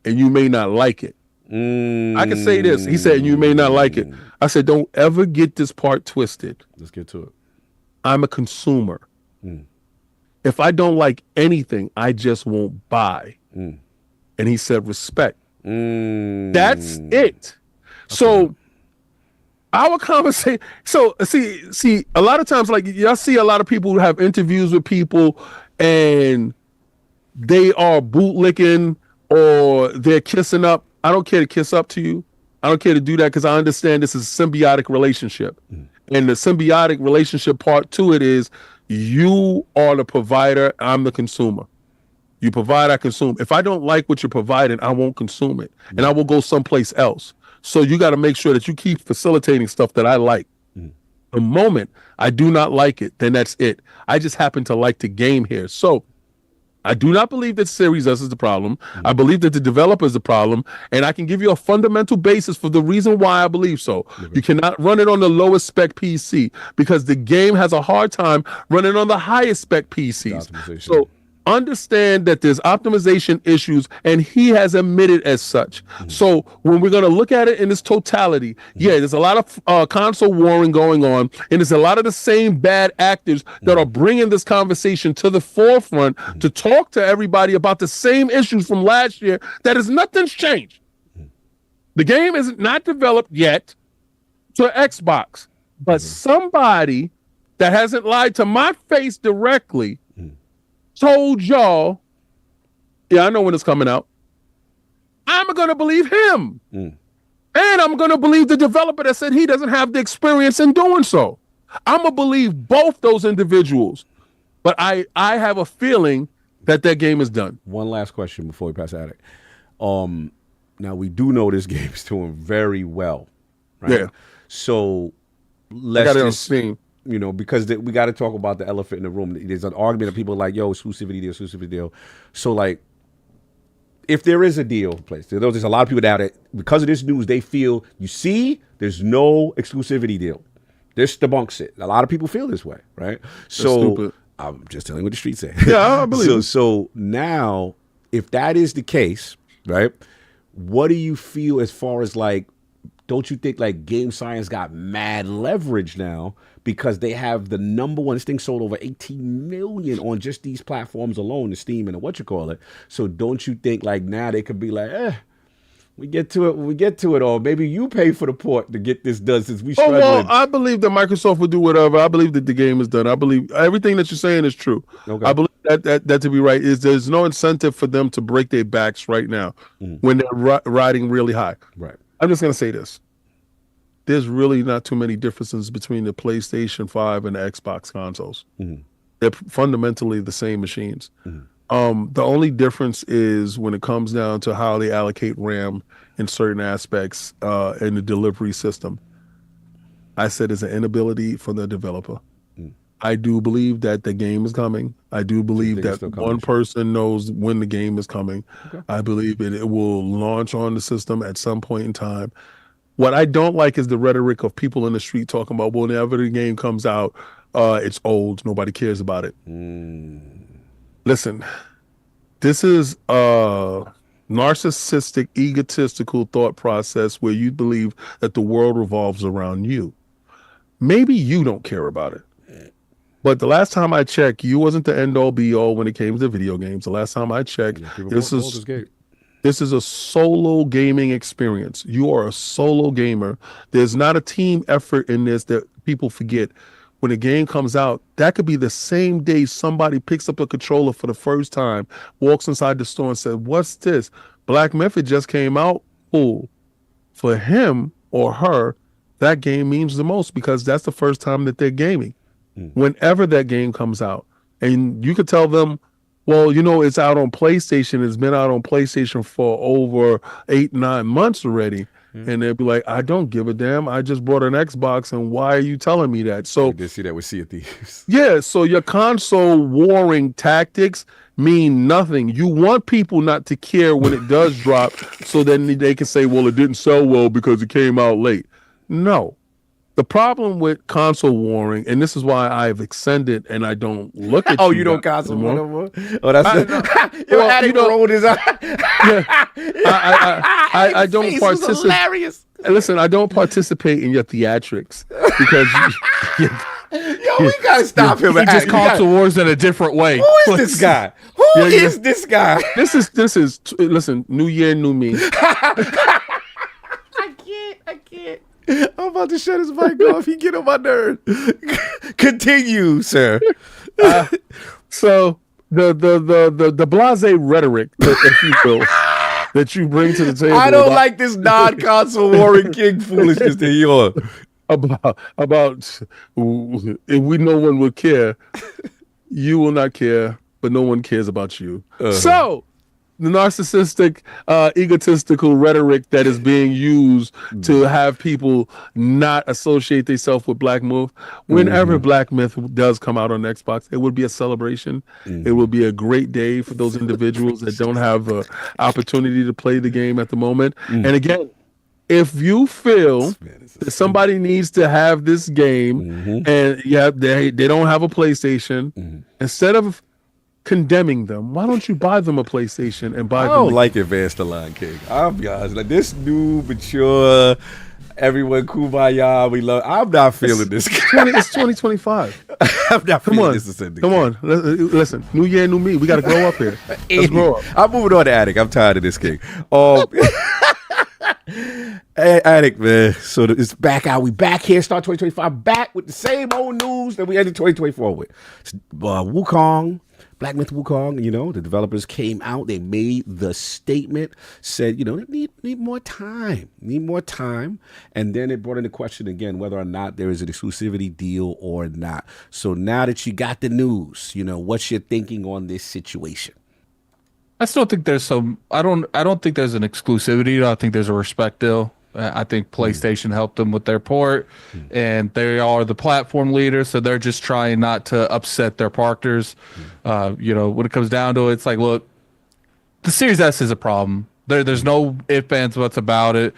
and you may not like it. I can say this. He said, you may not like it. I said, don't ever get this part twisted. Let's get to it. I'm a consumer. If I don't like anything, I just won't buy. And he said, respect. That's it. So our conversation. So see, a lot of times, like y'all see a lot of people who have interviews with people and they are bootlicking or they're kissing up. I don't care to kiss up to you. I don't care to do that because I understand this is a symbiotic relationship. And the symbiotic relationship part to it is you are the provider, I'm the consumer. You provide, I consume. If I don't like what you're providing, I won't consume it, and I will go someplace else. So you got to make sure that you keep facilitating stuff that I like. The moment I do not like it, then that's it. I just happen to like the game here. So I do not believe that Series S is the problem. I believe that the developer is the problem, and I can give you a fundamental basis for the reason why I believe so. You cannot run it on the lowest spec PC because the game has a hard time running on the highest spec PCs. So understand that there's optimization issues, and he has admitted as such. So when we're going to look at it in its totality, there's a lot of console warring going on, and there's a lot of the same bad actors that are bringing this conversation to the forefront to talk to everybody about the same issues from last year. That is, nothing's changed. The game is not developed yet to Xbox, but somebody that hasn't lied to my face directly told y'all, yeah, I know when it's coming out. I'm going to believe him. And I'm going to believe the developer that said he doesn't have the experience in doing so. I'm going to believe both those individuals. But I have a feeling that game is done. One last question before we pass Attic. Now, we do know this game is doing very well. Right? Yeah. So let's just... You know, because we got to talk about the elephant in the room. There's an argument of people like, yo, exclusivity deal. So, like, if there is a deal in place, there's a lot of people that because of this news, they feel, you see, there's no exclusivity deal. This debunks it. A lot of people feel this way, right? So, I'm just telling you what the streets say. Yeah, I believe it. So now, if that is the case, right, what do you feel as far as, like, don't you think, like, Game Science got mad leverage now because they have the number one, this thing sold over 18 million on just these platforms alone, the Steam and the So don't you think, like, now they could be like, we get to it, or maybe you pay for the port to get this done since we struggling. Well, I believe that Microsoft will do whatever. I believe that the game is done. I believe everything that you're saying is true. Okay. I believe that to be right. There's no incentive for them to break their backs right now when they're riding really high. Right. I'm just going to say this. There's really not too many differences between the PlayStation 5 and the Xbox consoles. They're fundamentally the same machines. The only difference is when it comes down to how they allocate RAM in certain aspects in the delivery system. I said it's an inability for the developer. I do believe that the game is coming. I do believe that one person knows when the game is coming. Okay. I believe it will launch on the system at some point in time. What I don't like is the rhetoric of people in the street talking about, well, whenever the game comes out, it's old. Nobody cares about it. Listen, this is a narcissistic, egotistical thought process where you believe that the world revolves around you. Maybe you don't care about it. But the last time I checked, you wasn't the end-all, be-all when it came to video games. The last time I checked, this is a solo gaming experience. You are a solo gamer. There's not a team effort in this that people forget. When a game comes out, that could be the same day somebody picks up a controller for the first time, walks inside the store and says, what's this? Black Myth just came out. Cool. For him or her, that game means the most because that's the first time that they're gaming. Whenever that game comes out. And you could tell them, well, you know, it's out on PlayStation. It's been out on PlayStation for over 8-9 months already. And they'll be like, I don't give a damn. I just bought an Xbox, and why are you telling me that? So I did see that with Sea of Thieves. Yeah, so your console warring tactics mean nothing. You want people not to care when it does drop so then they can say, well, it didn't sell well because it came out late. No. The problem with console warring, and this is why I've extended and I don't look at you don't console war no more? Oh, that's rolled his eye. I don't participate. Hilarious. Listen, I don't participate in your theatrics because yo, we gotta stop him. He just console wars in a different way. Who is this guy? Who is this guy? This is listen, new year, new me. I can't. I'm about to shut his mic off. He get on my nerve. Continue, sir. So the blasé rhetoric, if you will, that you bring to the table. I don't like this non-console warring king foolishness that you're about if we no one would care, you will not care. but no one cares about you. So the narcissistic, egotistical rhetoric that is being used to have people not associate themselves with Black Myth. Whenever Black Myth does come out on Xbox, it would be a celebration. It will be a great day for those individuals that don't have an opportunity to play the game at the moment. And again, if you feel that somebody needs to have this game and they don't have a PlayStation, instead of condemning them, why don't you buy them a PlayStation and buy them? I don't like Advanced the Lion King. I'll be honest. Like this new, mature, everyone kumbaya, we love. I'm not feeling this. It's 2025. I'm not feeling this. Come on. Listen, new year, new me. We got to grow up here. Let's grow up. I'm moving on to Attic. I'm tired of this king. Hey, Attic, man. So it's back out. We back here, start 2025, back with the same old news that we ended 2024 with. Wukong. BlackMythWuKong, you know, the developers came out, they made the statement, said, you know, they need more time, and then it brought into question again whether or not there is an exclusivity deal or not. So now that you got the news, you know, what's your thinking on this situation? I still think there's I don't think there's an exclusivity. I think there's a respect deal. I think PlayStation helped them with their port, and they are the platform leader, so they're just trying not to upset their partners. You know, when it comes down to it, it's like, look, the Series S is a problem. There's no ifs, ands, buts about it.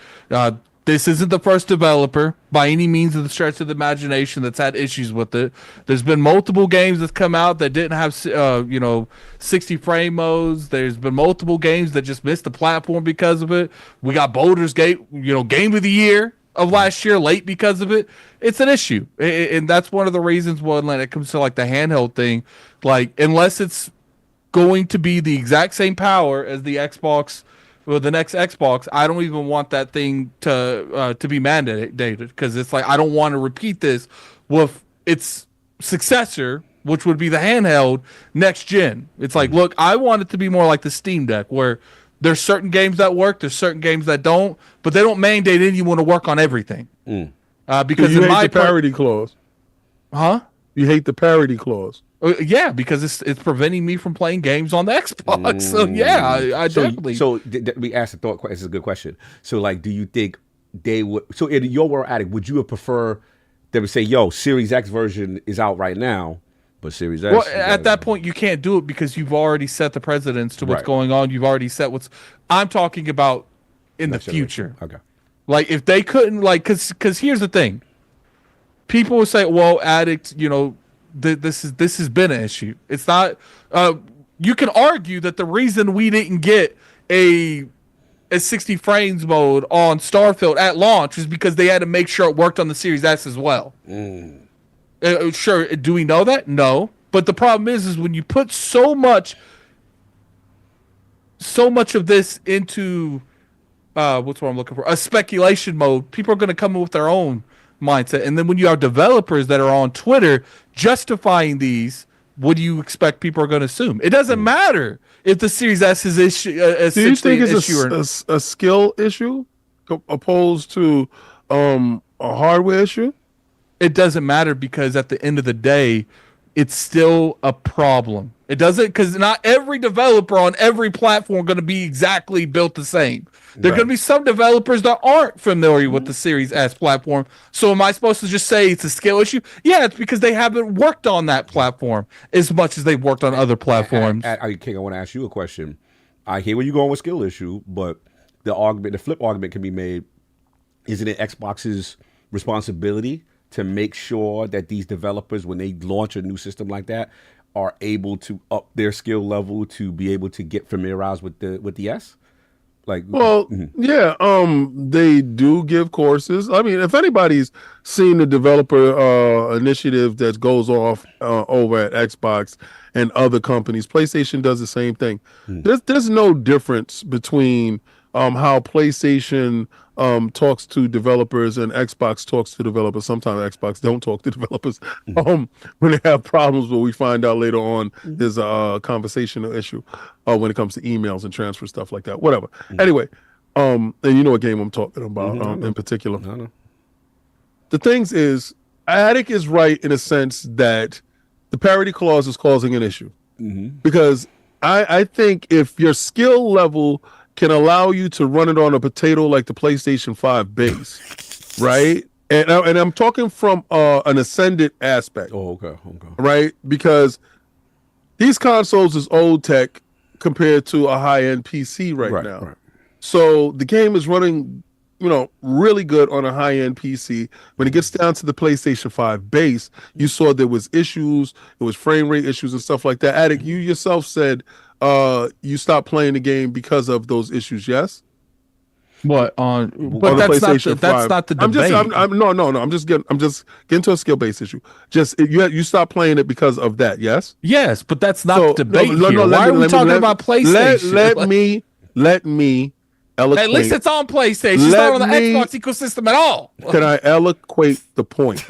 This isn't the first developer by any means of the stretch of the imagination that's had issues with it. There's been multiple games that's come out that didn't have, you know, 60 frame modes. There's been multiple games that just missed the platform because of it. We got Baldur's Gate, you know, Game of the Year of last year late because of it. It's an issue. And that's one of the reasons when it comes to like the handheld thing, like unless it's going to be the exact same power as the Xbox, well, the next Xbox, I don't even want that thing to be mandated, because it's like I don't want to repeat this with its successor, which would be the handheld next gen. It's like, look, I want it to be more like the Steam Deck, where there's certain games that work, there's certain games that don't, but they don't mandate anyone to work on everything. Because you hate the parity clause, huh? You hate the parity clause. Yeah, because it's preventing me from playing games on the Xbox. So yeah, I definitely. So we asked a thought question. This is a good question. So like, do you think they would? So in your world, Attic, would you prefer they would say, "Yo, Series X version is out right now," but Series S? Well, at that point, you can't do it because you've already set the precedence to what's going on. You've already set what's. I'm talking about in the future. Okay. Like if they couldn't, like, because here's the thing. People will say, "Well, Addict, you know." This has been an issue. It's not. You can argue that the reason we didn't get a 60 frames mode on Starfield at launch is because they had to make sure it worked on the Series S as well. Sure, do we know that? No, but the problem is when you put so much of this into what's what I'm looking for, a speculation mode, people are going to come in with their own mindset. And then when you have developers that are on Twitter justifying these, what do you expect people are going to assume? It doesn't matter if the Series S is issue. Do you think it's a skill issue opposed to a hardware issue? It doesn't matter because at the end of the day, it's still a problem. It doesn't, because not every developer on every platform going to be exactly built the same. There are going to be some developers that aren't familiar with the Series S platform. So am I supposed to just say it's a skill issue? Yeah, it's because they haven't worked on that platform as much as they've worked on other platforms. King, I want to ask you a question. I hear where you're going with skill issue, but the flip argument can be made. Isn't it Xbox's responsibility to make sure that these developers, when they launch a new system like that, are able to up their skill level to be able to get familiarized with the S? Like, well, yeah, they do give courses. I mean, if anybody's seen the developer initiative that goes off over at Xbox and other companies, PlayStation does the same thing. There's no difference between how PlayStation talks to developers and Xbox talks to developers. Sometimes Xbox don't talk to developers when they have problems, but we find out later on there's a conversational issue when it comes to emails and transfer stuff like that. Whatever. Anyway, and you know what game I'm talking about in particular. The things is, Attic is right in a sense that the parity clause is causing an issue. because I think if your skill level can allow you to run it on a potato like the PlayStation 5 base, right? And I'm talking from an ascendant aspect. Oh, okay. Right? Because these consoles is old tech compared to a high-end PC right now. Right. So the game is running, really good on a high-end PC. When it gets down to the PlayStation 5 base, you saw there was issues, it was frame rate issues and stuff like that. Attic, you yourself said you stopped playing the game because of those issues, yes? What on? But On the that's PlayStation not that's 5. not the debate. I'm just getting to a skill based issue. Just you stopped playing it because of that, yes? Yes, but that's not the debate here. Let Why are we talking about PlayStation? Let me eloquate. At least it's on PlayStation. It's not on the Xbox ecosystem at all. Can I eloquate the point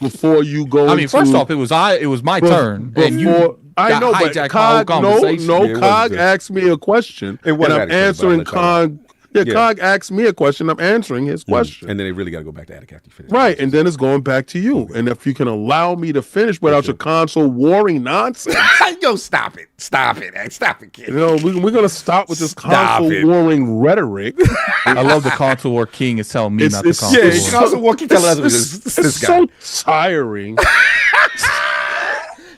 before you go? I mean, first off, it was my turn, and you. I know, but Cog, Cog asked me a question, and I'm answering Cog. Yeah, Cog asked me a question. I'm answering his question. And then they really got to go back to Attic after you finish. Right, and then it's going back to you. And if you can allow me to finish without your console warring nonsense. Yo, stop it. Stop it, kid. We're going to stop with this console warring rhetoric. I love the console war king is telling me not to console war. Yeah, console war king telling us it's so tiring.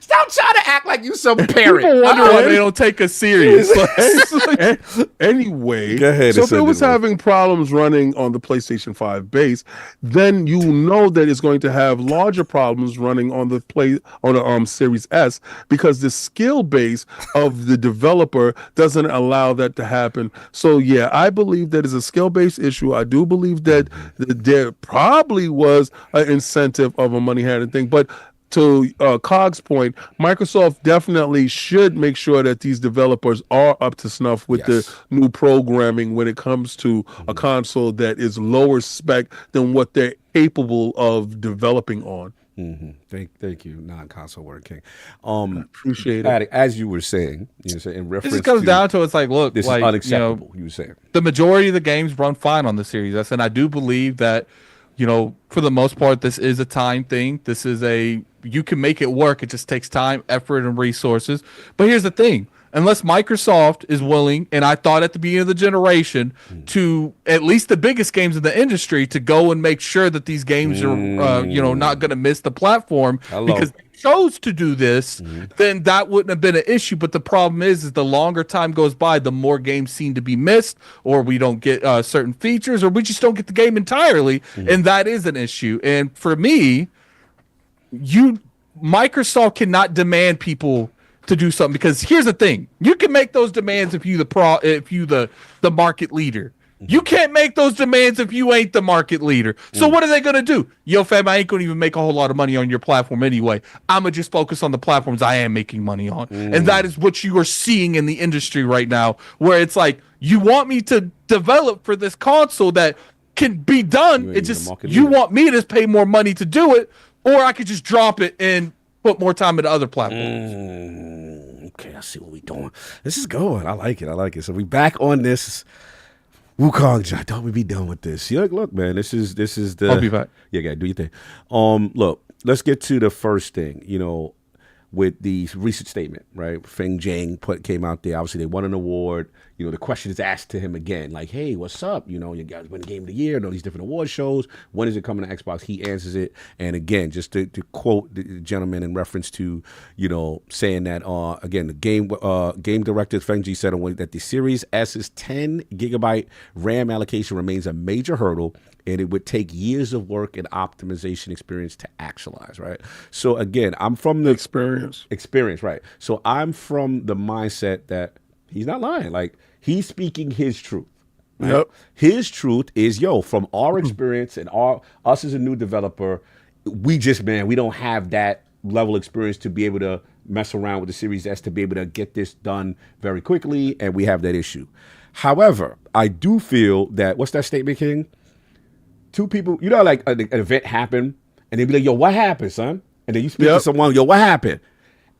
Stop trying to act like you some parent. People wonder why they don't take us serious. Anyway, go ahead. So if it was having problems running on the PlayStation 5 base, then you know that it's going to have larger problems running on the Series S, because the skill base of the developer doesn't allow that to happen. So yeah, I believe that is a skill based issue. I do believe that there probably was an incentive of a money handling thing, but to Cog's point, Microsoft definitely should make sure that these developers are up to snuff with the new programming when it comes to a console that is lower spec than what they're capable of developing on. Thank you, non-console word king. Appreciate it. As you were saying, in reference, it just comes down to it's like, look, this is unacceptable. You were saying the majority of the games run fine on the Series S, and I do believe that, for the most part, this is a time thing. This is you can make it work. It just takes time, effort, and resources. But here's the thing. Unless Microsoft is willing, and I thought at the beginning of the generation, to at least the biggest games in the industry to go and make sure that these games are, not going to miss the platform because they chose to do this, then that wouldn't have been an issue. But the problem is the longer time goes by, the more games seem to be missed, or we don't get certain features, or we just don't get the game entirely, and that is an issue. And for me, Microsoft cannot demand people to do something, because here's the thing: you can make those demands if you the market leader. You can't make those demands if you ain't the market leader. So what are they gonna do? Yo, fam, I ain't gonna even make a whole lot of money on your platform anyway. I'm gonna just focus on the platforms I am making money on, and that is what you are seeing in the industry right now, where it's like, you want me to develop for this console that can be done. It's just you want me to pay more money to do it. Or I could just drop it and put more time into other platforms. Okay, I see what we're doing. This is going. I like it. So we back on this Wukong. I thought we'd be done with this. Look, man, this is the. I'll be back. Yeah, do your thing. Look, let's get to the first thing. With the recent statement, right? Feng Jiang came out there. Obviously, they won an award. The question is asked to him again, like, "Hey, what's up? You guys win Game of the Year and all these different award shows. When is it coming to Xbox?" He answers it, and again, just to quote the gentleman in reference to, saying that again, the game director Feng Jiang said that the Series S's 10 gigabyte RAM allocation remains a major hurdle, and it would take years of work and optimization experience to actualize, right? So again, I'm from the experience, right? So I'm from the mindset that he's not lying. Like, he's speaking his truth. Right? Yep. His truth is, from our experience and us as a new developer, we don't have that level of experience to be able to mess around with the Series S, to be able to get this done very quickly, and we have that issue. However, I do feel that, what's that statement, King? Two people, like an event happened, and they be like, "Yo, what happened, son?" And then you speak to someone, "Yo, what happened?"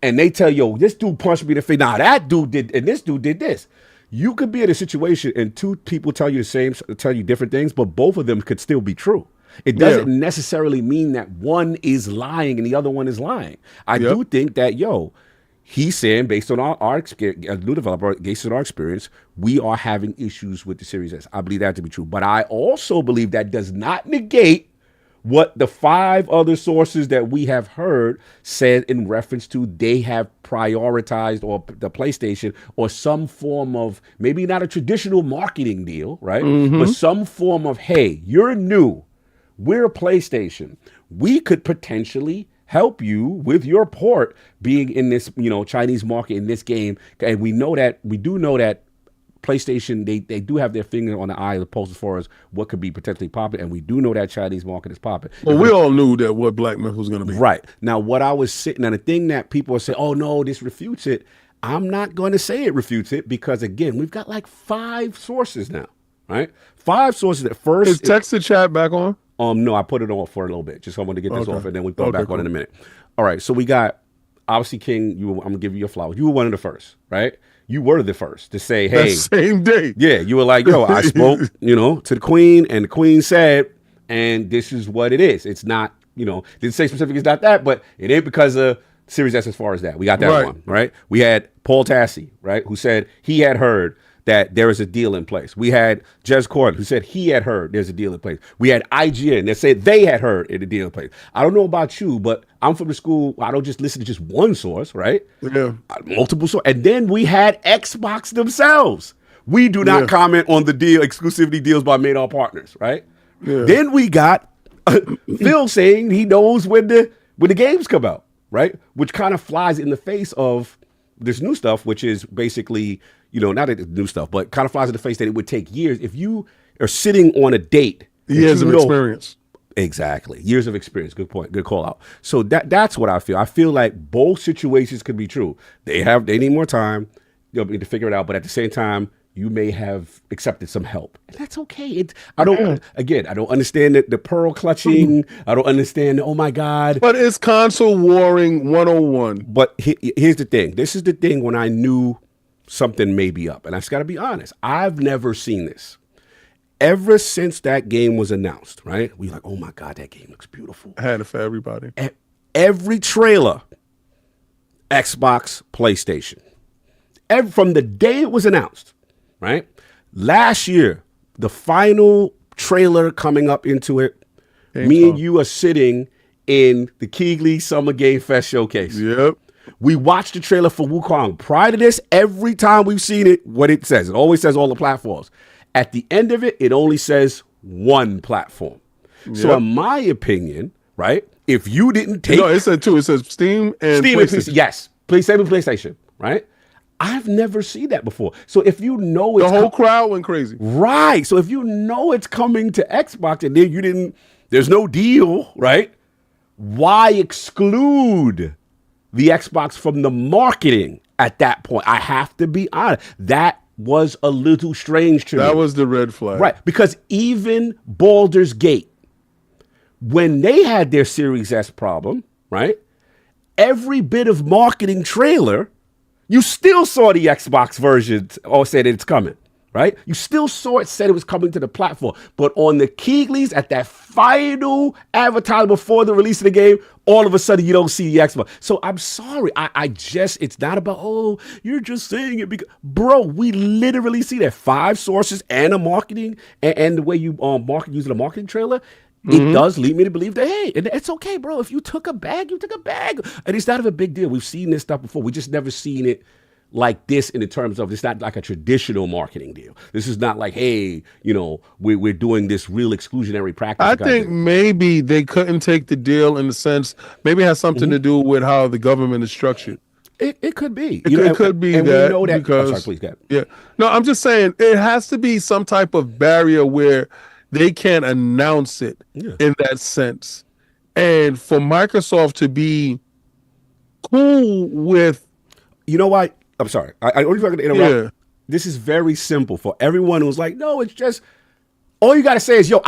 And they tell, "Yo, this dude punched me in the face. Nah, that dude did, and this dude did this." You could be in a situation and two people tell you different things, but both of them could still be true. It doesn't necessarily mean that one is lying and the other one is lying. I do think that, He's saying, based on our experience, as a new developer, based on our experience, we are having issues with the Series S. I believe that to be true. But I also believe that does not negate what the 5 other sources that we have heard said in reference to they have prioritized or the PlayStation or some form of, maybe not a traditional marketing deal, right? But some form of, hey, you're new. We're a PlayStation. We could potentially help you with your port being in this, Chinese market in this game. And we do know that PlayStation, they do have their finger on the eye of the pulse as far as what could be potentially popping, and we do know that Chinese market is popping. Well, we all knew that what Black Myth was going to be. Right. Now, the thing that people are saying, oh, no, this refutes it, I'm not going to say it refutes it because, again, we've got like 5 sources now, right? 5 sources at first. Is text to chat back on? No, I put it on for a little bit. Just I wanted to get this off, and then we throw it back on in a minute. All right, so we got, obviously, King, I'm going to give you your flowers. You were one of the first, right? You were the first to say, hey. That same day. Yeah, you were like, yo, I spoke, to the Queen, and the Queen said, and this is what it is. It's not, didn't say specific, it's not that, but it ain't because of Series S as far as that. We got that one, right? We had Paul Tassi, right, who said he had heard that there is a deal in place. We had Jez Corden, who said he had heard there's a deal in place. We had IGN that said they had heard a deal in place. I don't know about you, but I'm from the school, I don't just listen to just one source, right? Yeah. Multiple sources. And then we had Xbox themselves. We do not comment on the deal, exclusivity deals by made all partners, right? Yeah. Then we got Phil saying he knows when the games come out, right? Which kind of flies in the face of this new stuff, which is basically, not that it's new stuff, but kind of flies in the face that it would take years. If you are sitting on a date. Years of experience. Exactly. Years of experience. Good point. Good call out. So that's what I feel. I feel like both situations could be true. They need more time to figure it out, but at the same time, you may have accepted some help. And that's okay. I don't understand the pearl clutching. I don't understand, oh my God. But it's console warring 101. But here's the thing. This is the thing when I knew something may be up. And I just got to be honest. I've never seen this. Ever since that game was announced, right? We like, oh my God, that game looks beautiful. I had it for everybody. Every trailer, Xbox, PlayStation. From the day it was announced, right? Last year, the final trailer coming up into it, me and you are sitting in the Keighley Summer Game Fest showcase. Yep. We watched the trailer for Wukong. Prior to this, every time we've seen it, what it says, it always says all the platforms. At the end of it, it only says one platform. Yep. So in my opinion, right, if you didn't take... No, it said 2. It says Steam and PlayStation. Yes, PlayStation, right? I've never seen that before. So if you know it's... The whole crowd went crazy. Right. So if you know it's coming to Xbox and then there's no deal, right? Why exclude the Xbox from the marketing at that point? I have to be honest. That was a little strange to me. That was the red flag. Right. Because even Baldur's Gate, when they had their Series S problem, right? Every bit of marketing trailer, you still saw the Xbox version or said it's coming, right? You still saw it, said it was coming to the platform. But on the Keighley's, at that final advertisement before the release of the game, all of a sudden you don't see the Xbox. So I'm sorry. It's not about, oh, you're just saying it because, bro, we literally see that 5 sources and a marketing and the way you market using a marketing trailer. It does lead me to believe that, hey, it's okay, bro. If you took a bag, you took a bag. And it's not a big deal. We've seen this stuff before. We just never seen it like this in the terms of, it's not like a traditional marketing deal. This is not like, hey, we're doing this real exclusionary practice. I think maybe they couldn't take the deal in the sense, maybe it has something to do with how the government is structured. It could be. It could be that, we know that because, sorry, please, go ahead. Yeah. No, I'm just saying it has to be some type of barrier where they can't announce it in that sense. And for Microsoft to be cool with... You know what? I'm sorry. I only going to interrupt. Yeah. This is very simple for everyone who's like, no, it's just... All you got to say is, yo,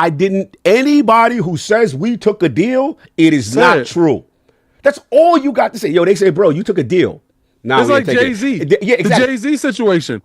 anybody who says we took a deal, it is not true. That's all you got to say. Yo, they say, bro, you took a deal. Now it's like Jay-Z. Yeah, exactly. The Jay-Z situation.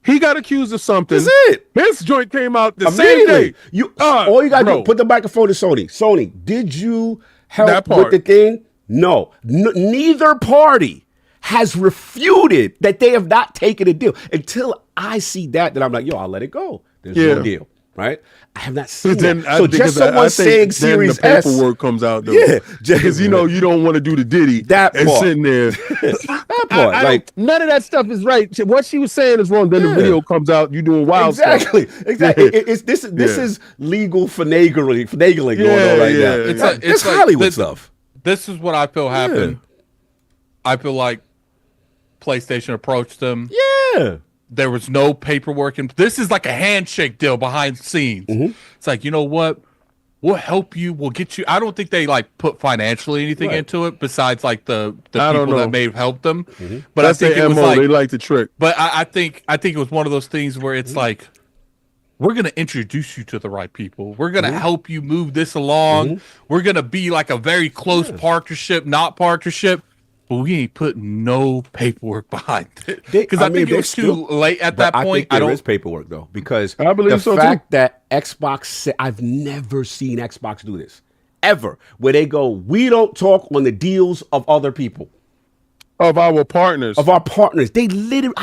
He got accused of something. That's it. His joint came out the same day. All you got to do, put the microphone to Sony. Sony, did you help with the thing? No. Neither party has refuted that they have not taken a deal. Until I see that, then I'm like, yo, I'll let it go. There's no deal, right? I have not seen that. So just someone saying Series the S. paperwork comes out, though. Yeah. Because, you know, you don't want to do the Diddy That and part. sitting there. That part. Like, none of that stuff is right. What she was saying is wrong. Then the video comes out, you doing wild stuff. Exactly. This is legal finagling going on right now. It's Hollywood stuff. This is what I feel happened. I feel like PlayStation approached them. Yeah. There was no paperwork, and this is like a handshake deal behind the scenes. It's like, you know what? We'll help you. We'll get you. I don't think they like put financially anything into it besides like the people that may have helped them. But that's I think their it was MO. like They like to trick. But I think it was one of those things where it's like, we're gonna introduce you to the right people. We're gonna help you move this along. We're gonna be like a very close partnership, not partnership. But we ain't putting no paperwork behind it because I think it was too late at that point. I think there is paperwork though, because I believe the fact that Xbox, I've never seen Xbox do this ever, where they go, we don't talk on the deals of other people, of our partners, They literally,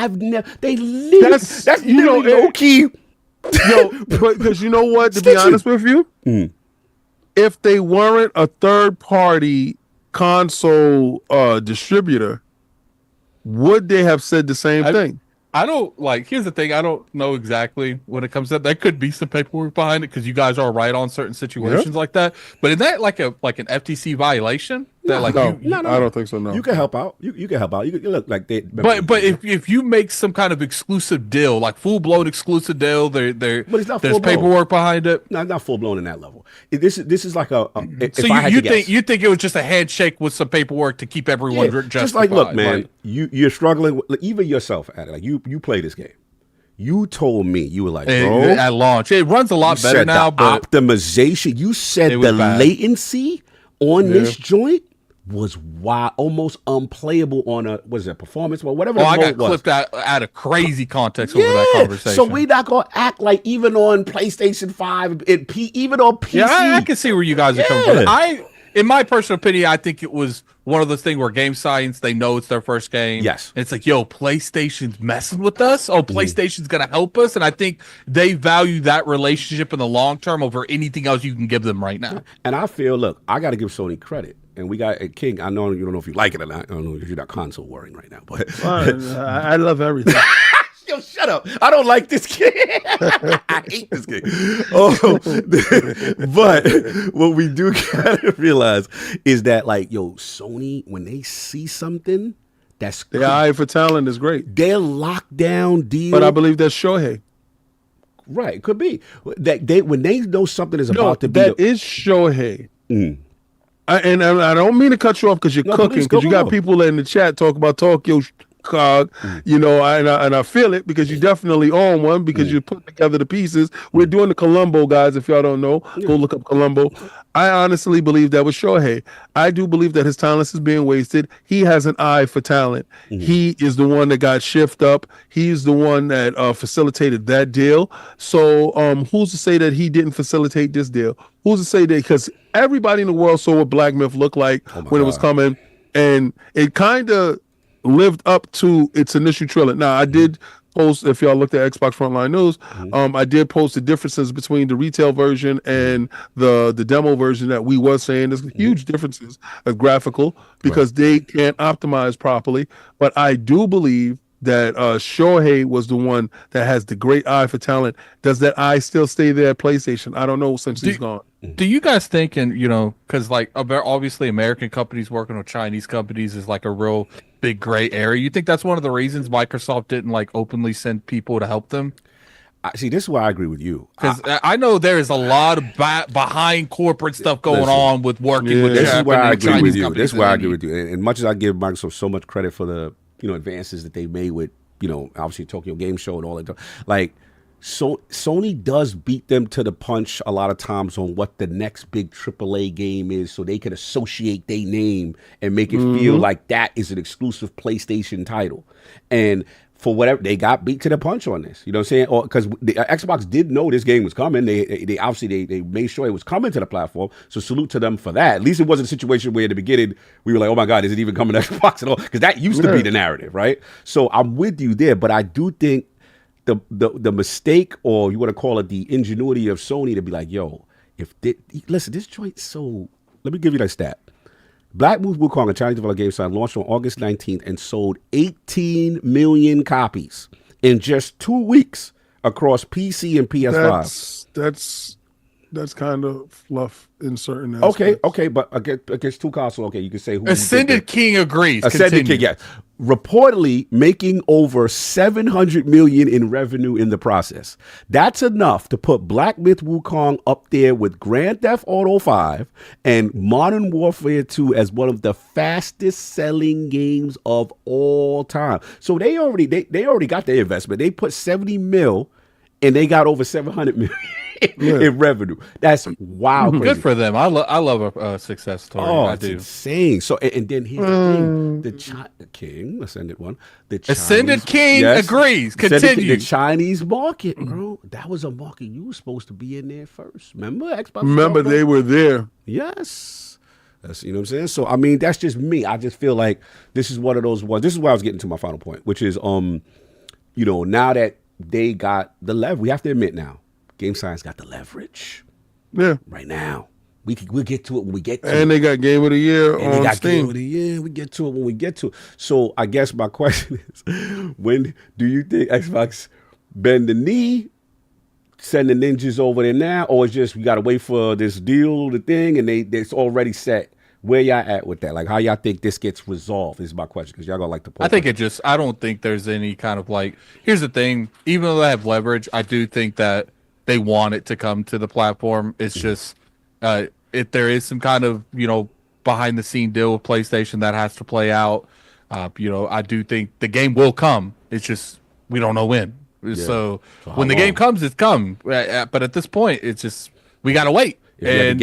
that's you know, low key. Yo, because you know what? To be honest with you, if they weren't a third party console distributor, would they have said the same thing? I don't like. Here's the thing. I don't know exactly when it comes to that. There could be some paperwork behind it because you guys are right on certain situations like that. But is that like an FTC violation? That like no, I don't think so. No, you can help out. You can help out. You look like they. But if you make some kind of exclusive deal, like full blown exclusive deal, there's paperwork behind it. No, not full blown in that level. This is like a. So you think it was just a handshake with some paperwork to keep everyone justified? Just like, look, man, you're struggling. Even yourself, like you play this game. You told me, you were like, bro, at launch it runs a lot better now. But optimization. You said the latency on this joint was almost unplayable on a performance or whatever. I got clipped out of crazy context over that conversation. So we not gonna act like even on PlayStation 5 and even on PC. Yeah, I can see where you guys are coming from. In my personal opinion, I think it was one of those things where game science, they know it's their first game. Yes. And it's like, yo, PlayStation's messing with us. Oh, PlayStation's going to help us. And I think they value that relationship in the long term over anything else you can give them right now. And I feel, look, I got to give Sony credit. And we got King. I know you don't know if you like it or not. I don't know if you're not console warring right now. But I love everything. Yo, shut up. I don't like this game. I hate this game. But what we do gotta realize is that, like, yo, Sony, when they see something that's the eye for talent is great. Their lockdown deal. But I believe that's Shohei. Right, could be. That when they know something is about to be. That is Shohei. And I don't mean to cut you off because you're cooking, because you got people in the chat talk about Tokyo Cog, you know, and I feel it because you definitely own one because you put together the pieces. We're doing the Columbo, guys. If y'all don't know, go look up Columbo. I honestly believe that was Shohei. I do believe that his talent is being wasted. He has an eye for talent. He is the one that got shift up. He's the one that facilitated that deal. So who's to say that he didn't facilitate this deal? Who's to say that? Because everybody in the world saw what Black Myth looked like when it was coming, and it kind of lived up to its initial trailer. Now, I did post, if y'all looked at Xbox Frontline News, I did post the differences between the retail version and the demo version that we was saying. There's huge differences of graphical because they can't optimize properly. But I do believe that Shohei was the one that has the great eye for talent. Does that eye still stay there at PlayStation? I don't know since he's gone. Do you guys think, and you know, because like obviously American companies working with Chinese companies is like a real big gray area. You think that's one of the reasons Microsoft didn't like openly send people to help them? See, this is where I agree with you. Because I know there is a lot of behind corporate stuff going on with working with this is where I agree with Chinese you. This is where I agree with you. And much as I give Microsoft so much credit for the advances that they made with obviously Tokyo Game Show and all that, like. So Sony does beat them to the punch a lot of times on what the next big AAA game is, so they can associate their name and make it feel like that is an exclusive PlayStation title. And for whatever, they got beat to the punch on this. You know what I'm saying? Or because the Xbox did know this game was coming. They obviously they made sure it was coming to the platform. So salute to them for that. At least it wasn't a situation where at the beginning we were like, oh my God, is it even coming to Xbox at all? Because that used to be the narrative, right? So I'm with you there, but I do think the mistake, or you want to call it the ingenuity of Sony to be like, yo, listen, this joint's so. Let me give you that stat. BlackMythWuKong, a Chinese developer game site, launched on August 19th and sold 18 million copies in just 2 weeks across PC and PS5. That's kind of fluff in certain aspects. Okay, but against two consoles, okay, you can say who Ascended King agrees. Ascended King, yes. Reportedly making over 700 million in revenue in the process. That's enough to put BlackMythWuKong up there with Grand Theft Auto 5 and Modern Warfare 2 as one of the fastest selling games of all time. So they already got their investment. They put 70 mil and they got over 700 million. In revenue. That's wild. Crazy. Good for them. I love a success story. Oh, I it's do. insane. So, and then here's the thing: the King, Ascended one, Ascended King agrees. Continue. The Chinese market, bro. That was a market you were supposed to be in there first. Remember Xbox? Remember they were there. Yes. That's, you know what I'm saying? So, I mean, that's just me. I just feel like this is one of those ones. This is why I was getting to my final point, which is, now that they got the leverage, we have to admit now. Game Science got the leverage. Yeah. Right now. We'll get to it when we get to it. And they got Game of the Year on Steam. Game of the Year. We get to it when we get to it. So I guess my question is, when do you think Xbox bend the knee, send the ninjas over there now, or it's just we got to wait for this deal, the thing, and it's already set? Where y'all at with that? Like, how y'all think this gets resolved is my question, because y'all gonna like to pull. I don't think there's any kind of like, here's the thing, even though they have leverage, I do think that they want it to come to the platform. It's just if there is some kind of behind the scene deal with PlayStation that has to play out. I do think the game will come. It's just we don't know when. Yeah. So when the game comes, it's come. But at this point, it's just we gotta wait. Yeah, and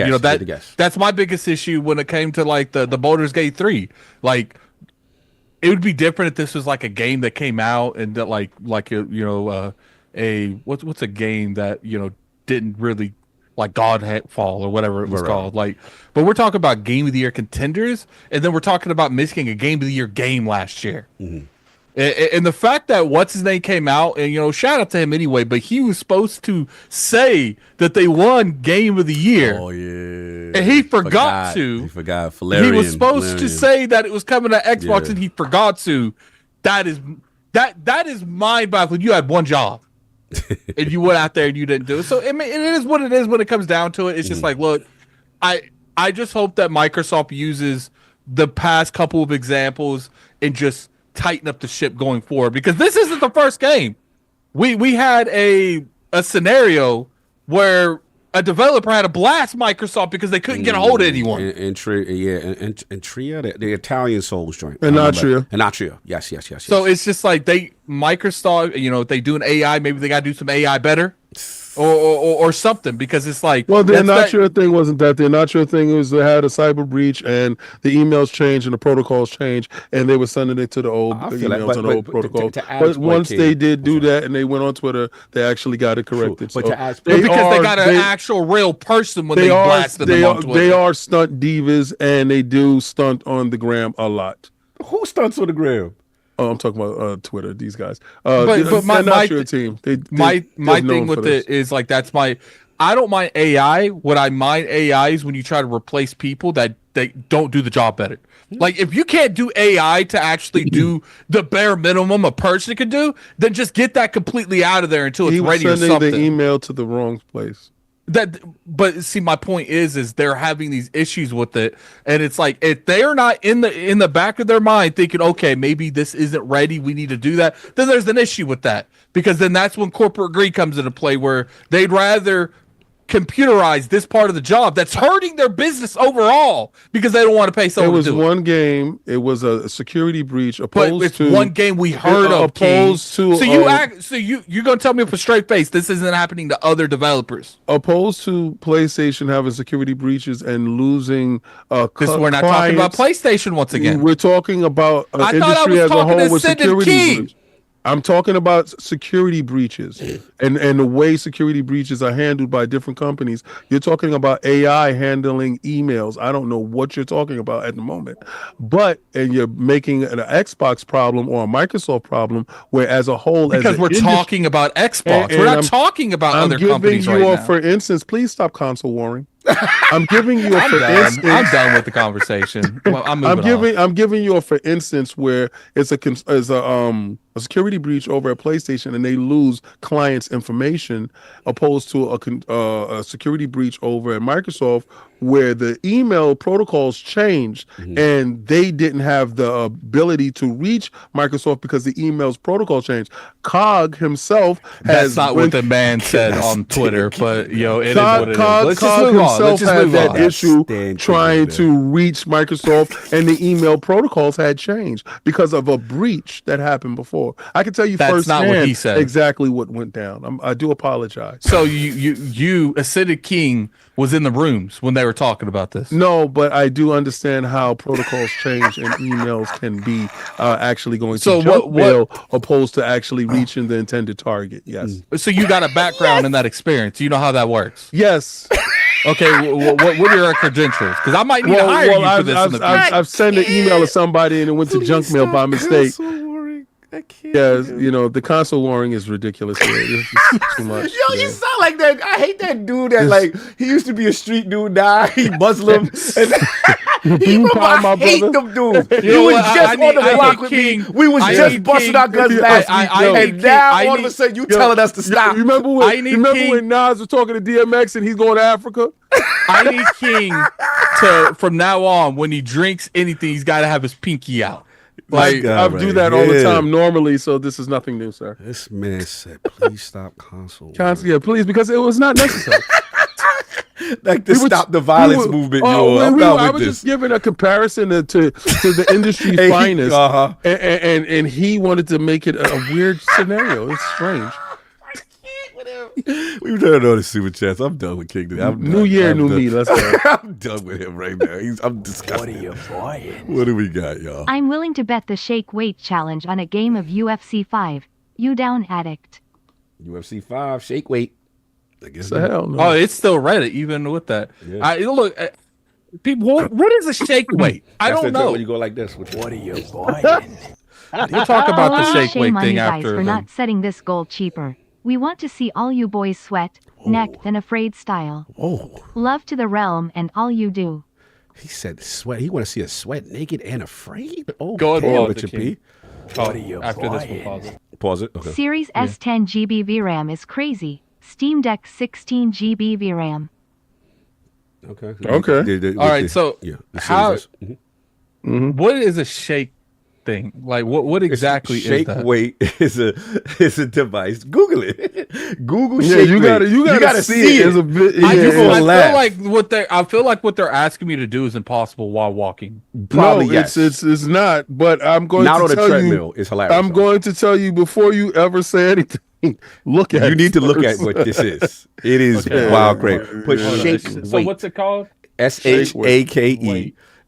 that's my biggest issue when it came to like the Baldur's Gate 3. Like it would be different if this was like a game that came out and that what's a game that didn't really like Godfall or whatever it was called, like, but we're talking about Game of the Year contenders, and then we're talking about missing a Game of the Year game last year. And the fact that what's his name came out and shout out to him anyway, but he was supposed to say that they won Game of the Year. Oh yeah, and he forgot to. He forgot. Valerian, he was supposed to say that it was coming to Xbox, and he forgot to. That is mind-boggling. You had one job. And you went out there and you didn't do it. So it is what it is when it comes down to it. It's just like, look, I just hope that Microsoft uses the past couple of examples and just tighten up the ship going forward, because this isn't the first game. We had a scenario where a developer had to blast Microsoft because they couldn't get a hold of anyone. And Tria, the Italian Souls joint. And Atria. Yes. So it's just like Microsoft, if they do an AI, maybe they got to do some AI better. Or something, because it's like, well, the Atria thing wasn't that. The Atria thing was they had a cyber breach and the emails changed and the protocols changed, and they were sending it to the old emails and the old protocols. But once they did do that and they went on Twitter, they actually got it corrected. But because they got an actual real person when they blasted them on Twitter. They are stunt divas, and they do stunt on the gram a lot. Who stunts on the gram? Oh, I'm talking about Twitter. These guys, but my team. My thing with it is like I don't mind AI. What I mind AI is when you try to replace people that they don't do the job better. Like if you can't do AI to actually do the bare minimum a person can do, then just get that completely out of there until it's ready or something. He was sending the email to the wrong place. But see, my point is they're having these issues with it, and it's like if they're not in the back of their mind thinking, okay, maybe this isn't ready, we need to do that, then there's an issue with that, because then that's when corporate greed comes into play, where they'd rather computerize this part of the job that's hurting their business overall because they don't want to pay someone to do it. It was one game. It was a security breach. But it's one game we heard of. Opposed to you're gonna tell me with a straight face this isn't happening to other developers? Opposed to PlayStation having security breaches and losing. We're not talking about PlayStation once again. We're talking about I thought I was talking to Ascended King. I'm talking about security breaches and the way security breaches are handled by different companies. You're talking about AI handling emails. I don't know what you're talking about at the moment, and you're making an Xbox problem or a Microsoft problem, where as a whole, Because we're talking about Xbox. We're not talking about other companies right now. For instance, please stop console warring. I'm giving you a for instance. I'm done with the conversation. Well, I'm giving you a for instance where it's a security breach over at PlayStation and they lose clients' information, opposed to a security breach over at Microsoft where the email protocols changed and they didn't have the ability to reach Microsoft because the emails protocol changed. Cog himself has. That's not what the man said on Twitter, but it is what it is. Let's just move on. Himself had that issue trying to reach Microsoft, and the email protocols had changed because of a breach that happened before. I can tell you That's not what he said. Exactly what went down. I do apologize. So you Acidic King was in the rooms when they were talking about this. No, but I do understand how protocols change and emails can be actually going to junk mail opposed to actually reaching the intended target. Yes. So you got a background in that experience. You know how that works. Yes. Okay, what are your credentials? Because I might need to hire you for this in the future. I've sent an email to somebody and it went to junk mail by mistake. Yeah, the console warring is ridiculous. It's too much. Yo, you sound like that. I hate that dude that he used to be a street dude. Now he Muslim. I hate them dudes. He was just on the block with me. We was just busting our guns last week, and now all of a sudden you telling us to stop. Remember when Nas was talking to DMX and he's going to Africa? I need King to, from now on, when he drinks anything, he's got to have his pinky out. I do that all the time normally, so this is nothing new, sir. This man said, "Please stop console." Yeah, please, because it was not necessary. Stop the violence movement. I was just giving a comparison to the industry finest, and he wanted to make it a weird scenario. It's strange. We were trying to know the super chats. I'm done with King. New year, new me. Let's go. I'm done with him right now. I'm disgusted. What are you buying? What do we got, y'all? I'm willing to bet the shake weight challenge on a game of UFC 5. You down, addict? UFC 5 shake weight. I guess the hell no. Oh, it's still Reddit even with that. Yeah. Look, people. What is a shake weight? I don't know. When you go like this, what are you buying? We'll talk about the shake weight thing after. For not setting this goal cheaper. We want to see all you boys sweat, necked and afraid style. Oh. Love to the realm and all you do. He said sweat. He want to see us sweat naked and afraid. Oh, go ahead, Richard P. After this, we'll pause it. Pause it. Okay. Series S 10 GB VRAM is crazy. Steam Deck 16 GB VRAM. Okay. All right. So, how? What is a shake thing? Like, what exactly shake is that? Weight is a device. Google it. Google shake you weight. You gotta see it. I feel like what they're asking me to do is impossible while walking. Probably yes. It's not. But I'm going not to on tell a treadmill. It's hilarious. I'm going to tell you before you ever say anything. Look at. You need to look at what this is. It is wild great. Put shake weight. So what's it called? SHAKE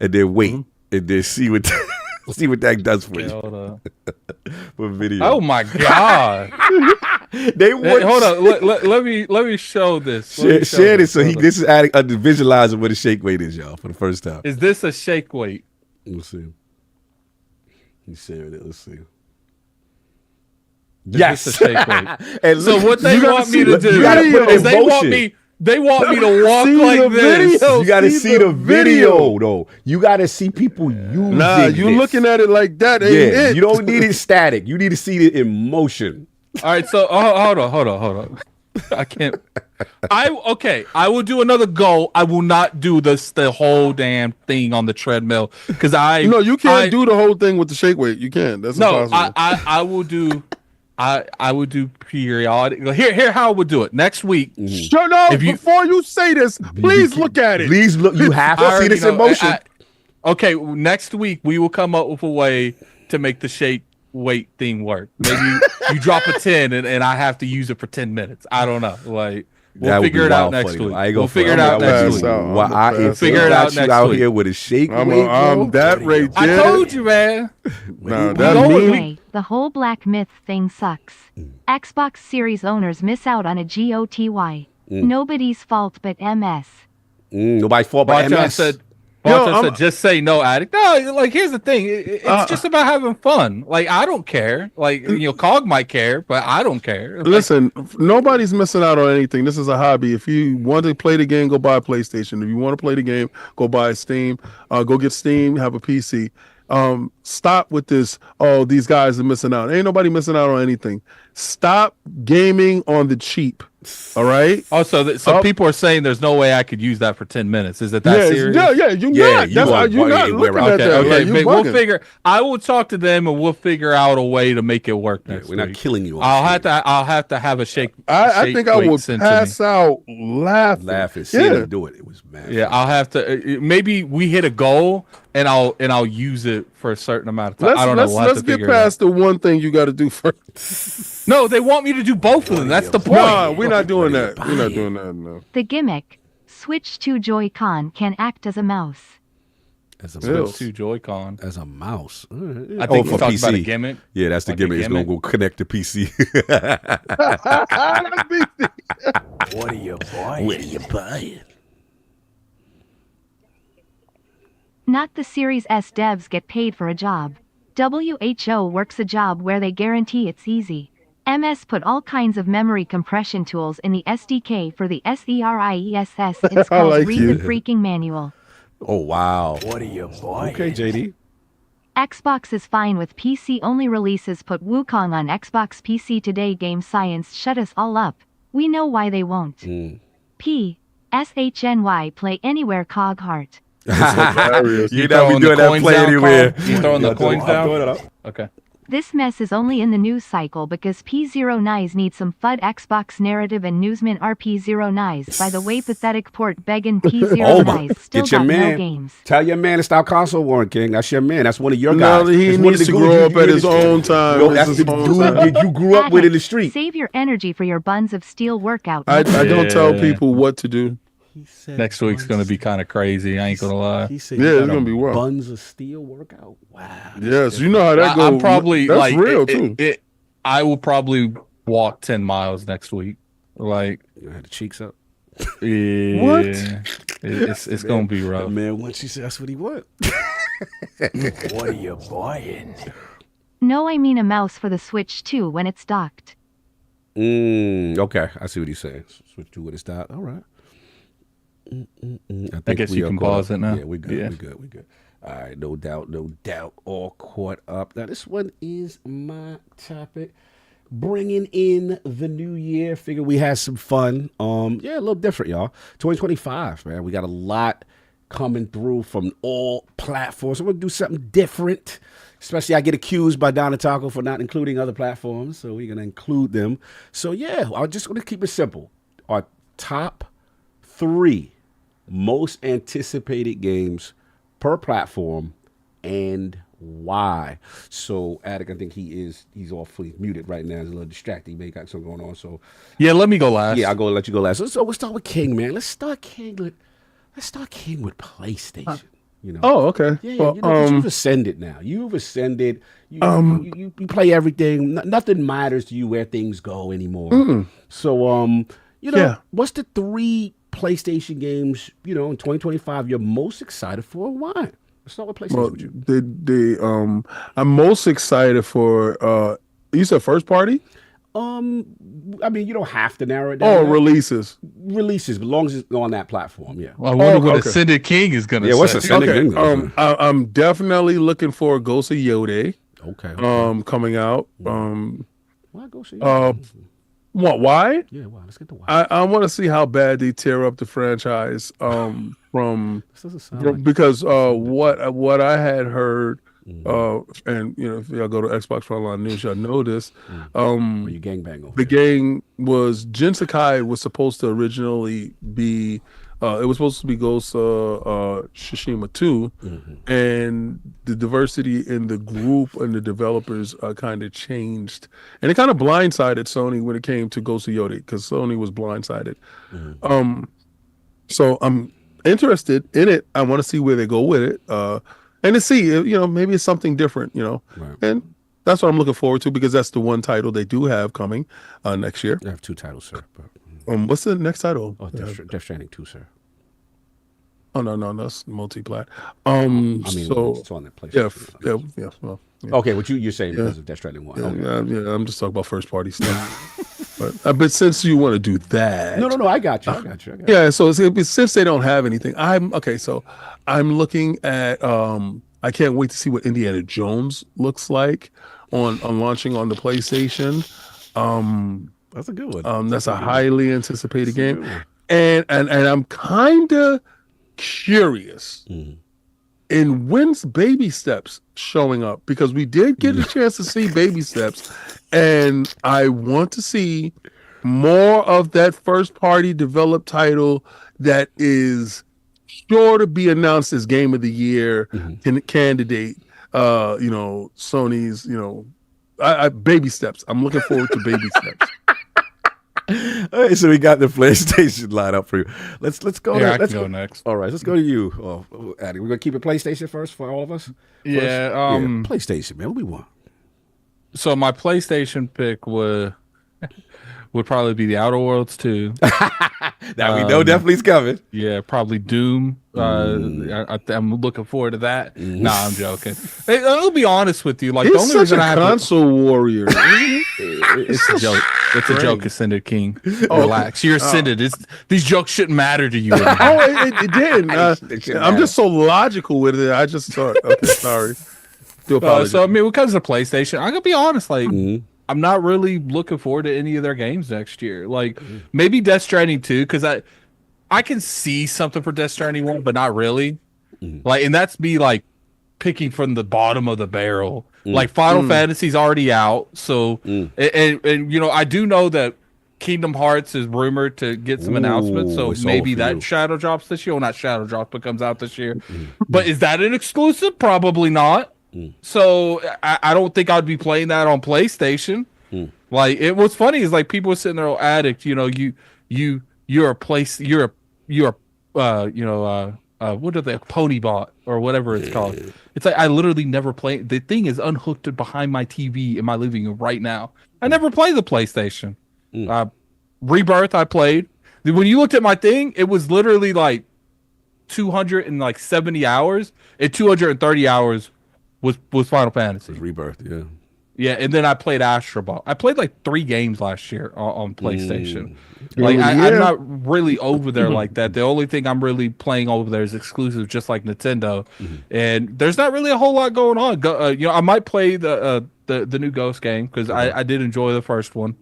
and then wait and then see what. See what that does for you. For video. Oh my god! Hold on. Let me show this. Share this. So this is adding visualizing what a shake weight is, y'all, for the first time. Is this a shake weight? Let's see. He's sharing it. Let's see. Yes, a shake weight. And so what they want me to do is they want me to walk like this. You got to see the video, though. You got to see people using you looking at it like that. Ain't you don't need it static. You need to see it in motion. All right, so hold on. I can't. I will do another go. I will not do the whole damn thing on the treadmill because you can't do the whole thing with the shake weight. You can't. That's impossible. I will do. I would do periodic. Here how I would do it next week. Shut up! Before you say this, please look at it. Please look. You have to see this in motion. Okay, next week we will come up with a way to make the shake weight thing work. Maybe you drop a 10 and I have to use it for 10 minutes. I don't know. Like we'll figure it out next week. We'll figure it out next week. We'll figure it out next week. Here with a shake weight. I'm that rate. I told you, man. No, that The whole Black Myth thing sucks. Xbox Series owners miss out on a GOTY. Nobody's fault but MS. Nobody's fault but Barton MS. said, Yo, said, just say no, Addict. No, like, here's the thing. It's just about having fun. Like, I don't care. Like, Cog might care, but I don't care. Like, listen, nobody's missing out on anything. This is a hobby. If you want to play the game, go buy a PlayStation. If you want to play the game, go buy Steam. Go get Steam, have a PC. Stop with this. Oh, these guys are missing out. Ain't nobody missing out on anything. Stop gaming on the cheap. All right. Also, so people are saying there's no way I could use that for 10 minutes. Is it that serious? You're not. That's why you're not looking at that. Okay, Like, we'll figure. I will talk to them and we'll figure out a way to make it work next We're not week. killing you. I'll have to have a shake. I think I weight would sent to me. pass out laughing. Laughing. See them do it. It was mad. Yeah, I'll have to. Maybe we hit a goal and I'll use it for a certain amount of time. I don't know. Let's get past the one thing you got to do first. No, they want me to do both of them. That's the point. No, we're not doing that. We're not doing that. No. The gimmick. Switch 2 Joy-Con can act as a mouse. As a Switch mouse. to Joy-Con. As a mouse. I think for we talked PC. about a gimmick. Yeah, that's the Like a gimmick. It's gonna gimmick? go connect to PC. What are you buying? What are you buying? Not the Series S devs get paid for a job. WHO works a job where they guarantee it's easy. MS put all kinds of memory compression tools in the SDK for the SERIESS. It's called like Read you. the Freaking Manual. Oh wow. What are you buying? Okay, JD. Xbox is fine with PC-only releases. Put Wukong on Xbox PC today. Game science shut us all up. We know why they won't. PSHNY play anywhere cog heart. Hilarious. You know we throwing doing the that coins play down, anywhere. Carl? You throwing the coins down? Okay. This mess is only in the news cycle because P09s need some FUD Xbox narrative and newsman RP09s. By the way, pathetic port begging P09s still Get your got no man. games. Tell your man to stop console warring, King. That's your man. That's one of your No, guys. he That's one of needs the to dudes grow you up at his in the own street. time. Yo, It's that's his the own dude time. that you grew up with in the street. Save your energy for your buns of steel workout. I don't tell Yeah. people what to do. Next week's gonna be kind of crazy. I ain't gonna lie. He said, Yeah, you it's got gonna be wild. buns of steel workout. Wow. Yes, you know how that goes. I'm probably That's like real too. I will probably walk 10 miles next week. Like, You had the cheeks up. yeah, What? It's gonna be The rough. man, once he said that's what he want. What are you buying? No, I mean a mouse for the Switch 2 when it's docked. Okay, I see what he's saying. Switch to what it's dot. All right. I guess we you are can caught pause up. it now. Yeah, we're good. Yeah. We're good. All right, no doubt. All caught up. Now, this one is my topic. Bringing in the new year. Figure we had some fun. Yeah, a little different, y'all. 2025, man. We got a lot coming through from all platforms. I'm going to do something different. Especially I get accused by Donna Taco for not including other platforms. So we're going to include them. So, yeah, I'm just going to keep it simple. Our top 3 most anticipated games per platform and why. So Attic, I think he's awfully muted right now. He's a little distracted. He may got something going on. So Yeah, let me go last. yeah, I'll go let you go last. So we'll start with King, man. Let's start King with PlayStation. You know. Oh, okay. Yeah, Well, you know, 'cause you've ascended now. You've ascended. You play everything. Nothing matters to you where things go anymore. So you know, Yeah. what's the 3 PlayStation games, you know, in 2025 you're most excited for and why? Let's start with PlayStation well, with you. I'm most excited for. You said first party? I mean, you don't have to narrow it down. Oh, releases. Releases, as long as it's on that platform, yeah. I wonder what okay. Ascended King is gonna Yeah, what's say. Ascended Okay. King? I'm definitely looking for Ghost of Yode. Okay. Coming out. Why go see? What? Why? Yeah, wow. Let's get the why. I want to see how bad they tear up the franchise. From This doesn't sound like because what I had heard, and you know, if y'all go to Xbox Frontline News, y'all know this. where you gangbang over The there. game was Jinsakai was supposed to originally be. It was supposed to be Ghost Tsushima 2, and the diversity in the group and the developers kind of changed, and it kind of blindsided Sony when it came to Ghost of Yode because Sony was blindsided. So I'm interested in it. I want to see where they go with it, and to see, you know, maybe it's something different, you know, Right. and that's what I'm looking forward to because that's the one title they do have coming next year. I have 2 titles, sir. But, What's the next title? oh, Death Stranding 2, sir. Oh no, that's multi-plat. I mean, so it's on that PlayStation. yeah. Well, yeah. Okay, what you're saying because of Death Stranding 1. Okay. Yeah, I'm just talking about first party stuff. but since you want to do that, No, I got you. yeah. So since they don't have anything, So I'm looking at. I can't wait to see what Indiana Jones looks like on launching on the PlayStation. That's a good one. That's a highly anticipated game, and I'm kind of curious. And when's Baby Steps showing up? Because we did get a chance to see Baby Steps, and I want to see more of that first party developed title that is sure to be announced as Game of the Year candidate. Sony's. Baby Steps. I'm looking forward to Baby Steps. All right, so we got the PlayStation line up for you. Let's go. Yeah, let's go next. All right, let's go to you, Addy. We're gonna keep it PlayStation first for all of us. Yeah, PlayStation, man. What we want? So my PlayStation pick would probably be the Outer Worlds 2. That we know definitely is coming. Yeah, probably Doom. I'm looking forward to that. Nah, I'm joking. Hey, I'll be honest with you. Like He's the only such reason a I have console warrior. it's a joke. It's a joke, Ascended King. Relax. You're Ascended. These jokes shouldn't matter to you anymore. It didn't. I'm just so logical with it. I just thought. Okay, sorry. Do apologize. So I mean, when it comes to PlayStation, I'm gonna be honest. Like, I'm not really looking forward to any of their games next year. Like, maybe Death Stranding 2, because I can see something for Death Stranding 1, but not really. Like, and that's me like picking from the bottom of the barrel. Like Final Fantasy's already out, so and I do know that Kingdom Hearts is rumored to get some announcements, so maybe that shadow drops this year. Well, not shadow drops, but comes out this year. But is that an exclusive? Probably not. So I don't think I'd be playing that on PlayStation. Like, it was funny is like people were sitting there, Addict, you're a place, what are they, Pony Bot or whatever it's called. It's like I literally never play. The thing is unhooked behind my TV in my living room right now. I never play the PlayStation. Rebirth I played. When you looked at my thing, it was literally like 270 hours, and 230 hours was Final Fantasy. Rebirth, yeah. Yeah, and then I played Astro Ball. I played like 3 games last year on PlayStation. Like, I'm not really over there like that. The only thing I'm really playing over there is exclusive, just like Nintendo. And there's not really a whole lot going on. I might play the new Ghost game because I did enjoy the first one.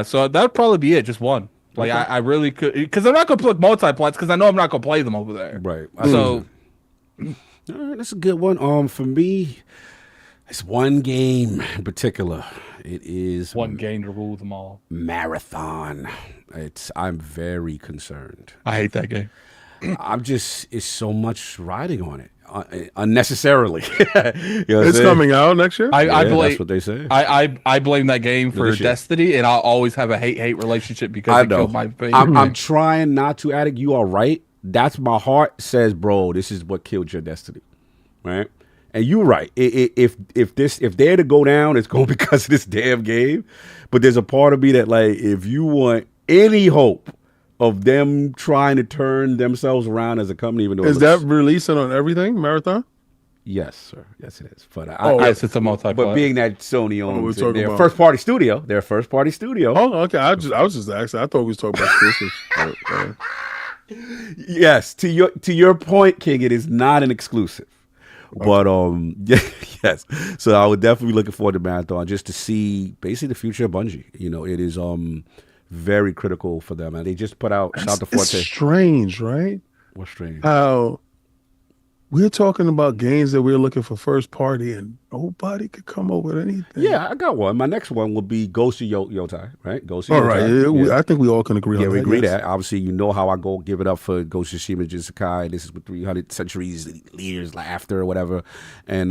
So that would probably be it, just one. Like, I really could, because I'm not going to put multi-plats because I know I'm not going to play them over there. Right. So that's a good one. For me, it's one game in particular. It is one game to rule them all. Marathon. I'm very concerned. I hate that game. It's so much riding on it unnecessarily. It's coming out next year. I blame, that's what they say. I blame that game for Destiny, and I'll always have a hate relationship because it killed my favorite. I'm trying not to, Addict. You are right. That's my heart says, bro, this is what killed your Destiny, right? And you're right. If they're to go down, it's going because of this damn game. But there's a part of me that, like, if you want any hope of them trying to turn themselves around as a company, even though is that releasing on everything, Marathon? Yes, sir. Yes, it is. But yes, it's a multi-player. But being that Sony owns their first party studio, Oh, okay. I was just asking. I thought we was talking about exclusive. Yes, to your point, King, it is not an exclusive. But yes. So I would definitely be looking forward to Marathon just to see basically the future of Bungie. It is very critical for them, and they just put out Shout to Forte. It's strange, right? What's strange? How we're talking about games that we're looking for first party, and nobody could come up with anything. Yeah, I got one. My next one will be Ghost of Yotai, right? Ghost of All Yotai. Right. Yeah. I think we all can agree on that. Yeah, we agree that. Obviously, you know how I go give it up for Ghost of Tsushima Jinsakai. This is with 300 centuries leaders after or whatever. And,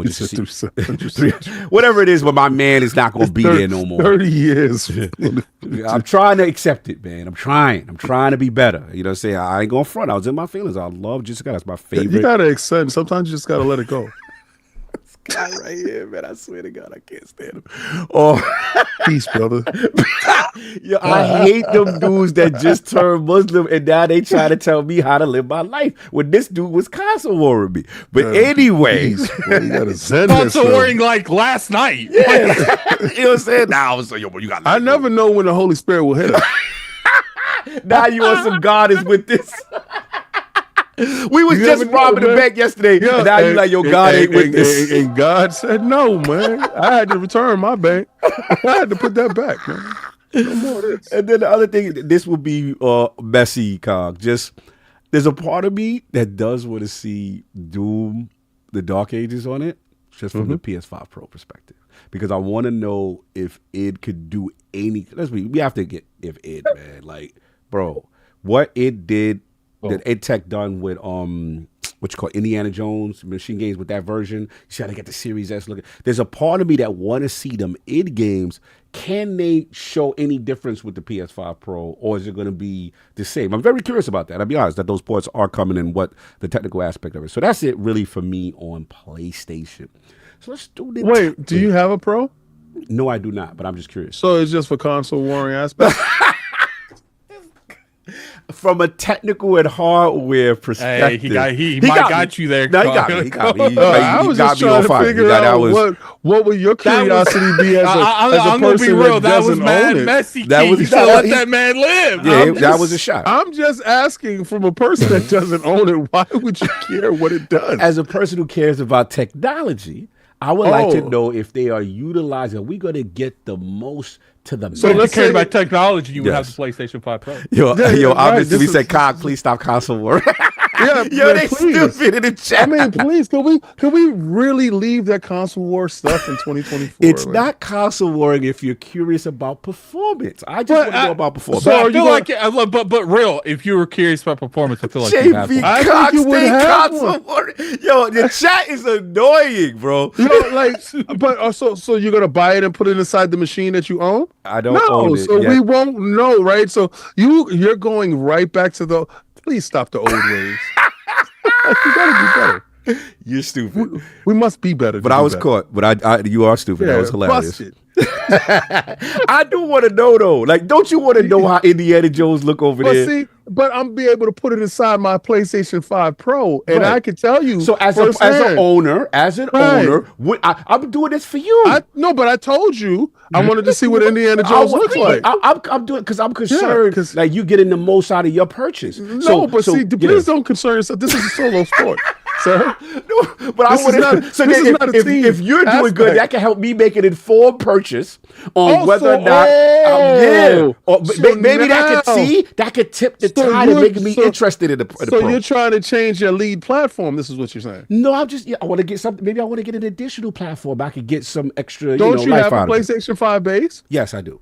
just to see, whatever it is, but my man is not going to be there no more. 30 years. I'm trying to accept it, man. I'm trying to be better. You know what I'm saying? I ain't going front. I was in my feelings. I love Jinsakai. That's my favorite. You got to accept. Sometimes you just got to let it go. guy right here, man. I swear to God, I can't stand him. Oh, Peace, brother. yo, I hate them dudes that just turned Muslim and now they try to tell me how to live my life when this dude was console warring me. But anyway, Peace, bro. You gotta send Console warring like last night. you know what I'm saying? Now I was like, yo, bro, you got. I never know when the Holy Spirit will hit us. Now you want some God is with this. We was You just never know, robbing the man. bank yesterday. Yeah, and now you like, yo, God ain't with this. And God said no, man. I had to return my bank. I had to put that back, man. No more of this. And then the other thing, this will be messy, Cog. Just there's a part of me that does want to see Doom, the Dark Ages on it, just from the PS5 Pro perspective, because I want to know if it could do any. We have to get if it, man, like, bro, what it did. That Ed Tech done with what you call Indiana Jones machine games with that version. You try to get the Series S looking. There's a part of me that want to see them id games. Can they show any difference with the PS5 Pro, or is it going to be the same? I'm very curious about that. I'll be honest that those ports are coming and what the technical aspect of it. So that's it really for me on PlayStation. So let's do this. Wait, do you have a Pro? No, I do not, but I'm just curious. So it's just for console warring aspects? From a technical and hardware perspective, He might got you there. No, he got me. He got me. I was just trying to figure out what would your curiosity be as a I'm gonna be person real. that That was doesn't mad own it. messy. That was- You should let that man live. Yeah, that was a shot. I'm just asking from a person that doesn't own it, why would you care what it does? As a person who cares about technology, I would like to Oh. know if they are utilizing. Are we going to get the most to the So max? let's let's care say- about technology. You would have Yes. the PlayStation 5 Pro. Yo, Yeah, right, obviously we this said, is- "Cog, please stop console war." Yeah, Yo, man, they please. stupid in the chat. I mean, please, can we really leave that console war stuff in 2024? It's Like, not console warring if you're curious about performance. I just want to know about performance. so But are I you feel gonna- like, but real. If you were curious about performance, I feel like you have JV one. I think Cox you would stay have console one. warring. Yo, the chat is annoying, bro. You know, like, but so you're gonna buy it and put it inside the machine that you own? I don't No, own it so yet. we won't know, right? So you're going right back to the. Please stop the old ways. You gotta do better. You're stupid. We must be better. But to I do was better. caught. But I you are stupid. Yeah, That was hilarious. busted. I do want to know though. Like, don't you want to know how Indiana Jones look over But there? see, but I'm be able to put it inside my PlayStation 5 Pro, and Right. I can tell you. So as an firsthand. owner, Right. I'm doing this for you. No, but I told you I wanted to see what Indiana I Jones would- looks like. I'm doing because I'm concerned 'cause- like you getting the most out of your purchase. No, but see, please don't concern yourself. This is a solo sport, sir. No, but I This is want not- to. So this then is not a team if you're doing good, aspect. that can help me make an informed purchase on Oh, whether so- or not. oh. Or So maybe that now- could tip the So tide and you're- make me so- interested in the So pro. you're trying to change your lead platform. This is what you're saying. No, I want to get something. Maybe I want to get an additional platform. I could get some extra. Don't you life have a out of it. PlayStation 5 base? Yes, I do.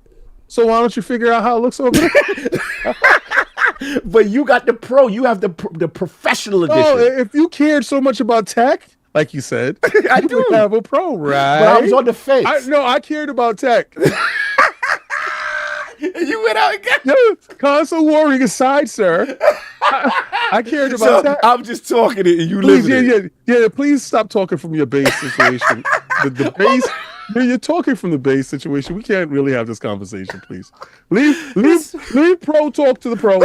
So why don't you figure out how it looks over there? But you got the pro. You have the professional edition. Oh, if you cared so much about tech, like you said, I you would do. have a pro, right? But I was on the fence. I cared about tech. You went out again. No, console warring aside, sir. I cared about So tech. I'm just talking it, and you Please, live yeah. Please stop talking from your base situation. the base. Yeah, you're talking from the base situation. We can't really have this conversation, please. Leave pro talk to the pro.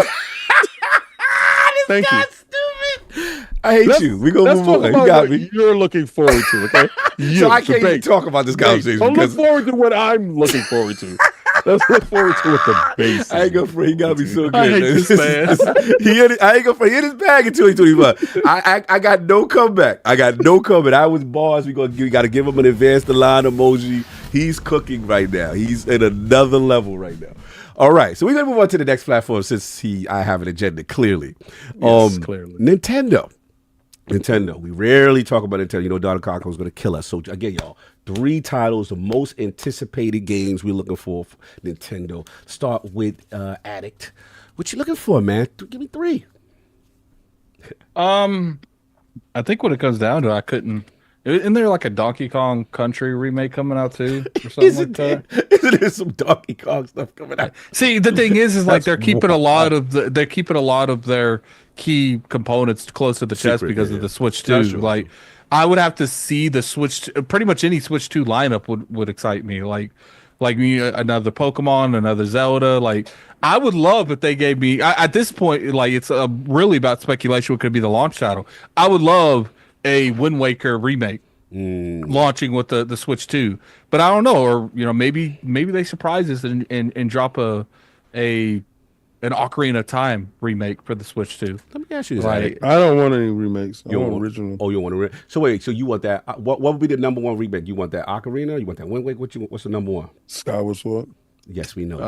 Thank you. Stupid. I hate you. We gonna Let's move talk on. about You got what me. you're looking forward to, okay? You, So I the can't even base. talk about this conversation Don't look because forward to what I'm looking forward to. Let's look forward to what the base. I ain't gonna free. He got me so good. I hate this man. I ain't gonna free. Hit his bag in 2025. I got no comeback. I got no comeback. I was bars. We got to give him an advanced line emoji. He's cooking right now. He's at another level right now. All right, so we're gonna move on to the next platform since I have an agenda clearly. Yes, clearly. Nintendo. We rarely talk about Nintendo. You know, Donald Cockle is going to kill us. So again, y'all, 3 titles, the most anticipated games we're looking for Nintendo. Start with Addict. What you looking for, man? Give me 3. I think what it comes down to, I couldn't. Isn't there like a Donkey Kong Country remake coming out too, or something like that? Isn't there some Donkey Kong stuff coming out? See, the thing is like That's they're keeping a lot of their key components close to the chest Secret, because yeah. of the Switch That's 2. true. Like, I would have to see the Switch. Pretty much any Switch 2 lineup would excite me. Like me, another Pokemon, another Zelda. Like I would love if they gave me at this point. Like it's really about speculation. What could be the launch title? I would love a Wind Waker remake launching with the Switch 2. But I don't know, or maybe they surprise us and drop an Ocarina of Time remake for the Switch 2. Let me ask you this. Like, I don't want any remakes. I want original. Oh, you want a So wait, so you want that? What would be the number one remake? You want that Ocarina? You want that Wind Waker? What's the number one? Skyward Sword. Yes, we know.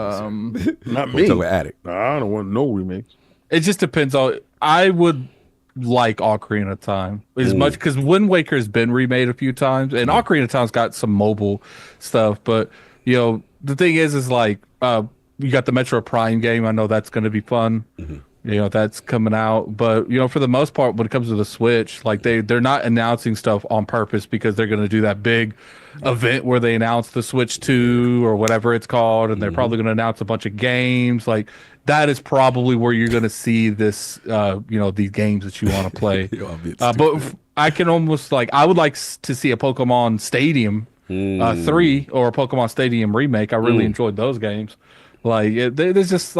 Not We're me. talking Addict. Nah, I don't want no remakes. it just depends on. I would like Ocarina of Time as much because Wind Waker has been remade a few times, and Ocarina of Time's got some mobile stuff. But the thing is like you got the Metro Prime game. I know that's going to be fun. That's coming out. But for the most part, when it comes to the Switch, like they're not announcing stuff on purpose because they're going to do that big event where they announce the Switch 2 or whatever it's called, and they're probably going to announce a bunch of games. Like that is probably where you're going to see this, these games that you want to play. But I can almost I would like to see a Pokemon Stadium 3 or a Pokemon Stadium remake. I really enjoyed those games. There's just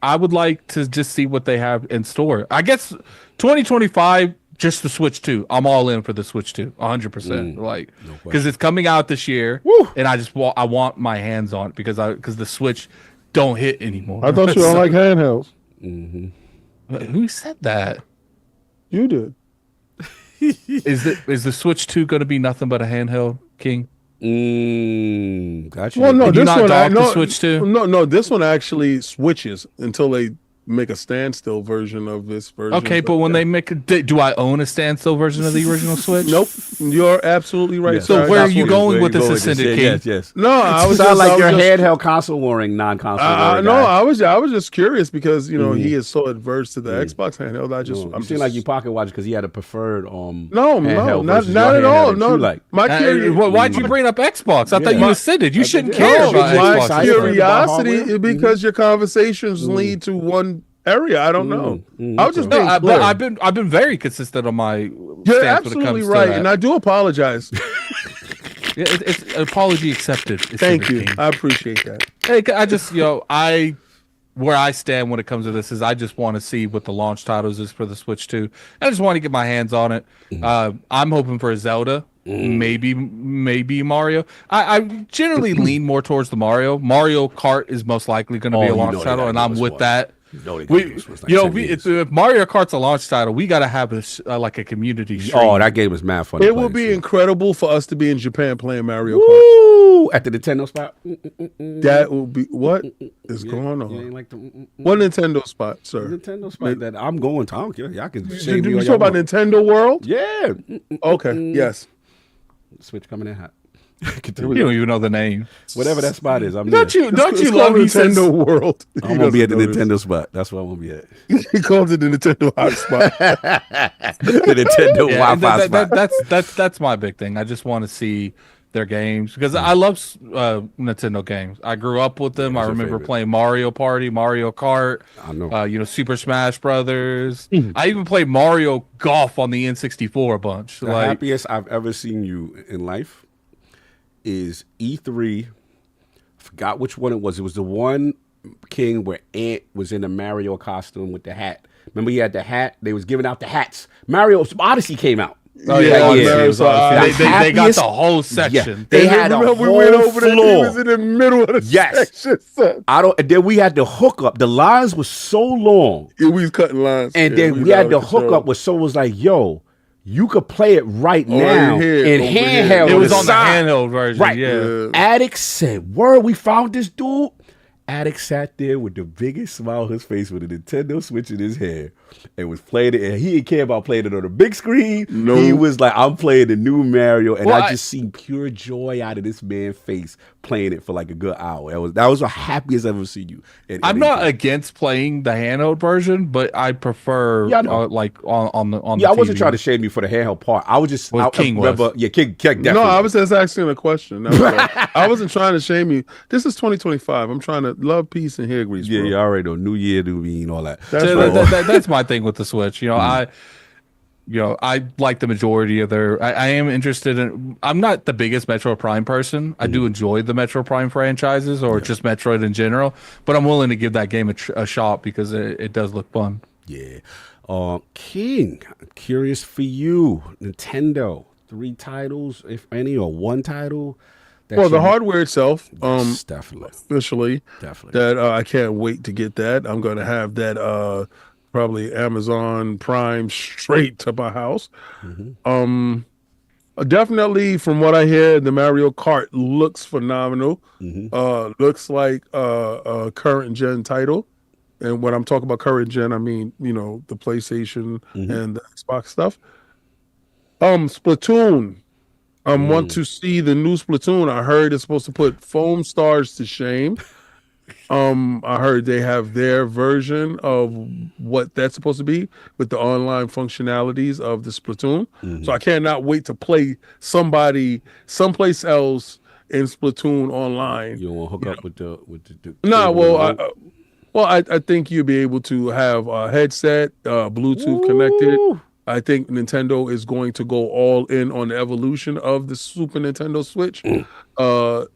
I would like to just see what they have in store. I guess 2025, just the Switch 2. I'm all in for the Switch 2, 100%. Because it's coming out this year, and I want my hands on it because the Switch don't hit anymore. I thought you don't like handhelds. Who said that? You did. Is the Switch 2 going to be nothing but a handheld, King? Gotcha. Well, no, Did you this not one, dock the Switch 2? No, this one actually switches until they make a standstill version of this version. Okay, but when they make do I own a standstill version of the original Switch? Nope, you're absolutely right. Yes. So sir. where are That's you what- going with this ascended King? Yes. No, I was Sound like you're your handheld console warring, non-console warring. No, guy. I was just curious because he is so adverse to the Xbox handheld. I'm seeing like you pocket watch because he had a preferred no, handheld not versus at your all. handheld that No, you like. my curiosity. Why'd you bring up Xbox? I thought you ascended. You shouldn't did. care No, about my Xbox. excited curiosity about is because your conversations lead to one area. I don't know. I was just being No, clear. but I've been very consistent on my You're stance when it absolutely comes right, to that. and I do apologize. It's apology accepted. Thank you. I appreciate that. Hey, I just where I stand when it comes to this is I just want to see what the launch titles is for the Switch 2. I just want to get my hands on it. I'm hoping for a Zelda. Maybe Mario. I generally lean more towards the Mario. Mario Kart is most likely going to be a launch title, and I'm with that. If Mario Kart's a launch title, we got to have a community stream. Oh, that game was mad fun. It would be incredible for us to be in Japan playing Mario Kart. Woo! At the Nintendo spot. That would be what is going on. You ain't like the What Nintendo spot, sir? Nintendo spot that I'm going to. I don't care. Y'all can Did shame me. you all talk y'all about want. Nintendo World? Yeah. Okay. Yes. Switch coming in hot. You don't even know the name. Whatever that spot is, I'm Don't there. you love Nintendo he says, World? I'm gonna be at the Nintendo spot. That's where I'm gonna be at. He calls it the Nintendo hotspot. The Nintendo Yeah, Wi-Fi spot. that's my big thing. I just want to see their games because I love Nintendo games. I grew up with them. I what's your remember favorite? playing Mario Party, Mario Kart. I know. Super Smash Brothers. I even played Mario Golf on the N64 a bunch. The happiest I've ever seen you in life is E3. Forgot which one it was. It was the one, King, where Ant was in a Mario costume with the hat. Remember he had the hat? They was giving out the hats. Mario Odyssey came out. Oh Yeah, yeah, yeah. They got happiest- the whole section. They had a Remember whole we went over there. He floor. was in the middle of the Yes. section. Son. And then we had the hookup. The lines were so long. Yeah, we was cutting lines. And Yeah, then was we had out the of control. hookup where someone was like, yo, you could play it right now here, in over here. handheld. It was the on the side. handheld version. Right. Yeah. Addict said, word, we found this dude. Addict sat there with the biggest smile on his face with a Nintendo Switch in his hand and was playing it. And he didn't care about playing it on the big screen. No. He was like, I'm playing the new Mario. And Well, I just seen pure joy out of this man's face playing it for like a good hour. That was the happiest I've ever seen you. I'm not against playing the handheld version, but I prefer Yeah, I know. on the Yeah, I wasn't TV. trying to shame you for the handheld part. I was just Well, King was. remember. Yeah, King definitely. No, I was just asking a question. That was all. I wasn't trying to shame you. This is 2025. I'm trying to love, peace, and hair grease. Yeah, bro. you already know. New Year, new me, and all that. That's So right. that's my thing with the Switch. I like the majority of their. I am interested in. I'm not the biggest Metro Prime person. I do enjoy the Metro Prime franchises or just Metroid in general, but I'm willing to give that game a shot because it does look fun. Yeah. King, I'm curious for you. Nintendo, 3 titles, if any, or 1 title. Well, the hardware itself, Yes, definitely. officially, Definitely. that I can't wait to get that. I'm going to have that probably Amazon Prime straight to my house. Definitely, from what I hear, the Mario Kart looks phenomenal. Looks like a current gen title. And when I'm talking about current gen, I mean, the PlayStation and the Xbox stuff. Splatoon. I want to see the new Splatoon. I heard it's supposed to put Foam Stars to shame. I heard they have their version of what that's supposed to be with the online functionalities of the Splatoon. So I cannot wait to play somebody someplace else in Splatoon online. You want to hook up with the No, well, I think you'll be able to have a headset, Bluetooth connected. I think Nintendo is going to go all in on the evolution of the Super Nintendo Switch.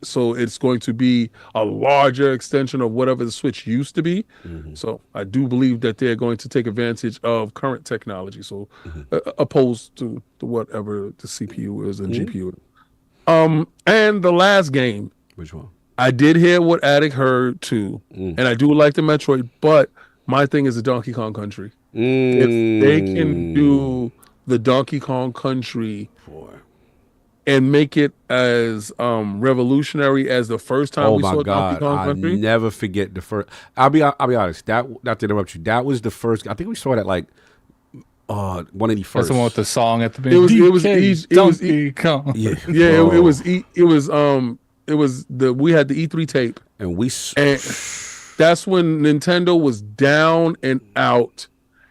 So it's going to be a larger extension of whatever the Switch used to be. So I do believe that they're going to take advantage of current technology. So opposed to whatever the CPU is and GPU. And the last game. Which one? I did hear what Addict heard too. And I do like the Metroid, but my thing is the Donkey Kong Country. If they can do the Donkey Kong Country and make it as revolutionary as the first time we saw Donkey Kong Country. I'll never forget the first. I'll be honest. That, not to interrupt you, that was the first. I think we saw that like one of the first. That's the one with the song at the beginning. It was Donkey Kong. Yeah, it was we had the E3 tape, and that's when Nintendo was down and out.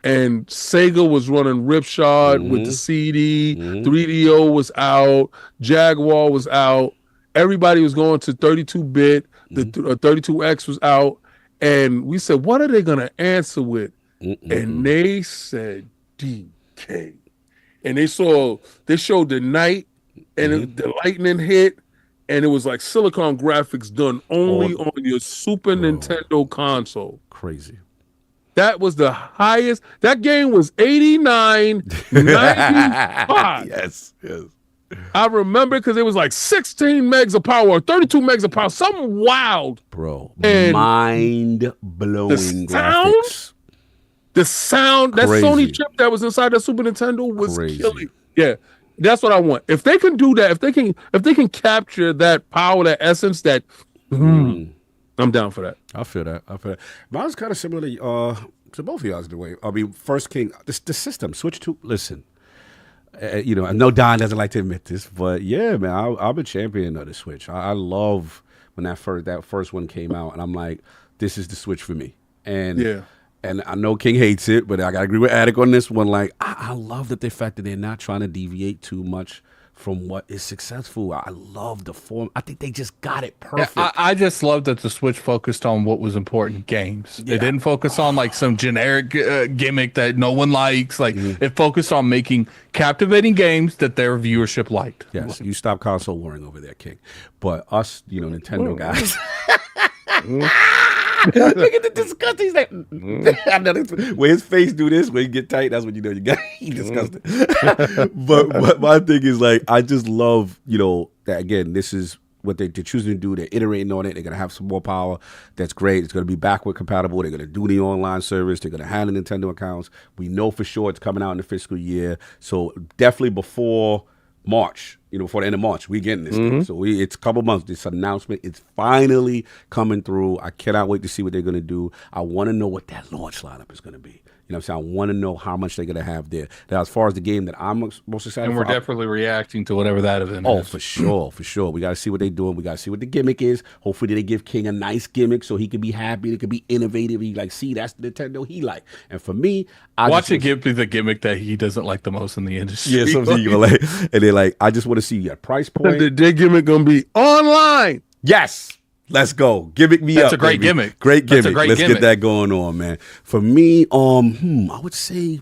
And Sega was running ripshod with the CD. 3DO was out. Jaguar was out. Everybody was going to 32-bit. The 32X was out. And we said, what are they going to answer with? And they said DK. And they showed the night and the lightning hit. And it was like Silicon graphics done only on your Super Nintendo console. Crazy. That was the highest. That game was 89.95. Yes. I remember because it was like 16 megs of power or 32 megs of power. Something wild. Bro. And mind-blowing graphics. The sound, that Crazy. Sony chip that was inside that Super Nintendo was Crazy. killing. Yeah. That's what I want. If they can do that, if they can capture that power, that essence, that I'm down for that. I feel that. Mine's kind of similar to both of y'all's in a way. I mean, First King, the system, Switch 2, listen. I know Don doesn't like to admit this, but yeah, man, I'm a champion of the Switch. I love when that first one came out, and I'm like, this is the Switch for me. And I know King hates it, but I got to agree with Attic on this one. Like, I love the fact that they're not trying to deviate too much from what is successful. I love the form. I think they just got it perfect. Yeah, I just love that the Switch focused on what was important, games. It didn't focus on like some generic gimmick that no one likes. Like it focused on making captivating games that their viewership liked. Yes, you stop console warring over there, King. But us, Nintendo guys. Look at the disgust. He's like, I know this. When his face do this, when he get tight, that's when you know you got he disgusted. but my thing is like, I just love that again. This is what they're choosing to do. They're iterating on it. They're gonna have some more power. That's great. It's gonna be backward compatible. They're gonna do the online service. They're gonna handle Nintendo accounts. We know for sure it's coming out in the fiscal year. So definitely before March, before the end of March, we getting this thing. So it's a couple months. This announcement is finally coming through. I cannot wait to see what they're going to do. I want to know what that launch lineup is going to be. You know what I'm saying? I want to know how much they're going to have there. Now, as far as the game that I'm most excited and for. And we're definitely reacting to whatever that event is. Oh, for sure. We got to see what they're doing. We got to see what the gimmick is. Hopefully they give King a nice gimmick so he can be happy. It could be innovative. He see, that's the Nintendo he like. And for me, watch it give me the gimmick that he doesn't like the most in the industry. Yeah, something you like. And they're like, I just want to see your price point. Their gimmick going to be online. Yes. Let's go. Gimmick me That's up. That's a great baby. gimmick. Great gimmick. That's a great Let's gimmick. get that going on, man. For me, I would say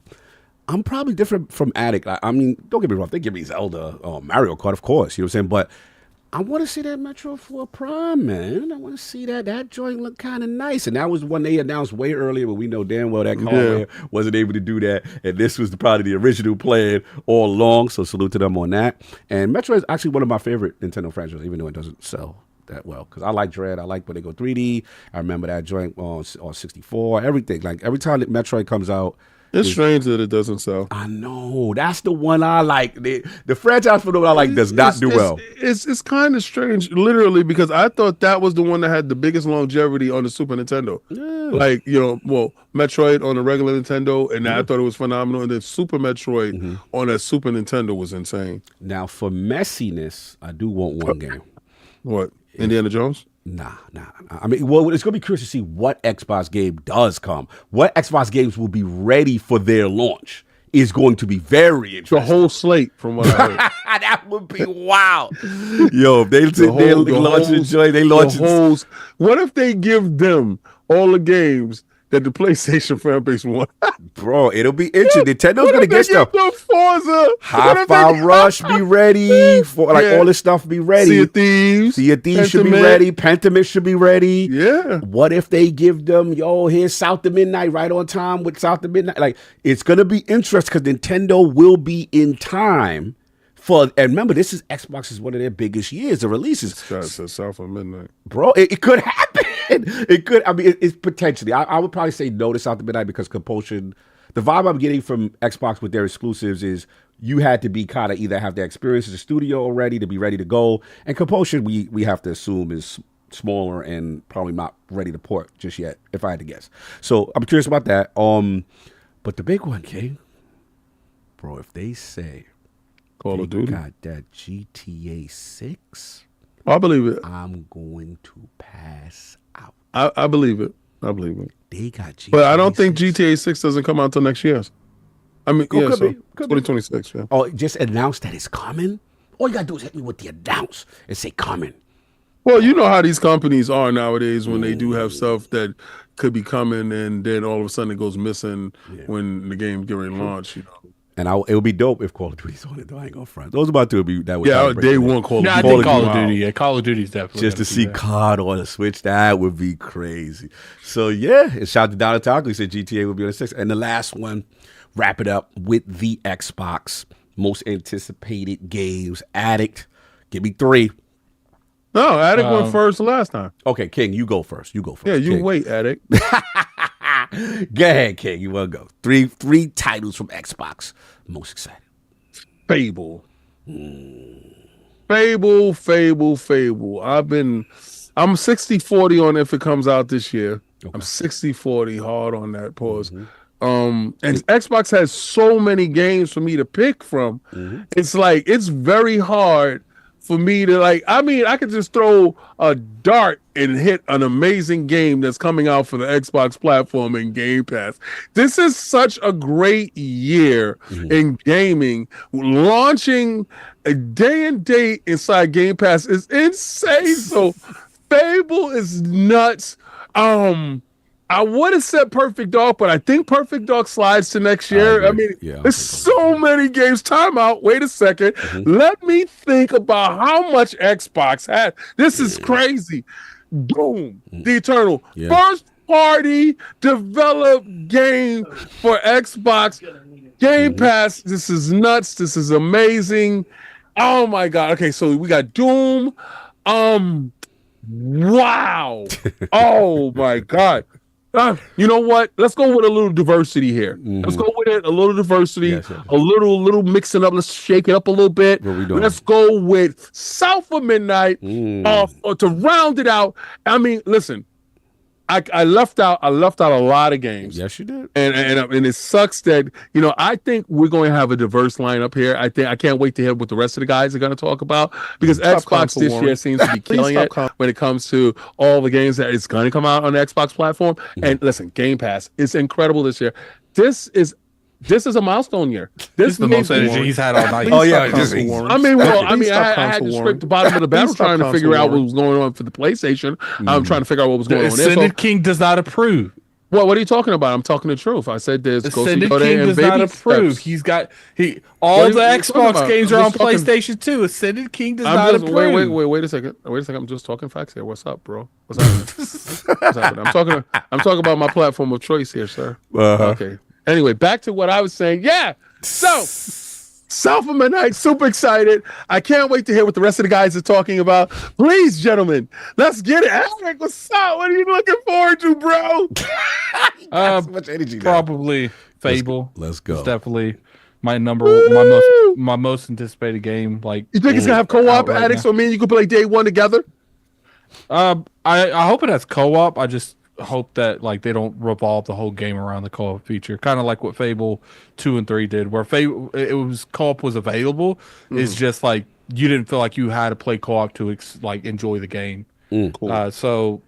I'm probably different from Addict. I mean, don't get me wrong. They give me Zelda or Mario Kart, of course. You know what I'm saying? But I want to see that Metro 4 Prime, man. I want to see that. That joint look kind of nice. And that was one they announced way earlier, but we know damn well that hardware wasn't able to do that. And this was probably the original plan all along. So salute to them on that. And Metro is actually one of my favorite Nintendo franchises, even though it doesn't sell that well. Because I like Dread. I like when they go 3D. I remember that joint on 64. Everything. Like every time that Metroid comes out, it's strange that it doesn't sell. I know. That's the one I like. The franchise for the one I like does not do well. It's kind of strange, literally, because I thought that was the one that had the biggest longevity on the Super Nintendo. Yeah. Like, Metroid on the regular Nintendo, and I thought it was phenomenal. And then Super Metroid on that Super Nintendo was insane. Now, for messiness, I do want one game. What? Indiana Jones? Nah. I mean, well, it's going to be curious to see what Xbox game does come. What Xbox games will be ready for their launch is going to be very interesting. The whole slate, from what I heard. That would be wild. Yo, if they launch the joint, they launch it. What if they give them all the games that the PlayStation fan base want? Bro, it'll be interesting. Nintendo's gonna get stuff. Forza, Hi-Fi Rush be ready for all this stuff be ready. Sea of Thieves should be ready. Pentiment should be ready. Yeah. What if they give them here's South of Midnight right on time with South of Midnight? Like it's gonna be interesting because Nintendo will be in time. And remember, this is Xbox's one of their biggest years of releases. It's South of Midnight, bro. It could happen. It could. I mean, it's potentially. I would probably say no to South of Midnight because Compulsion. The vibe I'm getting from Xbox with their exclusives is you had to be kind of either have the experience as a studio already to be ready to go, and Compulsion we have to assume is smaller and probably not ready to port just yet, if I had to guess. So I'm curious about that. But the big one, King, bro, if they say Call of Duty got that GTA 6, I believe it. I'm going to pass out. I believe it. They got GTA, but I don't think GTA 6 doesn't come out until next year. I mean, could be. 2026. Yeah. Oh, just announce that it's coming. All you gotta do is hit me with the announce and say coming. Well, you know how these companies are nowadays when they do have stuff that could be coming, and then all of a sudden it goes missing when the game get ready to launch. And it would be dope if Call of Duty's on it, though. I ain't gonna front. Those about to be that would day one Call of Duty. I think Call of Duty. Yeah, Call of Duty's definitely just to see COD on the Switch. That would be crazy. So and shout out to Donald Taco. He said GTA would be on the 6th. And the last one, wrap it up with the Xbox most anticipated games. Addict, give me 3. No, Addict went first last time. Okay, King, you go first. Yeah, you King. wait, Addict. Go ahead, King. You want to go? Three titles from Xbox. Most excited. Fable. Fable. I'm 60-40 on if it comes out this year. Okay. I'm 60-40 hard on that pause. And Xbox has so many games for me to pick from. It's like, it's very hard for me to I could just throw a dart and hit an amazing game that's coming out for the Xbox platform in Game Pass. This is such a great year in gaming. Launching a day and date inside Game Pass is insane. So Fable is nuts. I would have said Perfect Dark, but I think Perfect Dark slides to next year. I mean, there's so many games. Time out. Wait a second. Let me think about how much Xbox has. This is crazy. Boom. The Eternal. First party developed game for Xbox. Game Pass. This is nuts. This is amazing. Oh my God. Okay, so we got Doom. Wow. Oh my God. You know what? Let's go with a little diversity here. Let's go with it. A little diversity, a little mixing up. Let's shake it up a little bit. Let's go with South of Midnight to round it out. I mean, listen, I left out a lot of games. Yes, you did. And it sucks that, I think we're going to have a diverse lineup here. I can't wait to hear what the rest of the guys are going to talk about, because Xbox this year seems to be killing it when it comes to all the games that is going to come out on the Xbox platform. And listen, Game Pass is incredible this year. This is a milestone year. This is the most energy he's had all night. I had to scrape the bottom of the barrel trying to figure out what was going on for the PlayStation. I'm trying to figure out what was going on there. Ascended King does not approve. What are you talking about? I'm talking the truth. I said there's Ascended Ghost King and does baby not approve. steps. He's got What all are the you talking Xbox about? games I'm are on just talking- PlayStation 2. Ascended King does I'm not just approve. wait a second. Wait a second. I'm just talking facts here. What's up, bro? What's happening? What's happening? I'm talking about my platform of choice here, sir. Okay. Anyway, back to what I was saying. Yeah. So Southam and I, super excited. I can't wait to hear what the rest of the guys are talking about. Please, gentlemen, let's get it. Eric, what's up? What are you looking forward to, bro? So much energy now. Probably Fable. Let's go. It's definitely my most anticipated game. Like, You think it's gonna have co-op addicts, so me and you can play day one together? I hope it has co-op. I just hope that like they don't revolve the whole game around the co-op feature, kind of like what Fable 2 and 3 did, where it was co-op was available. It's just like you didn't feel like you had to play co-op to like enjoy the game. Cool. So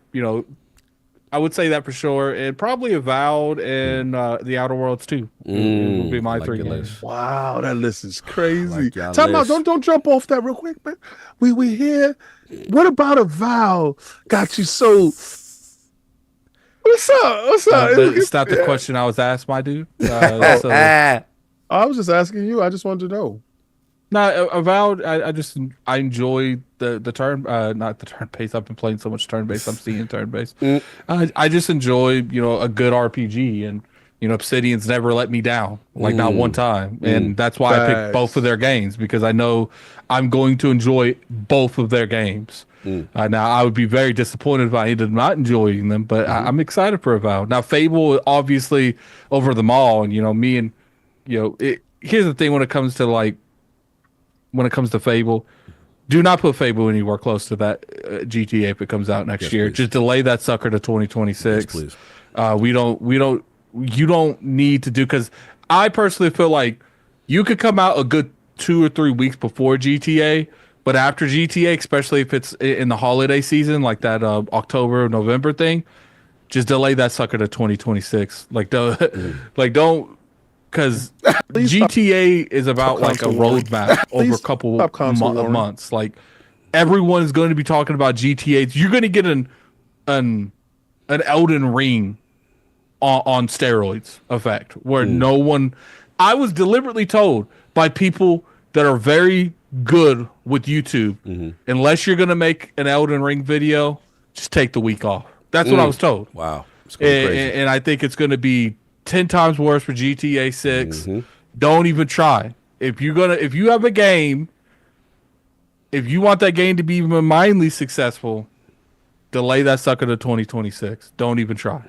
I would say that for sure, and probably Avowed and the Outer Worlds too. It would be my like 3 your games. list. Wow, that list is crazy. Like y'all Time out, list. don't jump off that real quick, man. We here. What about a vow got you so? What's up? What's up? It's not the question I was asked, my dude. So, I was just asking you. I just wanted to know. no, Avowed. I enjoy the turn, not the turn based. I've been playing so much turn based. I'm seeing turn based. I just enjoy a good RPG, and Obsidian's never let me down, like not one time, and that's why I picked both of their games, because I know I'm going to enjoy both of their games. Now I would be very disappointed if I ended up not enjoying them, but I'm excited for Avowed. Now Fable obviously over them all, and me and here's the thing when it comes to Fable, do not put Fable anywhere close to that GTA if it comes out next year. please. Just delay that sucker to 2026. Yes, please. You don't need to do, because I personally feel like you could come out a good 2 or 3 weeks before GTA, but after GTA, especially if it's in the holiday season, like that October, November thing, just delay that sucker to 2026. Like don't, because GTA is about like a roadmap over a couple of months. Like everyone's going to be talking about GTA. You're going to get an Elden Ring on steroids effect, where no one. I was deliberately told by people that are very good with YouTube, unless you're going to make an Elden Ring video, just take the week off. That's what I was told. Wow. It's going crazy. And I think it's going to be 10 times worse for GTA 6. Don't even try. If you have a game, if you want that game to be even mildly successful, delay that sucker to 2026. Don't even try.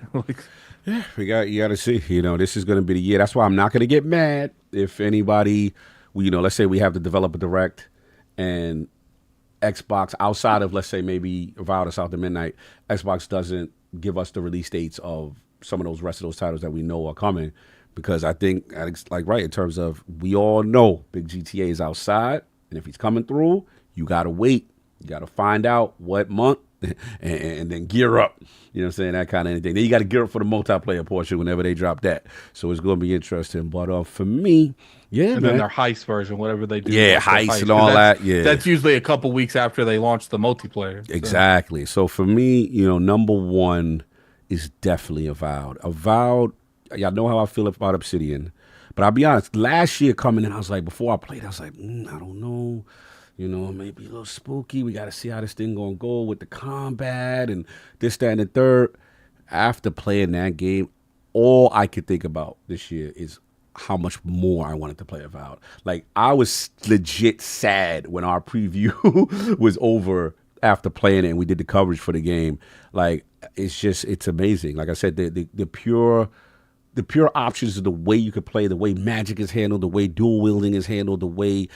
You got to see. This is going to be the year. That's why I'm not going to get mad if anybody, let's say we have the developer direct and Xbox outside of, let's say, maybe Avowed or South of Midnight, Xbox doesn't give us the release dates of some of those rest of those titles that we know are coming, because I think, like, right, in terms of, we all know big GTA is outside, and if he's coming through, you got to wait. You got to find out what month and then gear up. You know what I'm saying? That kind of thing. Then you got to gear up for the multiplayer portion whenever they drop that. So it's going to be interesting. But for me, and then their heist version, whatever they do. Yeah, heist and all that. Yeah. That's usually a couple weeks after they launch the multiplayer. Exactly. So for me, number one is definitely Avowed. Avowed, y'all know how I feel about Obsidian. But I'll be honest, last year coming in, I was like, before I played, I was like, I don't know. Maybe a little spooky. We got to see how this thing going to go with the combat and this, that, and the third. After playing that game, all I could think about this year is how much more I wanted to play Avowed. Like, I was legit sad when our preview was over after playing it and we did the coverage for the game. Like, it's amazing. Like I said, the pure options of the way you could play, the way magic is handled, the way dual wielding is handled, the way,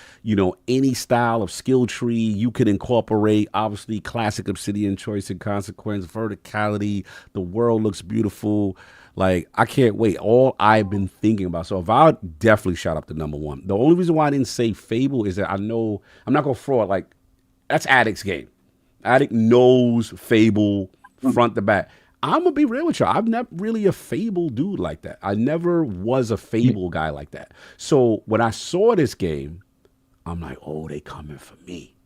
any style of skill tree you can incorporate. Obviously, classic Obsidian choice and consequence, verticality, the world looks beautiful. Like, I can't wait. All I've been thinking about. So Avowed definitely shot up to number one. The only reason why I didn't say Fable is that I know, I'm not going to fraud, like, that's Addict's game. Addict knows Fable front to back. I'm going to be real with you. I'm not really a Fable dude like that. I never was a Fable guy like that. So when I saw this game, I'm like, oh, they coming for me.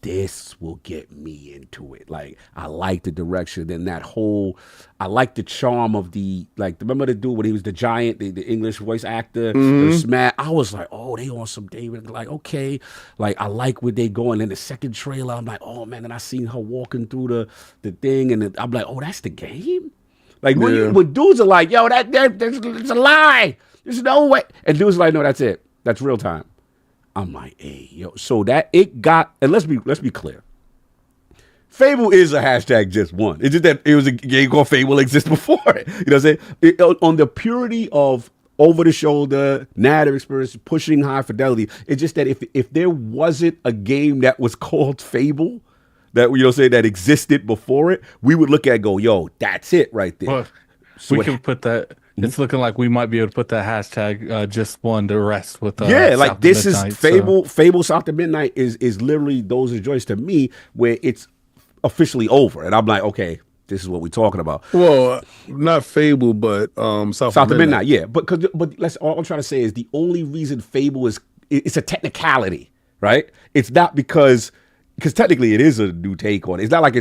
this will get me into it. Like, I like the direction and that whole, I like the charm of the, like, remember the dude when he was the giant, the English voice actor, Smack? I was like, oh, they on some David, like, okay. Like, I like where they going. In the second trailer, I'm like, oh, man, and I seen her walking through the thing, and I'm like, oh, that's the game? Like, when dudes are like, yo, it's a lie. There's no way. And dudes are like, no, that's it. That's real time. I'm like, hey, yo. So that it got, and let's be clear. Fable is a hashtag just one. It's just that it was a game called Fable exists before it. You know what I'm saying? On the purity of over the shoulder, narrative experience, pushing high fidelity, it's just that if there wasn't a game that was called Fable, that, you know, say that existed before it, we would look at it and go, yo, that's it right there. Well, So we can put that. It's looking like we might be able to put that hashtag just one to rest with. Yeah, South like of this Midnight, is Fable. Fable South of Midnight is literally those are joys to me where it's officially over, and I'm like, okay, this is what we're talking about. Well, not Fable, but South of Midnight. Yeah, but all I'm trying to say is the only reason Fable it's a technicality, right? It's not because technically it is a new take on it. It's not like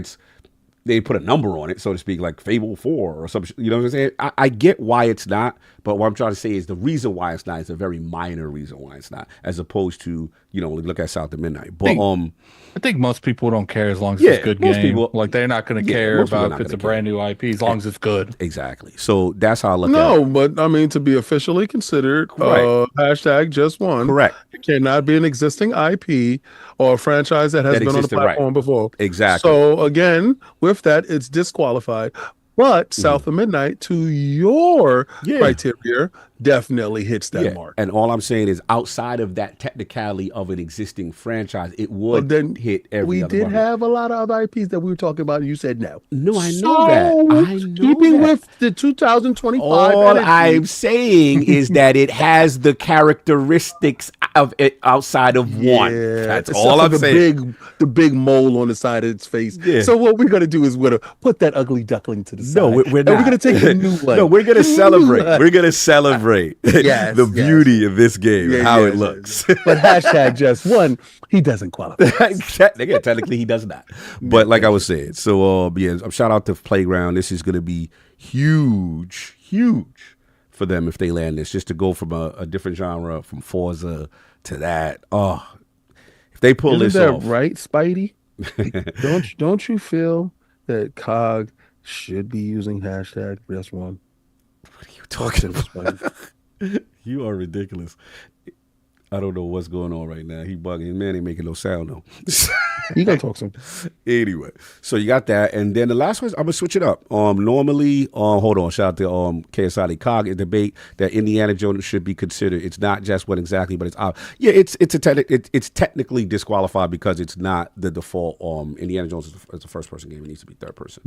they put a number on it, so to speak, like Fable 4 or something. You know what I'm saying? I get why it's not, but what I'm trying to say is the reason why it's not is a very minor reason why it's not, as opposed to, you know, look at South of Midnight. But I think most people don't care as long as it's a good game. People, like, they're not going to care about if it's a brand new IP as long as it's good. Exactly. So that's how I look at it. No, but I mean, to be officially considered, hashtag just one. Correct. It cannot be an existing IP or a franchise that has been on the platform before. Exactly. So again, with that, it's disqualified. But South of Midnight, to your criteria, definitely hits that mark. And all I'm saying is, outside of that technicality of an existing franchise, it would hit every other mark. Have a lot of other IPs that we were talking about, and you said no. No, I know that. I know keeping with the 2025. All I'm saying is that it has the characteristics of it outside of one. That's all I'm saying. The big mole on the side of its face. Yeah. So what we're gonna do is we're gonna put that ugly duckling to the side. No, we're not. And we're gonna take a new one. No, we're gonna celebrate. We're gonna celebrate the beauty of this game, how it looks. But hashtag just one, he doesn't qualify. Technically, he does not. But like I was saying, so shout out to Playground. This is gonna be huge for them if they land this. Just to go from a different genre, from Forza to that. Oh, if they pull this off, right, Spidey? don't you feel that COG should be using hashtag just one? What are you talking about? You are ridiculous. I don't know what's going on right now. He bugging. Man ain't making no sound though. You gonna talk some. Anyway, so you got that, and then the last one, I'm gonna switch it up. Normally, hold on. Shout out to KSI COG debate that Indiana Jones should be considered. It's not just what exactly, but it's it's technically disqualified because it's not the default. Indiana Jones is a first person game. It needs to be third person.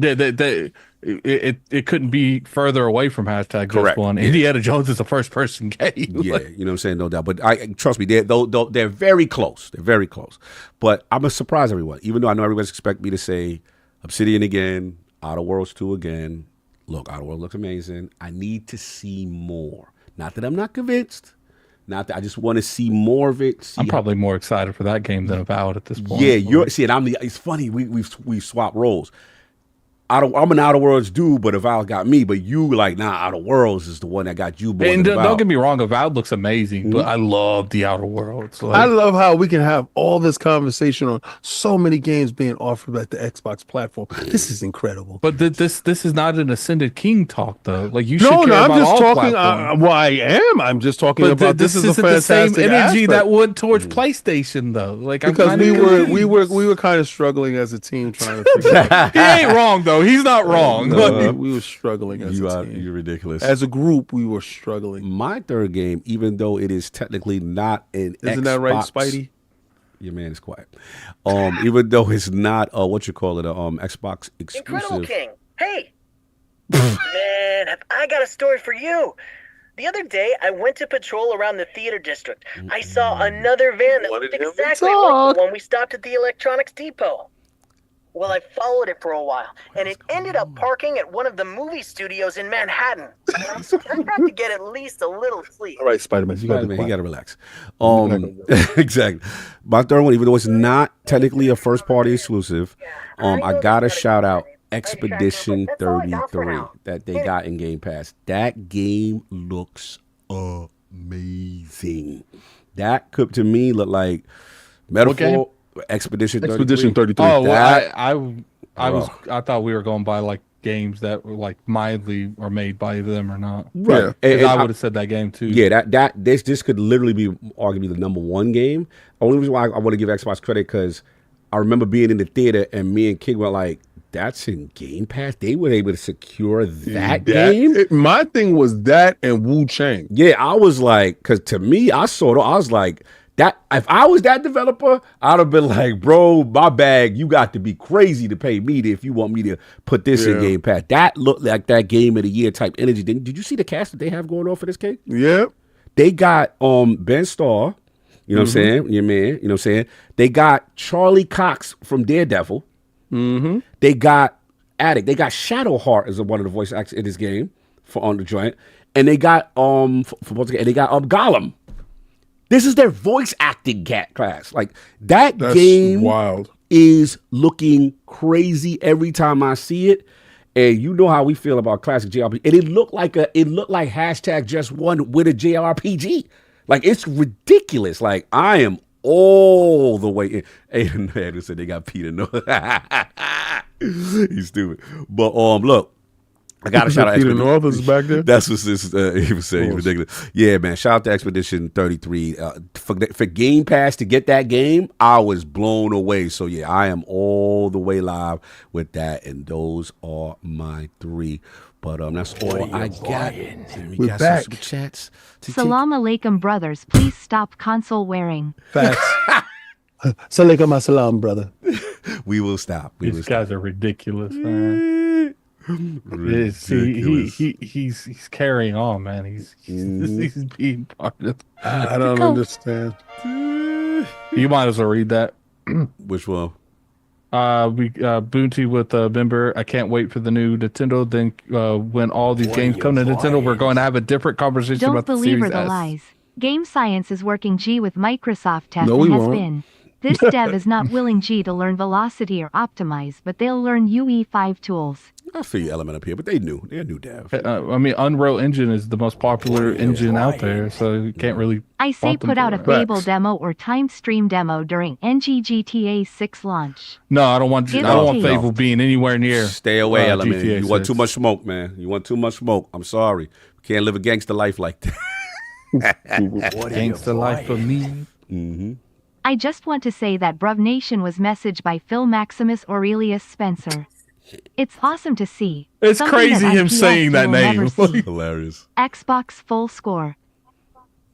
It couldn't be further away from hashtag just one. Yeah. Indiana Jones is a first person game. Yeah, you know what I'm saying, no doubt. But trust me, they're very close. They're very close. But I'm gonna surprise everyone, even though I know everyone's expect me to say Obsidian again, Outer Worlds 2 again. Look, Outer Worlds looks amazing. I need to see more. Not that I'm not convinced. Not that I just want to see more of it. I'm probably more excited for that game than Avowed at this point. Yeah, it's funny. We swap roles. I'm an Outer Worlds dude, but Avowed got me. But you like, nah, Outer Worlds is the one that got you. And don't get me wrong, Avowed looks amazing, but I love the Outer Worlds. I love how we can have all this conversation on so many games being offered at the Xbox platform. This is incredible. But this is not an Ascended King talk, though. Like, you should care about I'm just all talking. I am. I'm just talking about this is a the same energy aspect that went towards PlayStation, though. Like, because we were kind of struggling as a team trying to figure out. He ain't wrong though. He's not wrong. No, we were struggling as a team. You're ridiculous. As a group, we were struggling. My third game, even though it is technically not an Isn't Xbox, that right, Spidey? Your man is quiet. Even though it's not Xbox exclusive. Incredible King. Hey. Man, have I got a story for you. The other day, I went to patrol around the theater district. I saw another van that looked exactly like the one we stopped at the electronics depot. Well, I followed it for a while, and it ended up parking at one of the movie studios in Manhattan. I had to get at least a little sleep. All right, Spider-Man, you got to He got to relax. Exactly. My third one, even though it's not technically a first-party exclusive, I got to shout out Expedition 33 that they got in Game Pass. That game looks amazing. That could, to me, look like Metaphor. Expedition 33. Oh, well, I thought we were going by like games that were like mildly are made by them or not. Right. Yeah. And I would have said that game too. Yeah, this could literally be arguably the #1 game. Only reason why I want to give Xbox credit because I remember being in the theater and me and King were like, that's in Game Pass. They were able to secure that game. My thing was that and Wu Chang. Yeah, I was like, because to me, I was like, that if I was that developer, I'd have been like, bro, my bag, you got to be crazy to pay me if you want me to put this in Game Pass. That looked like that game of the year type energy. Did you see the cast that they have going on for this cake? Yeah. They got Ben Starr, you know what I'm saying? Your man, you know what I'm saying? They got Charlie Cox from Daredevil. Mm-hmm. They got Addict. They got Shadowheart as one of the voice actors in this game on the joint. And they got Gollum. This is their voice acting class. Like that's game wild. Is looking crazy every time I see it. And you know how we feel about classic JRPG. And it looked like #just1 with a JRPG. Like it's ridiculous. Like I am all the way in. And Andrew said they got Peter. No, he's stupid. But look. I got to shout out Peter North is back there. That's what he was saying. Ridiculous. Yeah, man. Shout out to Expedition 33 for Game Pass to get that game. I was blown away. So yeah, I am all the way live with that, and those are my 3. But that's all I got. We got some super chats. Salam alaikum, brothers. Please stop console wearing. Facts. Salaikum assalam, brother. We will stop. These guys are ridiculous, man. He's carrying on, man. He's being part of. I don't understand. You might as well read that. Which one? Boonty with member. I can't wait for the new Nintendo. Then when all these games come to Nintendo, we're going to have a different conversation Don't about the believe Series her the S. lies. Game Science is working G with Microsoft Test No, and we has won't. been. This dev is not willing G to learn Velocity or Optimize, but they'll learn UE5 tools. I feel your element up here, but they're new dev. I mean, Unreal Engine is the most popular engine out there, so you can't really. I say fault them put out a for it. Fable demo or Time Stream demo during NGGTA 6 launch. No, I don't want. Give I don't it want to you. Fable being anywhere near. Stay away, Element. GTA You want 6. too much smoke, man. You want too much smoke. I'm sorry. Can't live a gangster life like that. Gangsta life for me. Mm-hmm. I just want to say that Bruv Nation was messaged by Phil Maximus Aurelius Spencer. It's awesome to see. It's Something crazy that him IPS saying that will never name. see. Hilarious. Xbox full score.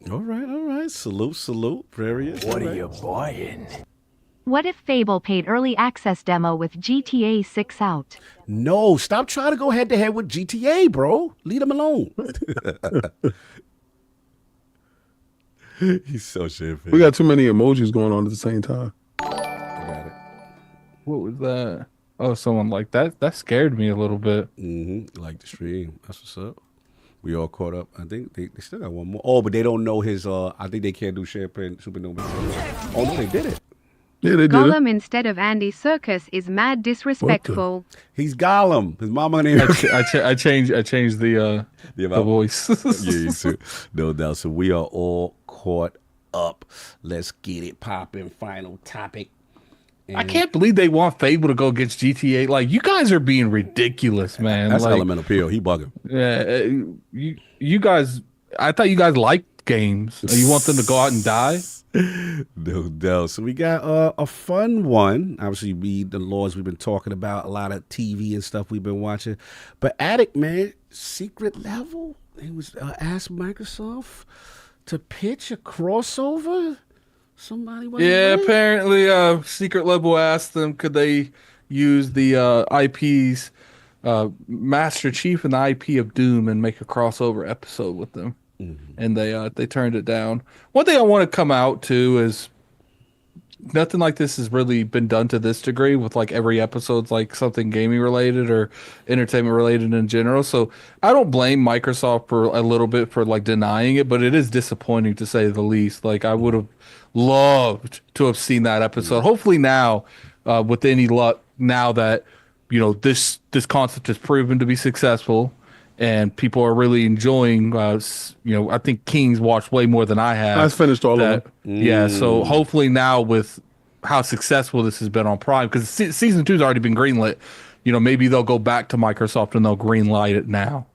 All right. Salute. Various. What are you buying? What if Fable paid early access demo with GTA 6 out? No, stop trying to go head to head with GTA, bro. Leave him alone. He's so shit. We got too many emojis going on at the same time. I got it. What was that? Oh, someone like that. That scared me a little bit. Mm-hmm. Like the stream. That's what's up. We all caught up. I think they still got one more. Oh, but they don't know his. I think they can't do Champagne Supernova. Oh no, they did it. Yeah, they did it. Gollum instead of Andy Serkis is mad disrespectful. He's Gollum. His mama named. I changed the voice. Yeah, too. No doubt. So we are all caught up. Let's get it popping. Final topic. I can't believe they want Fable to go against GTA. Like, you guys are being ridiculous, man. That's like, Elemental Peel. He bugging. Yeah, you guys. I thought you guys liked games. You want them to go out and die? No doubt. So we got a fun one. Obviously, the laws we've been talking about, a lot of TV and stuff we've been watching. But Addict, man, SecretLevel. They was asked Microsoft to pitch a crossover. Somebody was Apparently, SecretLevel asked them could they use the IPs, Master Chief and the IP of Doom, and make a crossover episode with them. Mm-hmm. And they turned it down. One thing I want to come out to is nothing like this has really been done to this degree with like every episode's like something gaming related or entertainment related in general. So I don't blame Microsoft for a little bit for like denying it, but it is disappointing to say the least. Like I would have loved to have seen that episode. Hopefully now, with any luck, now that this concept has proven to be successful and people are really enjoying, I think King's watched way more than I have. I finished all of them. Yeah, so hopefully now with how successful this has been on Prime, because season 2's already been greenlit, maybe they'll go back to Microsoft and they'll greenlight it now.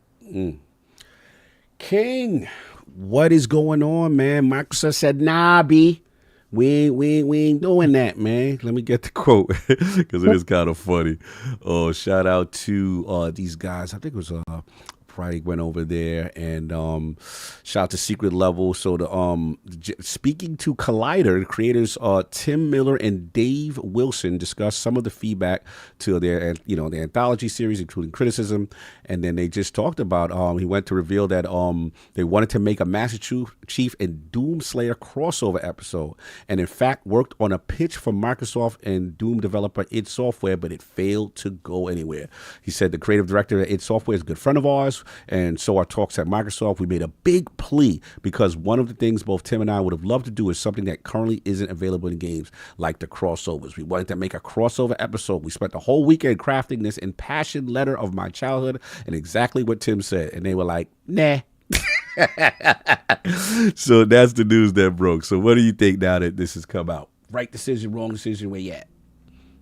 King, what is going on, man? Microsoft said, nah, B. We ain't doing that, man. Let me get the quote because it is kind of funny. Oh, shout out to these guys. I think it was probably went over there and shout out to SecretLevel. So the speaking to Collider, the creators Tim Miller and Dave Wilson discussed some of the feedback to their the anthology series, including criticism, and then they just talked about he went to reveal that they wanted to make a Master Chief and Doomslayer crossover episode, and in fact worked on a pitch for Microsoft and Doom developer id Software, but it failed to go anywhere. He said the creative director at id Software is a good friend of ours. And so our talks at Microsoft, we made a big plea because one of the things both Tim and I would have loved to do is something that currently isn't available in games, like the crossovers. We wanted to make a crossover episode. We spent the whole weekend crafting this impassioned letter of my childhood and exactly what Tim said. And they were like, nah. So that's the news that broke. So what do you think now that this has come out? Right decision, wrong decision, where you at?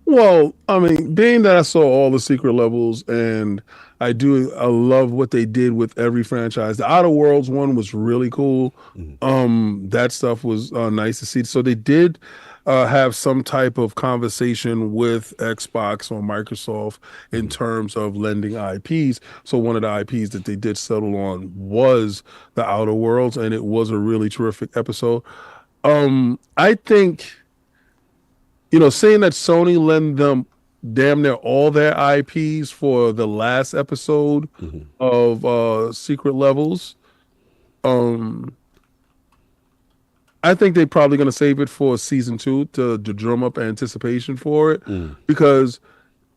Well, I mean, being that I saw all the secret levels and I love what they did with every franchise. The Outer Worlds one was really cool. That stuff was nice to see. So they did have some type of conversation with Xbox or Microsoft in terms of lending IPs. So one of the IPs that they did settle on was the Outer Worlds, and it was a really terrific episode. I think, saying that Sony lent them damn near all their IPs for the last episode of Secret Levels, I think they're probably going to save it for season 2 to drum up anticipation for it. Because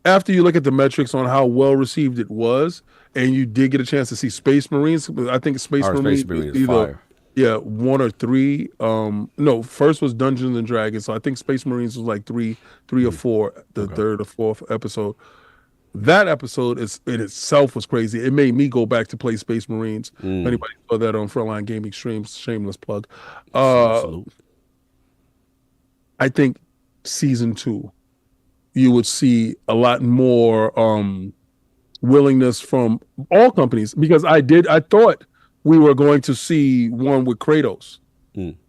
after you look at the metrics on how well received it was, and you did get a chance to see Space Marines, I think Space Marines either fire. Yeah, 1 or 3. No, first was Dungeons and Dragons. So I think Space Marines was like 3 or 4, the third or fourth episode. That episode in itself was crazy. It made me go back to play Space Marines. Anybody saw that on Frontline Gaming Streams, shameless plug. I think season 2, you would see a lot more willingness from all companies, because I thought we were going to see one with Kratos.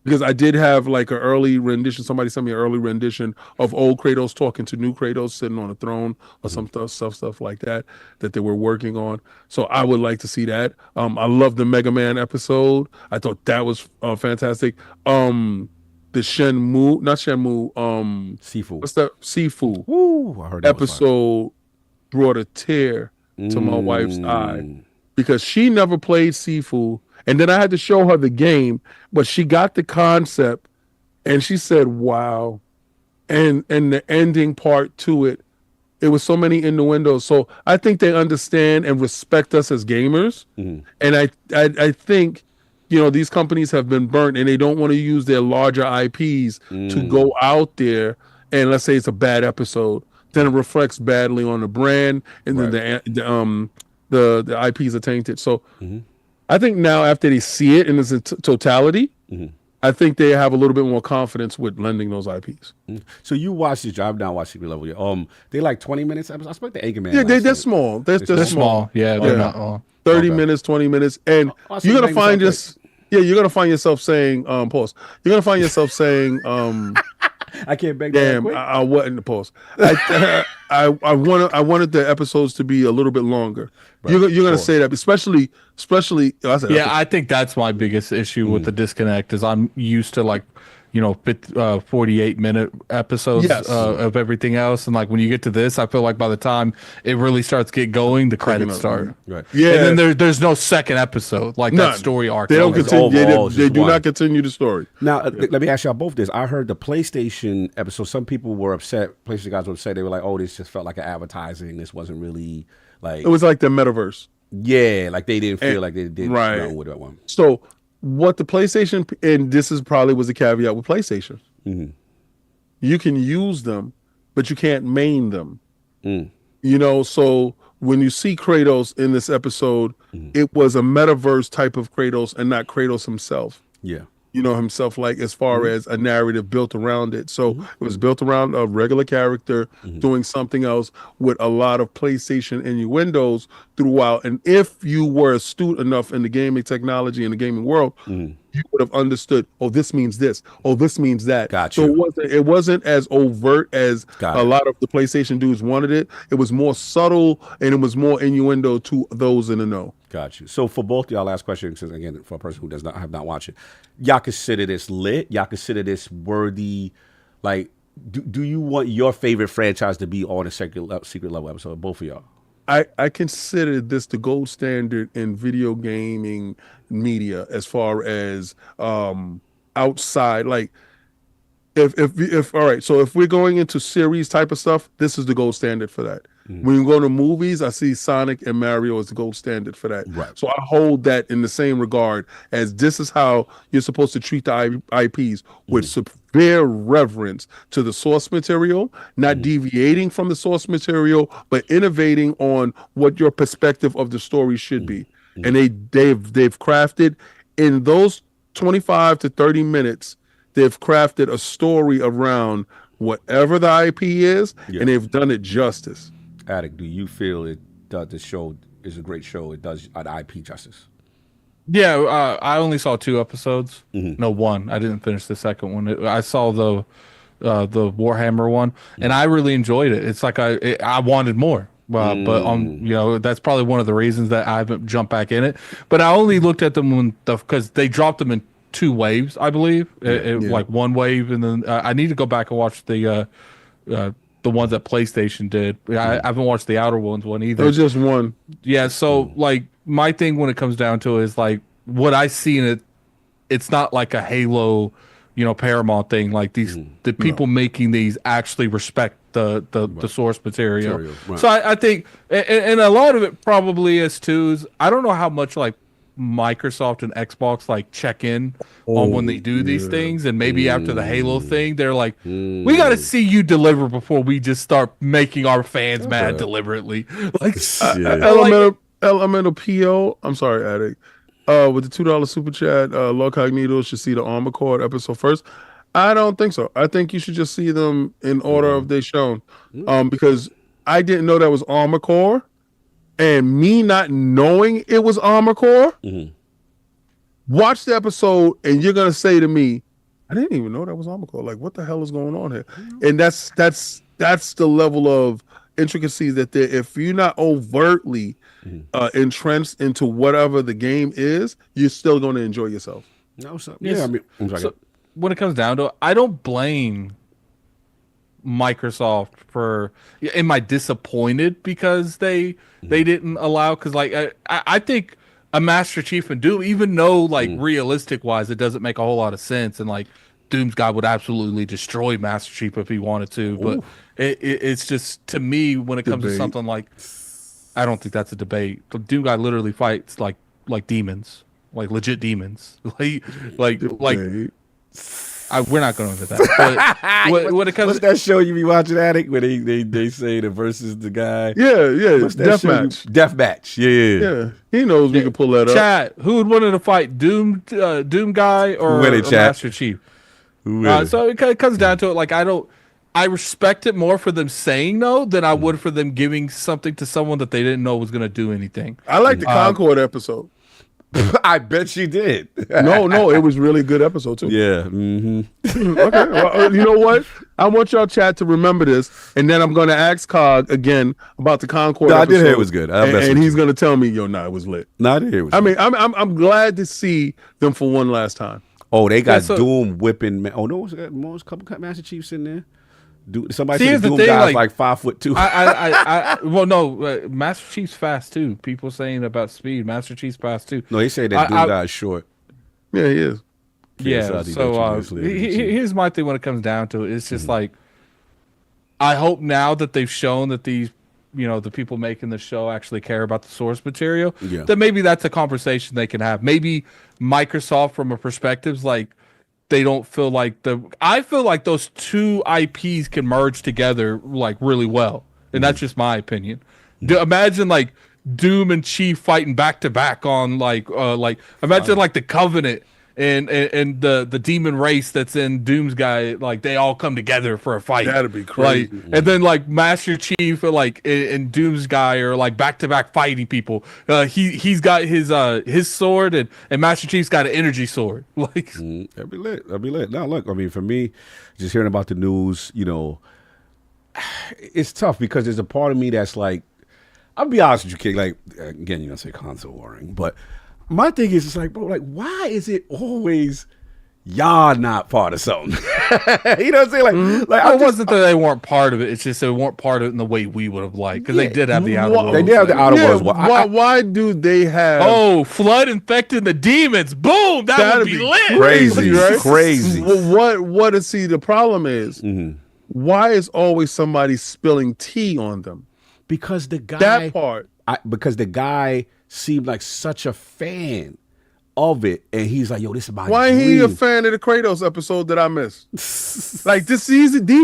Because I did have like an early rendition. Somebody sent me an early rendition of old Kratos talking to new Kratos sitting on a throne or some stuff like that they were working on. So I would like to see that. I love the Mega Man episode. I thought that was fantastic. The Shenmue, not Shenmue, Sifu. What's that? Sifu. Woo, I heard that episode brought a tear to my wife's eye, because she never played Sifu. And then I had to show her the game, but she got the concept and she said, wow. And the ending part to it, it was so many innuendos. So I think they understand and respect us as gamers. And I think, these companies have been burnt and they don't want to use their larger IPs to go out there. And let's say it's a bad episode, then it reflects badly on the brand, and then the IPs are tainted. So I think now, after they see it in its totality, I think they have a little bit more confidence with lending those IPs. So you watched this? I've not watched Secret Level yet. They like 20 minutes. I spoke to Anchorman. Yeah, they're small. They're small. Yeah, they're not long. 30 minutes, 20 minutes, and you're gonna find this. Yeah, you're gonna find yourself saying, pause. You're gonna find yourself saying, I can't beg. Damn, I wasn't the pause. I wanted the episodes to be a little bit longer. Right. You're gonna say that, especially. I think that's my biggest issue with the disconnect. Is I'm used to, like, 48-minute episodes Yes. of everything else. And like when you get to this, I feel like by the time it really starts get going, the credits start. Right. Yeah. And then there's no second episode like None. that story arc. They don't It's continue. overall They just do one. not continue the story. Now, let me ask y'all both this. I heard the PlayStation episode. Some people were upset. PlayStation guys were upset. They were like, "Oh, this just felt like an advertising. This wasn't really like." It was like the metaverse. Yeah, like they didn't feel like they did right. with that one. So what the PlayStation, and this is probably was a caveat with PlayStation. Mm-hmm. You can use them, but you can't main them. Mm. So when you see Kratos in this episode, it was a metaverse type of Kratos and not Kratos himself. Yeah. Himself, like as far as a narrative built around it. So it was built around a regular character doing something else with a lot of PlayStation innuendos throughout. And if you were astute enough in the gaming technology and the gaming world, you would have understood, oh, this means this. Oh, this means that. Gotcha. So it wasn't as overt as Got a it. lot of the PlayStation dudes wanted it. It was more subtle and it was more innuendo to those in the know. Got you. So for both y'all, last question, because again, for a person who does not have not watched it, y'all consider this lit? Y'all consider this worthy? Like, do you want your favorite franchise to be on a SecretLevel episode? Both of y'all. I consider this the gold standard in video gaming media as far as outside. Like, if all right, so if we're going into series type of stuff, this is the gold standard for that. When you go to movies, I see Sonic and Mario as the gold standard for that. Right. So I hold that in the same regard as this is how you're supposed to treat the IPs with severe reverence to the source material, not deviating from the source material, but innovating on what your perspective of the story should be. And they've crafted in those 25 to 30 minutes, they've crafted a story around whatever the IP is, and they've done it justice. Attic, do you feel that the show is a great show? It does an IP justice. Yeah, I only saw 2 episodes. No, 1. I didn't finish the second one. I saw the Warhammer one, and I really enjoyed it. It's like I wanted more. But that's probably one of the reasons that I haven't jumped back in it. But I only looked at them because they dropped them in 2 waves, I believe. Like one wave, and then I need to go back and watch the ones that PlayStation did. I haven't watched the Outer Ones one either. It was just one. Yeah, so like my thing when it comes down to it is like what I see in it, it's not like a Halo, Paramount thing. Like the people making these actually respect the source material. Right. So I think, and a lot of it probably is too. Is I don't know how much like Microsoft and Xbox like check in on when they do these things, and maybe after the Halo thing they're like, we got to see you deliver before we just start making our fans mad deliberately. Like Elemental PO, I'm sorry, Addict, with the $2 super chat, LordCognito should see the Armor Core episode first. I don't think so. I think you should just see them in order of they shown, because I didn't know that was Armor Core. And me not knowing it was Armor Core, watch the episode and you're gonna say to me, I didn't even know that was Armor Core. Like, what the hell is going on here? And that's the level of intricacy that if you're not overtly entrenched into whatever the game is, you're still going to enjoy yourself. No, so, Yes. yeah, I mean, I'm sorry. So when it comes down to it, I don't blame Microsoft for. Am I disappointed because they didn't allow? Because like I think a Master Chief in Doom, even though like realistic wise, it doesn't make a whole lot of sense, and like Doom's guy would absolutely destroy Master Chief if he wanted to, but it's just to me when it comes to something like, I don't think that's a debate. The Doom guy literally fights like demons, like legit demons, like. We're not going into that. But when it comes, what's that show you be watching, Attic, where they say the versus the guy? Yeah, What's that show? Deathmatch. Yeah. He knows we can pull that up. Chat, who would want to fight, Doom guy or Master Chief? So it comes down to it. Like I respect it more for them saying no than I would for them giving something to someone that they didn't know was going to do anything. I like the Concord episode. I bet you did. No, it was really a good episode too. Yeah. Okay. Well, you know what? I want y'all chat to remember this, and then I'm going to ask Cog again about the Concord. No, I episode, did hear it was good, and he's going to tell me, it was lit. No, I did hear it was. I good. mean, I'm glad to see them for one last time. Oh, they got so- Doom whipping. Oh no, there's a couple Master Chiefs in there. Somebody See, said here's the the Doom thing, guy's like, like 5'2". Well, no, Master Chief's fast too. People saying about speed, Master Chief's fast too. No, they say that Doom guy's short. Yeah, he is. Yeah. So here's my thing when it comes down to it. It's just like, I hope now that they've shown that these, the people making the show actually care about the source material. Yeah. That maybe that's a conversation they can have. Maybe Microsoft, from a perspective, like, they don't feel like I feel like those two IPs can merge together like really well, and that's just my opinion. Imagine like Doom and Chief fighting back to back on like imagine like the Covenant and the demon race that's in Doom's guy, like they all come together for a fight. That'd be crazy. Like, and then like Master Chief and Doom's guy are like back to back fighting people. He's got his sword and Master Chief's got an energy sword. Like that'd be lit. That'd be lit. Now look, I mean, for me, just hearing about the news, it's tough because there's a part of me that's like, I'll be honest with you, kid. Like again, you're gonna say console warring, but my thing is, it's like, bro, like, why is it always y'all not part of something? You know what I'm saying? Like, it wasn't that they weren't part of it. It's just they weren't part of it in the way we would have liked, because they did have the outer worlds. They did have the outer worlds. Why do they have? Oh, flood infecting the demons! Boom! That would be lit. Crazy, right? Crazy. What is the problem is? Why is always somebody spilling tea on them? Because the guy that part. Because the guy seemed like such a fan of it, and he's like, "Yo, this is my Why dream." ain't he a fan of the Kratos episode that I missed? Like these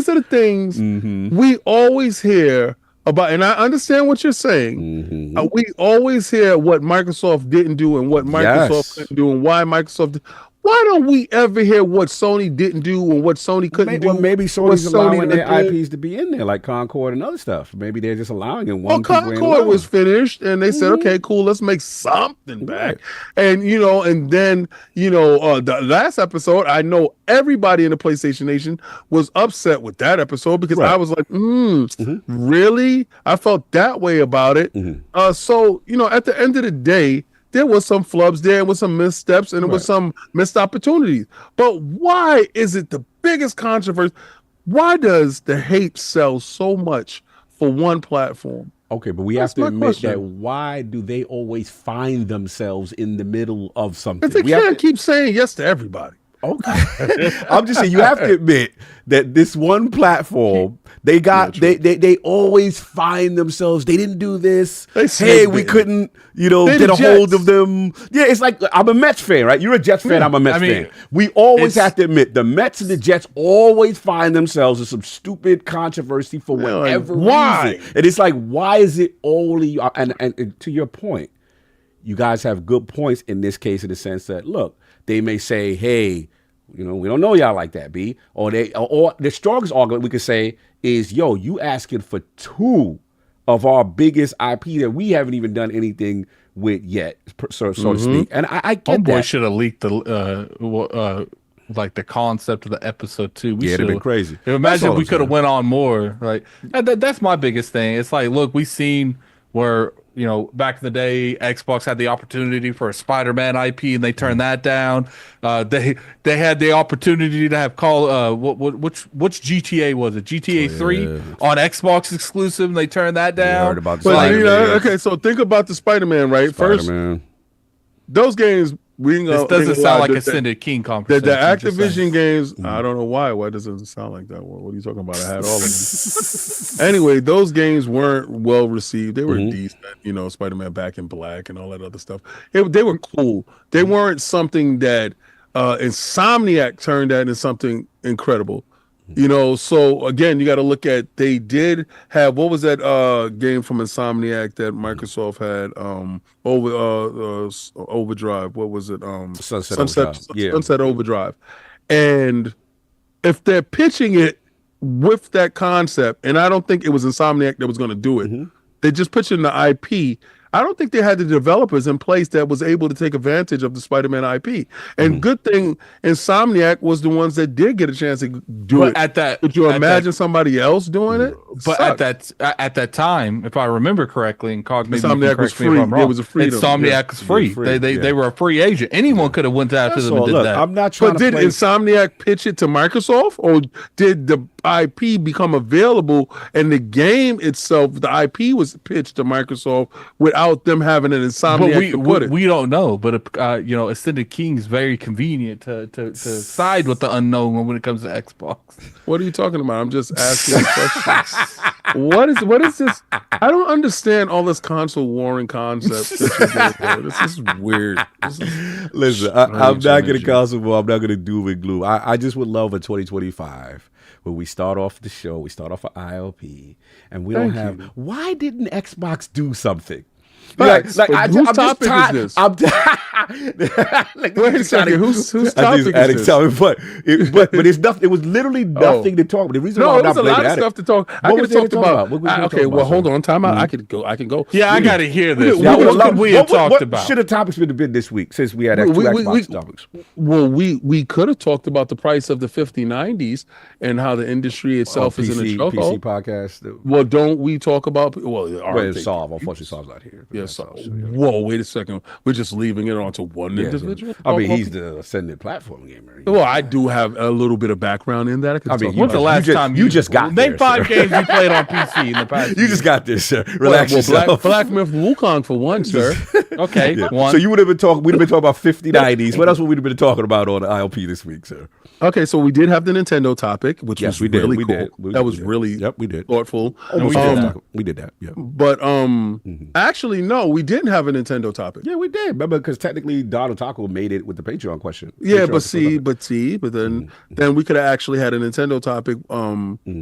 are the things we always hear about, and I understand what you're saying. We always hear what Microsoft didn't do and what Microsoft couldn't do, and why Microsoft. Why don't we ever hear what Sony didn't do and what Sony couldn't do? Well, maybe Sony's allowing their IPs to be in there, like Concord and other stuff. Maybe they're just allowing it. Well, Concord was finished, and they said, "Okay, cool, let's make something back." And and then the last episode, I know everybody in the PlayStation Nation was upset with that episode because I was like, really? I felt that way about it. So at the end of the day, there was some flubs there, with some missteps, and there was some missed opportunities. But why is it the biggest controversy? Why does the hate sell so much for one platform? Okay, but we have to admit that why do they always find themselves in the middle of something? Because they can't keep saying yes to everybody. Okay. I'm just saying, you have to admit that this one platform, they always find themselves, they didn't do this. We couldn't, get a hold of them. Yeah, it's like, I'm a Mets fan, right? You're a Jets fan, I'm a Mets fan. We always have to admit, the Mets and the Jets always find themselves in some stupid controversy for whatever reason. And it's like, why is it only, and to your point, you guys have good points in this case, in the sense that, look, they may say, hey, we don't know y'all like that, B. Or the strongest argument we could say is, yo, you asking for two of our biggest IP that we haven't even done anything with yet, so to speak. And I get that. Homeboy should have leaked the like the concept of the episode too. It'd been crazy. Imagine if we could have went on more. Right? That's my biggest thing. It's like, look, we've seen where, back in the day, Xbox had the opportunity for a Spider-Man IP, and they turned that down. They had the opportunity to have which GTA was it? GTA 3 on Xbox exclusive, and they turned that down. Yeah, I heard about okay, so think about the Spider-Man, right? First, those games. This doesn't sound like a Ascended King conversation. The Activision games, I don't know why. Why does it sound like that? What are you talking about? I had all of them. Anyway, those games weren't well received. They were decent, Spider-Man Back in Black and all that other stuff. They were cool. They weren't something that Insomniac turned that into something incredible. So again, you got to look at, they did have, what was that game from Insomniac that Microsoft had, Overdrive, what was it? Sunset Overdrive. And if they're pitching it with that concept, and I don't think it was Insomniac that was going to do it, they just pitching the IP, I don't think they had the developers in place that was able to take advantage of the Spider-Man IP. And good thing Insomniac was the ones that did get a chance to do it. Could you imagine somebody else doing it? But at that time, if I remember correctly, and Cog maybe Insomniac was free. It was a freedom. Insomniac was free. They were a free agent. Anyone could have went after them and did that. I'm not trying but did Insomniac pitch it to Microsoft, or did the IP become available and the game itself, the IP was pitched to Microsoft without them having an Insomniac to put it? We don't know, but Ascended King is very convenient to side with the unknown when it comes to Xbox. What are you talking about? I'm just asking questions. What is this? I don't understand all this console warring concept. This is weird. Listen, I'm not going to console war. I'm not going to doom and gloom. I just would love a 2025 where we start off the show, we start off an ILP, and we don't have. Why didn't Xbox do something? Whose topic is this? Wait a second. Whose topic is this? But it's nothing. It was literally nothing to talk about. The reason why I'm not a lot blaming of stuff to talk. I could have talked about. Okay, well, hold on. Time out. I can go. Yeah, I got to hear this. What we have talked about? What should have topics been this week since we had two Xbox topics? Well, we could have talked about the price of the 5090s and how the industry itself is in a chokehold. PC podcast. Well, don't we talk about? Well, Solve. Unfortunately, Solve's not here. Yes. Whoa, wait a second. We're just leaving it onto one individual? I mean, he's the Ascended platform gamer. Well, I do have a little bit of background in that. When's the last time you just got name 5 games you played on PC in the past? You just got this, sir. Relax yourself. BlackMythWuKong for one, sir. Okay, one. So you would have been talking. We'd have been talking about 5090s. What else would we have been talking about on the ILP this week, sir? Okay, so we did have the Nintendo topic, which was really cool. That was really we did thoughtful. We did that. Yeah. But actually, no, we didn't have a Nintendo topic. Yeah, we did. Remember, because technically Don Otaku made it with the Patreon question. Yeah, but then we could have actually had a Nintendo topic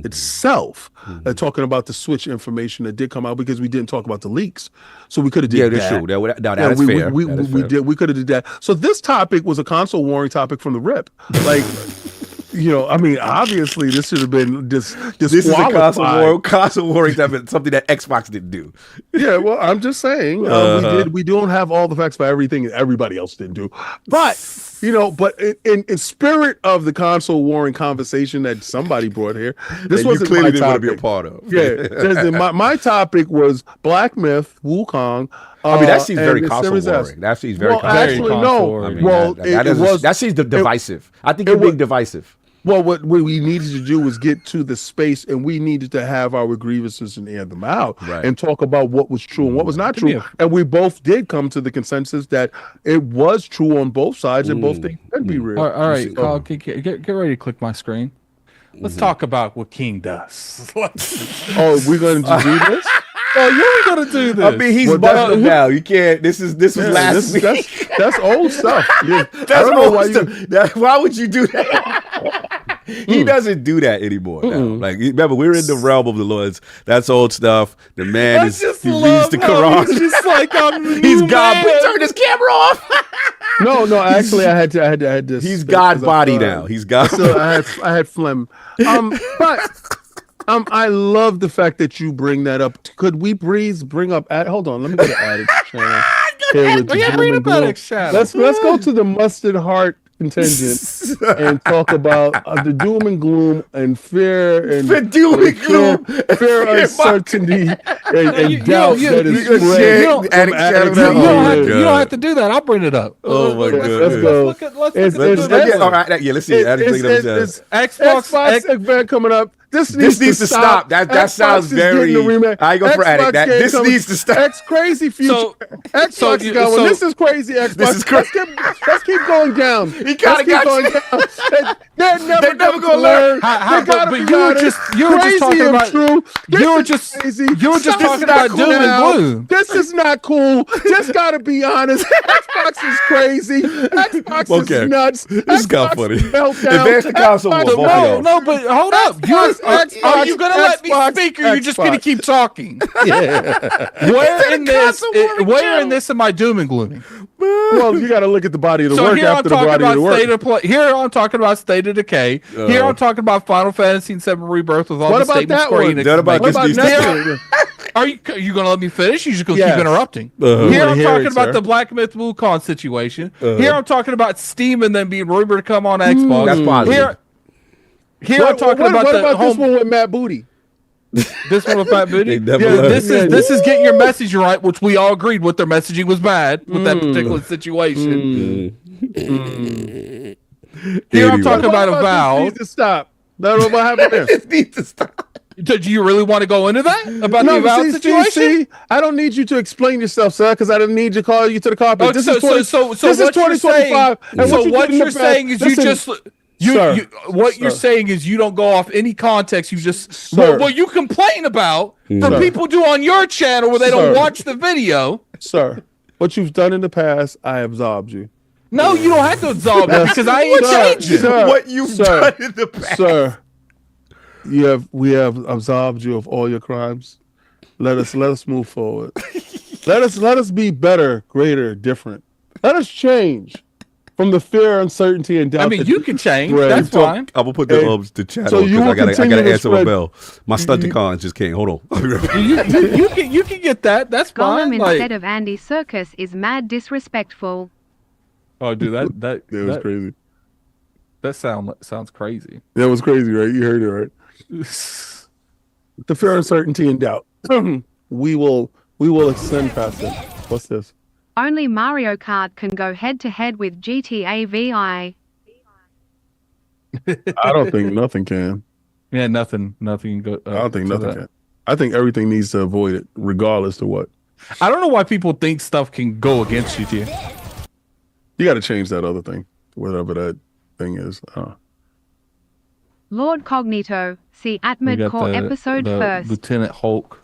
itself, talking about the Switch information that did come out, because we didn't talk about the leaks. So we could have did that. Yeah, that's true. That's fair. We could have did that. So this topic was a console warring topic from the rip. Like, I mean, obviously this should have been this is a console warring topic, something that Xbox didn't do. Yeah, well, I'm just saying we don't have all the facts for everything that everybody else didn't do. But but in spirit of the console warring conversation that somebody brought here, this wasn't clearly my topic. Be a part of. Yeah, my topic was Black Myth, Wukong. I mean, that seems very console warring. That seems very console warring. Actually, no. I mean, that seems divisive. I think you're being divisive. Well, what we needed to do was get to the space, and we needed to have our grievances and air them out, and talk about what was true and what was not true. And we both did come to the consensus that it was true on both sides, and both things can be real. All right, Carl, get ready to click my screen. Let's talk about what King does. Oh, we're going to do this? Oh, you're going to do this. I mean, he's busted now. You can't. This was last week. That's old stuff. Yeah. That's old stuff. Why would you do that? He doesn't do that anymore. Now. Like, remember, we're in the realm of the Lords. That's old stuff. The man reads the Quran. He's just like he's God. But turn his camera off. No. Actually, I had to. He's God body now. He's God. So I had phlegm. But I love the fact that you bring that up. Could we bring up? Hold on. Let me go to Addict's channel. Let's go to the Mustard Heart contingent and talk about the doom and gloom and fear and fear, uncertainty, and doubt that is spread. You don't have to do that. I'll bring it up. Oh my god! Let's go. All right, let's see. Xbox event coming up. This needs to stop. That sounds very. I go for Addict. This needs to stop. X crazy future. Xbox is going. This is crazy. Xbox. This is crazy. Let's keep going down. He kind of got going down. They're never going to learn. But you were just talking about. You were just talking about doom and gloom. This is not cool. Just gotta be honest. Xbox is crazy. Xbox is nuts. This got funny. Advance the console war. No, but hold up. Are you going to let me speak, or are you just going to keep talking? Yeah. Where in this am I doom and glooming? Well, you got to look at the body of the work after the body of the work. Here I'm talking about State of Decay. Here I'm talking about Final Fantasy VII Rebirth with all the statements. What about that one? Are you going to let me finish? You just going to Yes. keep interrupting. Uh-huh. Here I I'm hear talking it, about sir. the BlackMythWuKong situation. Uh-huh. Here I'm talking about Steam and then being rumored to come on Xbox. That's positive. Here I'm talking about what the about this home. one with Matt Booty? This one with Fat Booty. They never Yeah, learned. this is getting your message right, which we all agreed with. Their messaging was bad with that particular situation. Here I'm Anyway. talking about What Avowed. this needs to stop. That's what happened there. This needs to stop. Do you really want to go into that about the No, Avowed situation? see, I don't need you to explain yourself, sir, because I didn't need to call you to the carpet. Oh, This so is 20, so this is what you're saying? 2025. and So you what did in the you're past- saying is listen, you're sir, saying is you don't go off any context. You just Sir. what you complain about from Sir. people do on your channel where they don't Sir. watch the video. sir, what you've done in the past, I absolved you. No, you don't have to absolve me because I ain't Sir, changing. sir, What you've sir, done in the past. Sir, we have absolved you of all your crimes. Let us move forward. let us be better, greater, different. Let us change from the fear, uncertainty, and doubt. I mean, you can change. Right. That's fine. I'm gonna put the Hey, the chat so on you because will I gotta continue to answer a spread- bell. My Stunticons just came. Hold on. You can get that. That's Gollum fine. instead of Andy Serkis is mad disrespectful. Oh, dude, that was crazy. That sounds crazy. That was crazy, right? You heard it right. The fear, uncertainty, and doubt. we will extend past it. What's this? Only Mario Kart can go head to head with GTA VI. I don't think nothing can. Yeah, nothing go. I don't think to nothing that. can. I think everything needs to avoid it, regardless of what. I don't know why people think stuff can go against GTA. You got to change that other thing, whatever that thing is. LordCognito, see We Atmid got Core episode the first. Lieutenant Hulk.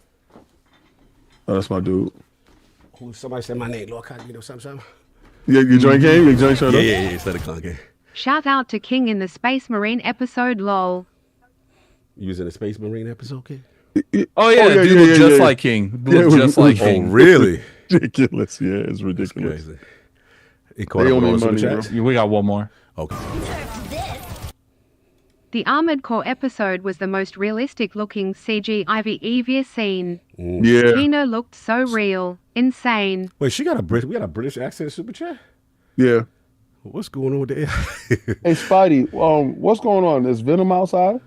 Oh, that's my dude. Somebody said my name, LordCognito, something. Yeah, you join game? You join showed up? Yeah. It's not a con game. Shout out to King in the Space Marine episode lol. You was in a Space Marine episode, kid? Oh yeah, yeah, dude yeah, look yeah, just yeah. like King. Yeah, Look just like Oh, King. really? Ridiculous. Yeah, it's ridiculous. Crazy. It caught They up owe with me all the money, super bro. chats? We got one more. Okay. The Armored Core episode was the most realistic looking CG I've ever seen. Yeah. Tina looked so real. Insane. Wait, we got a British accent super chat? Yeah. What's going on with the AI? Hey, Spidey, what's going on? Is Venom outside?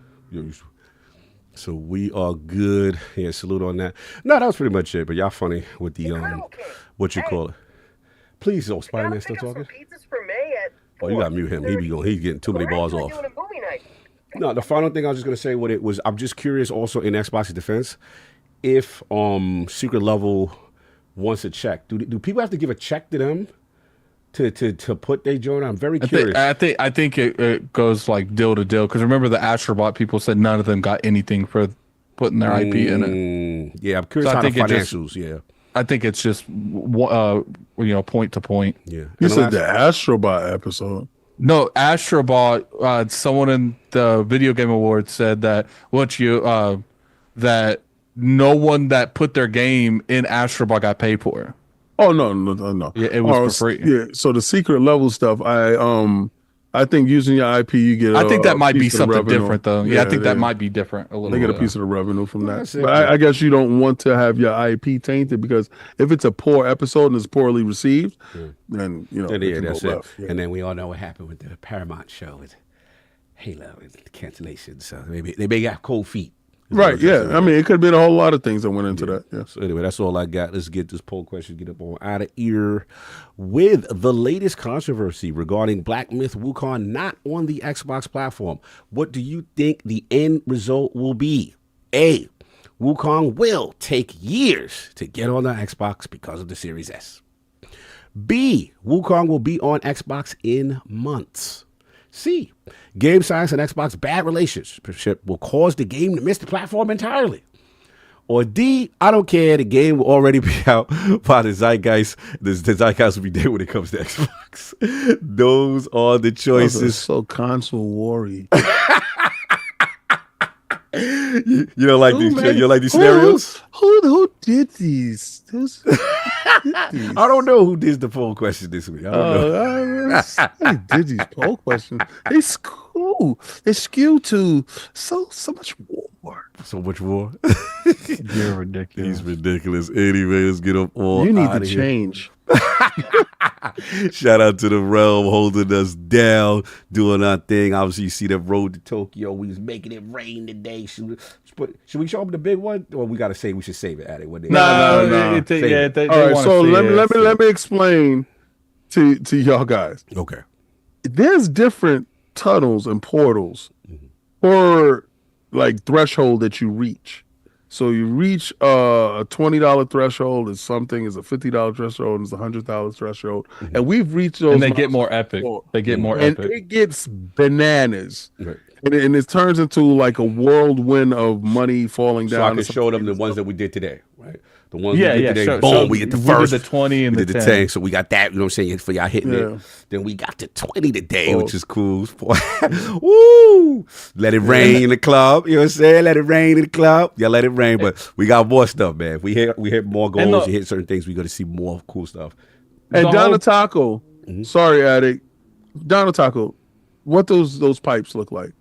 So we are good. Yeah, salute on that. No, that was pretty much it. But y'all funny with the what you call it. Please, Spider-Man still talking? Pizzas for May at Oh, you gotta mute him. He's getting too many We're balls actually off. doing a movie night. No, the final thing I was just gonna say what it was. I'm just curious also in Xbox's defense, if SecretLevel wants a check. Do people have to give a check to them to put their joint? I'm very curious. I think it goes like deal to deal because remember the Astrobot people said none of them got anything for putting their IP in it. Yeah, I'm curious So I how the think it just- financials. Yeah, I think it's just point to point. yeah. You And the said last- the Astrobot episode. No, Astrobot. Someone in the Video Game Awards said that that no one that put their game in Astrobot got paid for it. Oh no. Yeah, it was for free. Yeah, so the secret level stuff, I think using your IP, you get. I think that might be piece of the something revenue. different though. Yeah, I think that might be different a little. They get a bit. piece of the revenue from that. that's it. But I guess you don't want to have your IP tainted because if it's a poor episode and it's poorly received, then yeah, it can that's go it. left. Yeah. And then we all know what happened with the Paramount show with Halo and the cancellation. So maybe they may got cold feet. Right, yeah. I mean, it could have been a whole lot of things that went into that. Yeah. So anyway, that's all I got. Let's get this poll question, get up on out of ear with the latest controversy regarding BlackMythWuKong not on the Xbox platform. What do you think the end result will be? A, Wukong will take years to get on the Xbox because of the Series S. B, Wukong will be on Xbox in months. C, game science and Xbox bad relationship will cause the game to miss the platform entirely. Or D, I don't care, the game will already be out by the zeitgeist. The zeitgeist will be dead when it comes to Xbox. Those are the Those are choices. so console worry. You don't like these? You don't like these scenarios? Who did these? Who did these? I don't know who did the poll question this week. I don't know. Who did these poll questions? They skew to so much war. So much more. You're ridiculous. He's ridiculous. Anyway, let's get up all You need outta to here. change. Shout out to the realm holding us down, doing our thing. Obviously, you see that road to Tokyo. We was making it rain today. Should we show them the big one, or we got to say we should save it? At it. No. Save it. All right, so let me explain to y'all guys. Okay. There's different tunnels and portals for like threshold that you reach. So you reach a $20 threshold is something, is a $50 threshold, is a $100 threshold, and we've reached those. And they get more epic. They get more epic. And it gets bananas. Right. And it turns into like a whirlwind of money falling So down. I can show them the ones that we did today, right? The ones Yeah, we did yeah, today. sure. Boom, So we get the we first. did the 20 and we the did 10. So we got that, you know what I'm saying, for y'all hitting Yeah. it. Then we got the 20 today, which is cool. Woo! Let it rain in the club. You know what I'm saying? Let it rain in the club. Yeah, let it rain. But we got more stuff, man. If we hit more goals, you hit certain things, we're going to see more cool stuff. And Donna Taco, sorry, Addict. Donna Taco, what those pipes look like?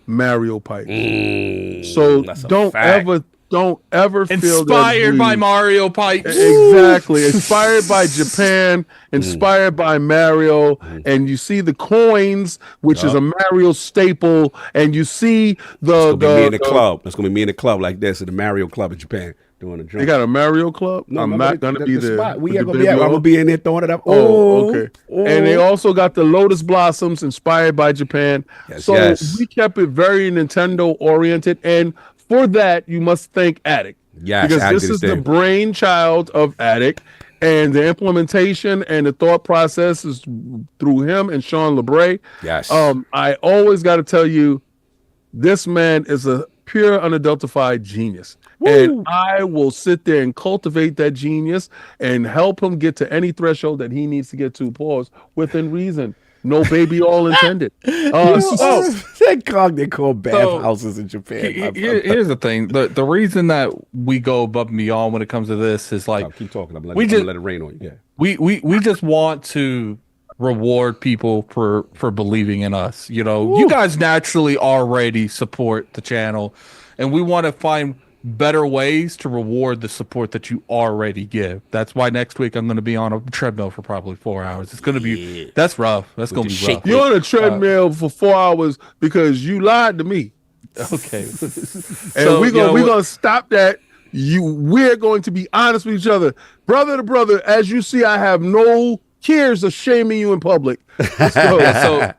Mario pipes. So don't ever feel inspired by Mario pipes. Exactly. Inspired by Japan, inspired by Mario, and you see the coins, which is a Mario staple, and you see It's gonna be me in the club. It's gonna be me in the club like this at the Mario Club in Japan doing a drink. They got a Mario club? No, I'm not gonna be there. Spot. We with are the gonna be. I'm baby gonna oil. be in there throwing it up. Oh, okay. And they also got the Lotus Blossoms inspired by Japan. Yes, so yes. we kept it very Nintendo oriented. And for that, you must thank Addict. Yes, because Addict this is is the there. brainchild of Addict. And the implementation and the thought process is through him and Shaun Labrie. Yes. I always got to tell you, this man is a pure unadulterated genius. And I will sit there and cultivate that genius and help him get to any threshold that he needs to get to, pause, within reason. No baby all intended. That cog they call bathhouses in Japan. Here's the thing. The reason that we go above and beyond when it comes to this is like, keep talking. I'm we gonna just let it rain on you. Yeah. we just want to reward people for believing in us. You know, you guys naturally already support the channel, and we want to find better ways to reward the support that you already give. That's why next week I'm going to be on a treadmill for probably 4 hours. It's going to be that's rough. That's going to be rough. You're on a treadmill for 4 hours because you lied to me. Okay. And we're gonna stop that. We're going to be honest with each other, brother to brother. As you see, I have no tears of shaming you in public. So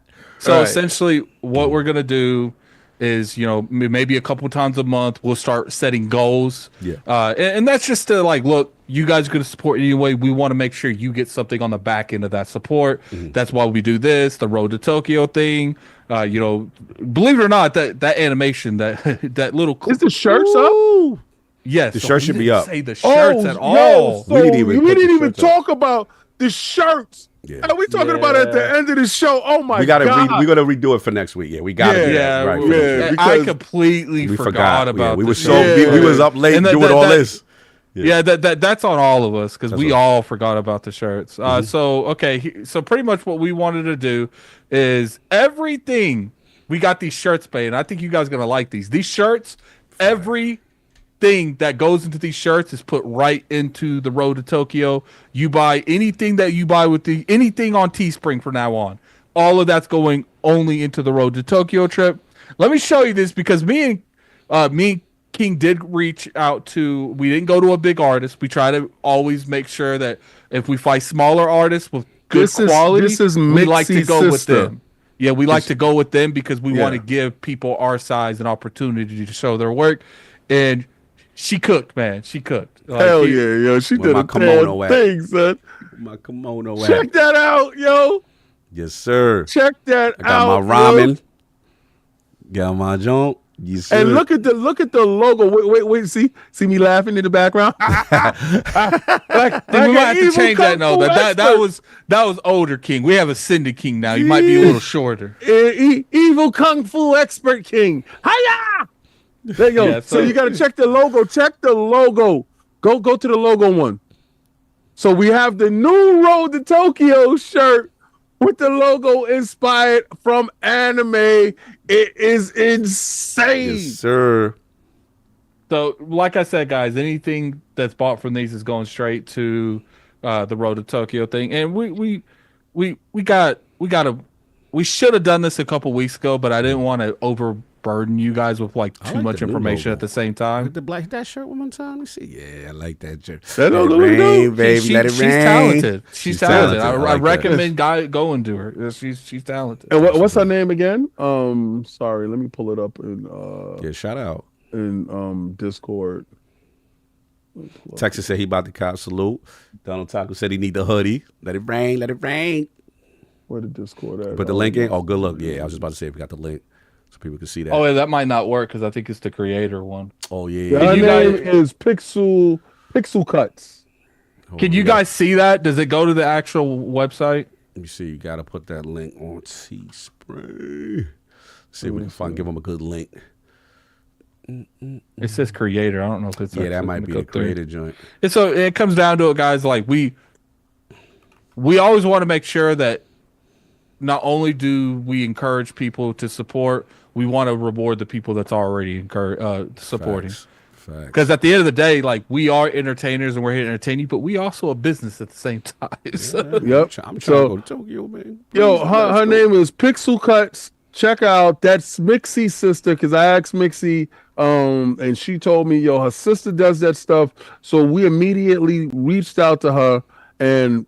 Right. essentially what we're going to do is, you know, maybe a couple times a month we'll start setting goals. Yeah. And that's just to like, look, you guys are going to support anyway. We want to make sure you get something on the back end of that support. That's why we do this, the Road to Tokyo thing. You know, believe it or not, that animation, that little Is the shirts up? yes, The shirt should be up. Say the shirts at all. Yo, so We didn't even put the even shirts up. talk about the shirts. Yeah. And we talking about it at the end of the show. Oh my We gotta god! we're gonna redo it for next week. Yeah, we gotta do that. Yeah, Right. yeah. I because completely We forgot about. We the were shirt. we was up late And doing all this. Yeah, that's on all of us because we right. all forgot about the shirts. So okay, so pretty much what we wanted to do is everything. We got these shirts made, and I think you guys are gonna like these. These shirts, everything that goes into these shirts is put right into the Road to Tokyo. You buy anything that you buy with anything on Teespring from now on. All of that's going only into the Road to Tokyo trip. Let me show you this because me and King did reach out to. We didn't go to a big artist. We try to always make sure that if we fight smaller artists with good quality, we like to go with them. Yeah, we like to go with them because we want to give people our size an opportunity to show their work. And she cooked, man. She cooked. Hell yeah, yo! She Where did my a kimono damn at? thing, son. My kimono at. Check that out, yo! Yes, sir. Check that I got out. my ramen. Got my junk. Yes, sir. And look at the logo. Wait, see me laughing in the background. we might have to change that. No, that was older King. We have a Cinder King now. You might be a little shorter. Evil Kung Fu expert King. Hiya! There you go. Yeah, so you got to check the logo. Check the logo. Go to the logo one. So we have the new Road to Tokyo shirt with the logo inspired from anime. It is insane. Yes, sir. So, like I said, guys, anything that's bought from these is going straight to the Road to Tokyo thing. And we should have done this a couple weeks ago, but I didn't want to overburden you guys with like too much information at the same time. With the black that shirt one more time. Let me see. Yeah, I like that shirt. Let it rain, baby. Let it She's rain. talented. She's talented. I like recommend going to her. She's talented. And what's her name again? Sorry, let me pull it up in shout out in Discord. Texas said he about to cop salute. Donald Taco said he need the hoodie. Let it rain. Let it rain. Where the Discord at? Put the link in. Oh, good luck. Yeah, I was just about to say if we got the link so people can see that. Oh, yeah, that might not work because I think it's the creator one. Oh yeah. Her name is Pixel Cuts. Can you guys see that? Does it go to the actual website? Let me see. You got to put that link on Teespring. See if we can give them a good link. It says creator. I don't know if it's that might be the creator joint. And so it comes down to it, guys. Like we always want to make sure that not only do we encourage people to support, we want to reward the people that's already supporting. Facts. Because at the end of the day, like we are entertainers and we're here to entertain you, but we also a business at the same time. So. Yep. I'm trying to go to Tokyo, man. Yo, her name is Pixel Cuts. Check out that's Mixie's sister because I asked Mixie, and she told me, yo, her sister does that stuff. So we immediately reached out to her and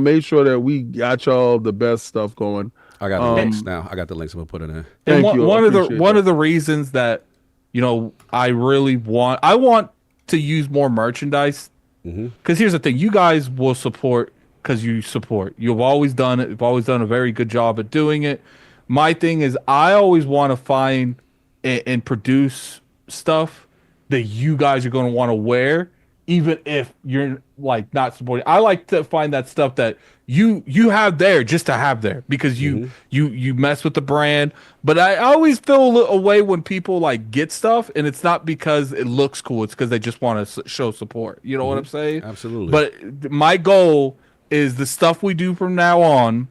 made sure that we got y'all the best stuff going. I got the links now. I got the links. I'm gonna put it in. And one of the reasons that I want to use more merchandise because here's the thing: you guys will support because you support. You've always done it. You've always done a very good job at doing it. My thing is, I always want to find and produce stuff that you guys are going to want to wear, even if you're like not supporting. I like to find that stuff that you have there just to have there because you mess with the brand. But I always feel a way when people like get stuff and it's not because it looks cool. It's because they just want to show support. You know what I'm saying? Absolutely. But my goal is the stuff we do from now on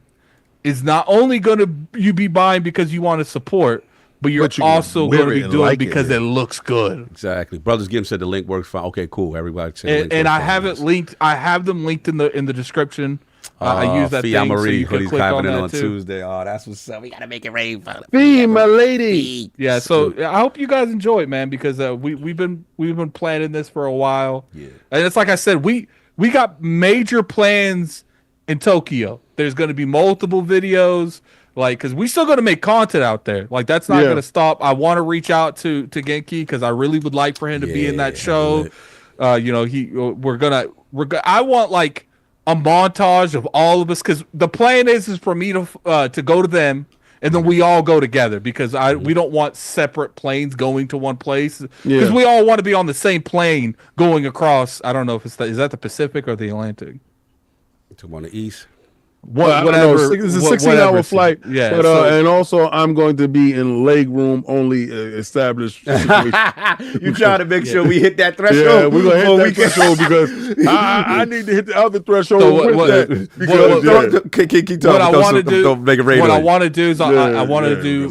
is not only going to you be buying because you want to support, but you're also going to be doing because it looks good. Exactly. Brothers Gim said the link works fine. Okay, cool. Everybody. And I have it linked. I have them linked in the description. I use that Fia thing Marie, so you can click on that on too. Tuesday. Oh, that's what's up. We gotta make it rain. Fee, my lady. Yeah. So I hope you guys enjoy it, man, because we've been planning this for a while. Yeah. And it's like I said, we got major plans in Tokyo. There's going to be multiple videos, like, because we still going to make content out there. Like, that's not going to stop. I want to reach out to Genki because I really would like for him to be in that show. I want like a montage of all of us because the plan is for me to go to them and then we all go together because we don't want separate planes going to one place because we all want to be on the same plane going across. I don't know if is that the Pacific or the Atlantic. To on the east. Whatever. It's a 16-hour flight. Yeah. But, and also, I'm going to be in leg room only established. You trying to make sure we hit that threshold? Yeah, we're going to hit that threshold because I need to hit the other threshold keep talking. What I want to do, don't make it rain. What I want to do is I want to do a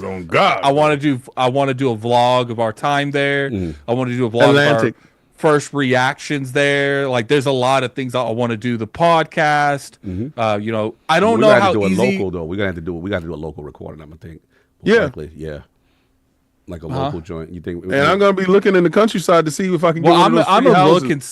vlog of our time there. I want to do a vlog of our first reactions there. Like, there's a lot of things I want to do. The podcast. I don't know how easy. Local though. We're gonna have to do. We got to do a local recording. I'm gonna think. Yeah. Like a local joint. You think? And I'm gonna be looking in the countryside to see if I can. I'm gonna look and.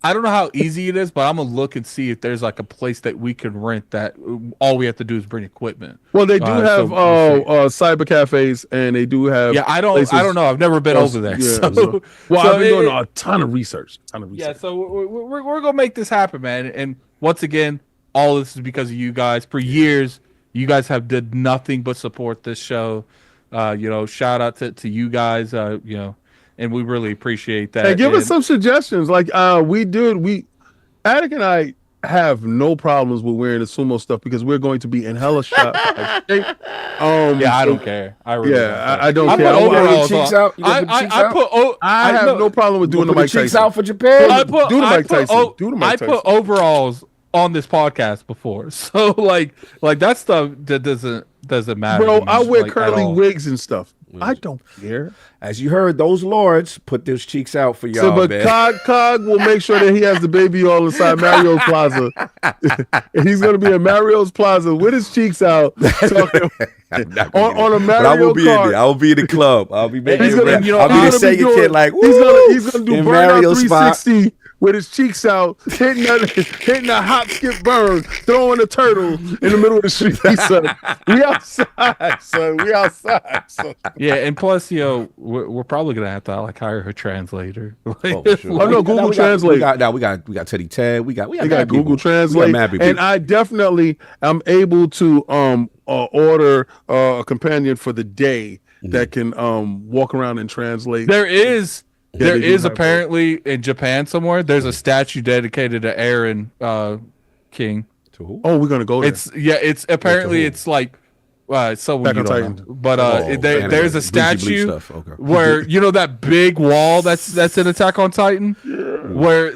I don't know how easy it is, but I'm gonna look and see if there's like a place that we can rent that all we have to do is bring equipment. Well, they do have cyber cafes, and they do have. Yeah, I don't know. I've never been over there. Yeah, I've been doing a ton of research. Yeah, so we're gonna make this happen, man. And once again, all this is because of you guys. For years, you guys have did nothing but support this show. Shout out to you guys. And we really appreciate that. Hey, give us some suggestions. Like Attic and I have no problems with wearing the sumo stuff because we're going to be in hella shot. I don't care. I really I don't care. I have no problem with doing the Mike cheeks Tyson. out for Japan. Do the Mike Tyson. I put overalls on this podcast before, so like that stuff that doesn't matter. Bro, I wear curly wigs and stuff. I don't care. As you heard, those lords put those cheeks out for y'all, But man. Cog will make sure that he has the baby all inside Mario's Plaza. And he's going to be in Mario's Plaza with his cheeks out. Talking on a Mario But I will be Kart. in there. I will be in the club. I'll be making He's gonna, I'll be he's the gonna Sega doing- kid like, he's gonna do in Burnout Mario's spot. 360 with his cheeks out, hitting a hop, skip, burn, throwing a turtle in the middle of the street. Son. We outside, son. We outside, son. Yeah, and plus, we're probably gonna have to like hire a translator. Oh, for sure. Oh, no, Google Translate. We got Teddy Ted. We got They mad got Google people. Translate, We got mad people. and I definitely am able to order a companion for the day that can walk around and translate. There is they do have apparently in Japan somewhere. There's a statue dedicated to Aaron King. To who? Oh, we're gonna go there. It's apparently who? it's like someone Back you on don't Titan. know. But Oh, there's a Bleachy Bleach statue stuff. Okay. where that big wall that's in Attack on Titan, where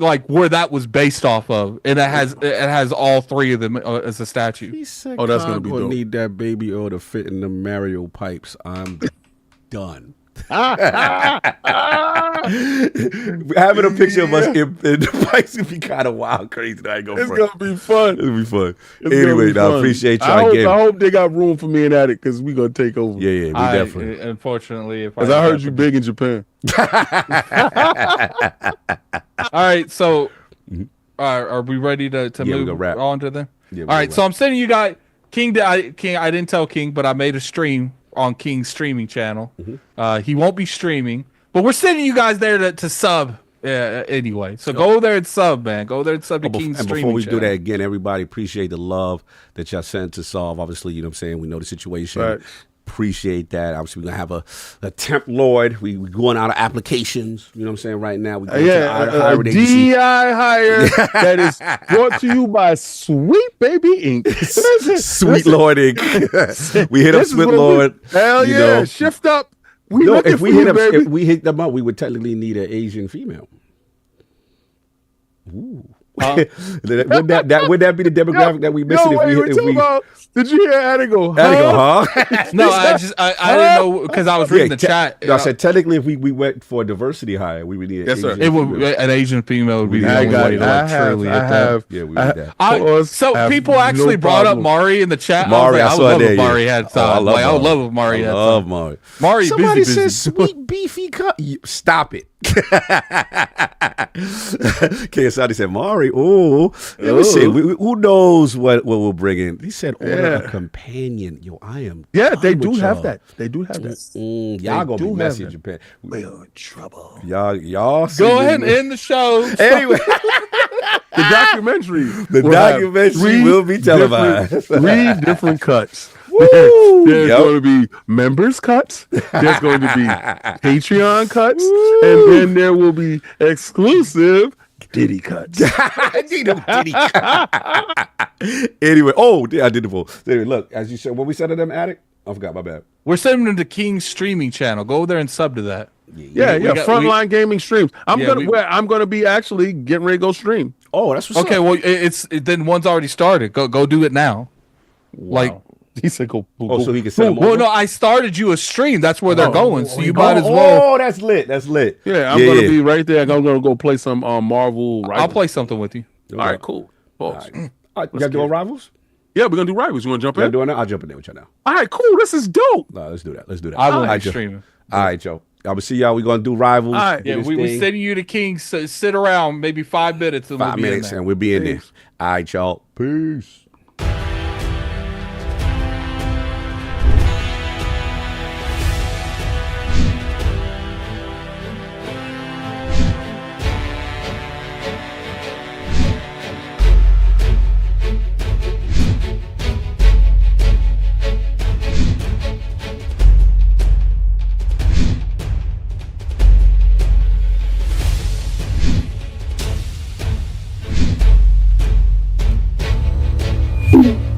that was based off of, and it has all three of them as a statue. He said, Oh, that's gonna be Cog dope. Need that baby oil to fit in the Mario pipes. I'm done. Having a picture of us in the pipes would be kind of wild, crazy. I ain't gonna It's front. gonna be fun. It'll be fun. It's Anyway, gonna be I fun. appreciate I y'all hope, again. I hope they got room for me in Attic because we gonna take over. Yeah, we definitely. Unfortunately, if Because I heard you big in Japan. All right, so are we ready to we move gonna wrap. on to them? Yeah, we All gonna right, so I'm sending you guys King. I didn't tell King, but I made a stream on King's streaming channel. He won't be streaming, but we're sending you guys there to sub anyway. So go there and sub, man. Go there and sub to King's And streaming before we channel. do that again, everybody appreciate the love that y'all sent to Solve. Obviously, you know what I'm saying? We know the situation. Right. Appreciate that. Obviously, we're going to have a temp lord. We're going out of applications. You know what I'm saying? Right now, we're going to A hiring agency. DEI hire that is brought to you by Sweet Baby Inc. Sweet Lord Inc. We hit up This is Sweet what we- Lord. Hell you yeah. know. Shift up. We No, looking if we for hit you, up, baby. if we hit them up, we would technically need an Asian female. Ooh. would that be the demographic that we missing wait, if we did you hear Attic go, I go, huh? No, I didn't know because I was reading the chat. No, I said technically if we went for a diversity hire, we would need an Yes, sir. Asian It would female. an Asian female would be the I only got way it. to truly I hit that. have. Yeah, we need that. So people have actually no brought up problem. Mari in the chat. Mari, I I would saw love that. if Mari had time. I would love if Mari had love time. Mari. Mari, Somebody busy. says sweet beefy cut. Stop it. KSI said Mari. Ooh, let me see. Who knows what we'll bring in? He said order a companion. Yo, I am. Yeah, they done do with have y'all. that. They do have that. Y'all gonna do be have messy in that. Japan. We are in trouble. Y'all. see Go me- ahead and end the show. Anyway, The documentary. the will have documentary will be televised. Three different cuts. Woo! There's Yep. going to be members cuts. There's going to be Patreon cuts, and then there will be exclusive Diddy cuts. I need a Diddy. Anyway, I did the poll. Anyway, look, as you said, what we said to them, Attic? I forgot, my bad. We're sending them to King's streaming channel. Go there and sub to that. Yeah, Frontline Gaming streams. I'm gonna be actually getting ready to go stream. Oh, that's what's Okay, up. well, then one's already started. Go do it now. Like, He said go. So he can send them well, over? no, I started you a stream. That's where they're going. So you might as well. Oh, that's lit. That's lit. Yeah, I'm gonna be right there. I'm gonna go play some Marvel. I'll play something with you. All right, cool. Pause. You got to do Rivals? Yeah, we're gonna do Rivals. You want to jump You in? doing that? I'll jump in there with you now. All right, cool. This is dope. No, let's do that. I will All right, be Joe. streaming. All right, Joe. I'm gonna see y'all. We're gonna do Rivals. All right. Yeah, do this we're thing. sending you to King's. Sit around maybe 5 minutes. And 5 we'll be minutes in there. and we'll be in there. All right, y'all. Peace. you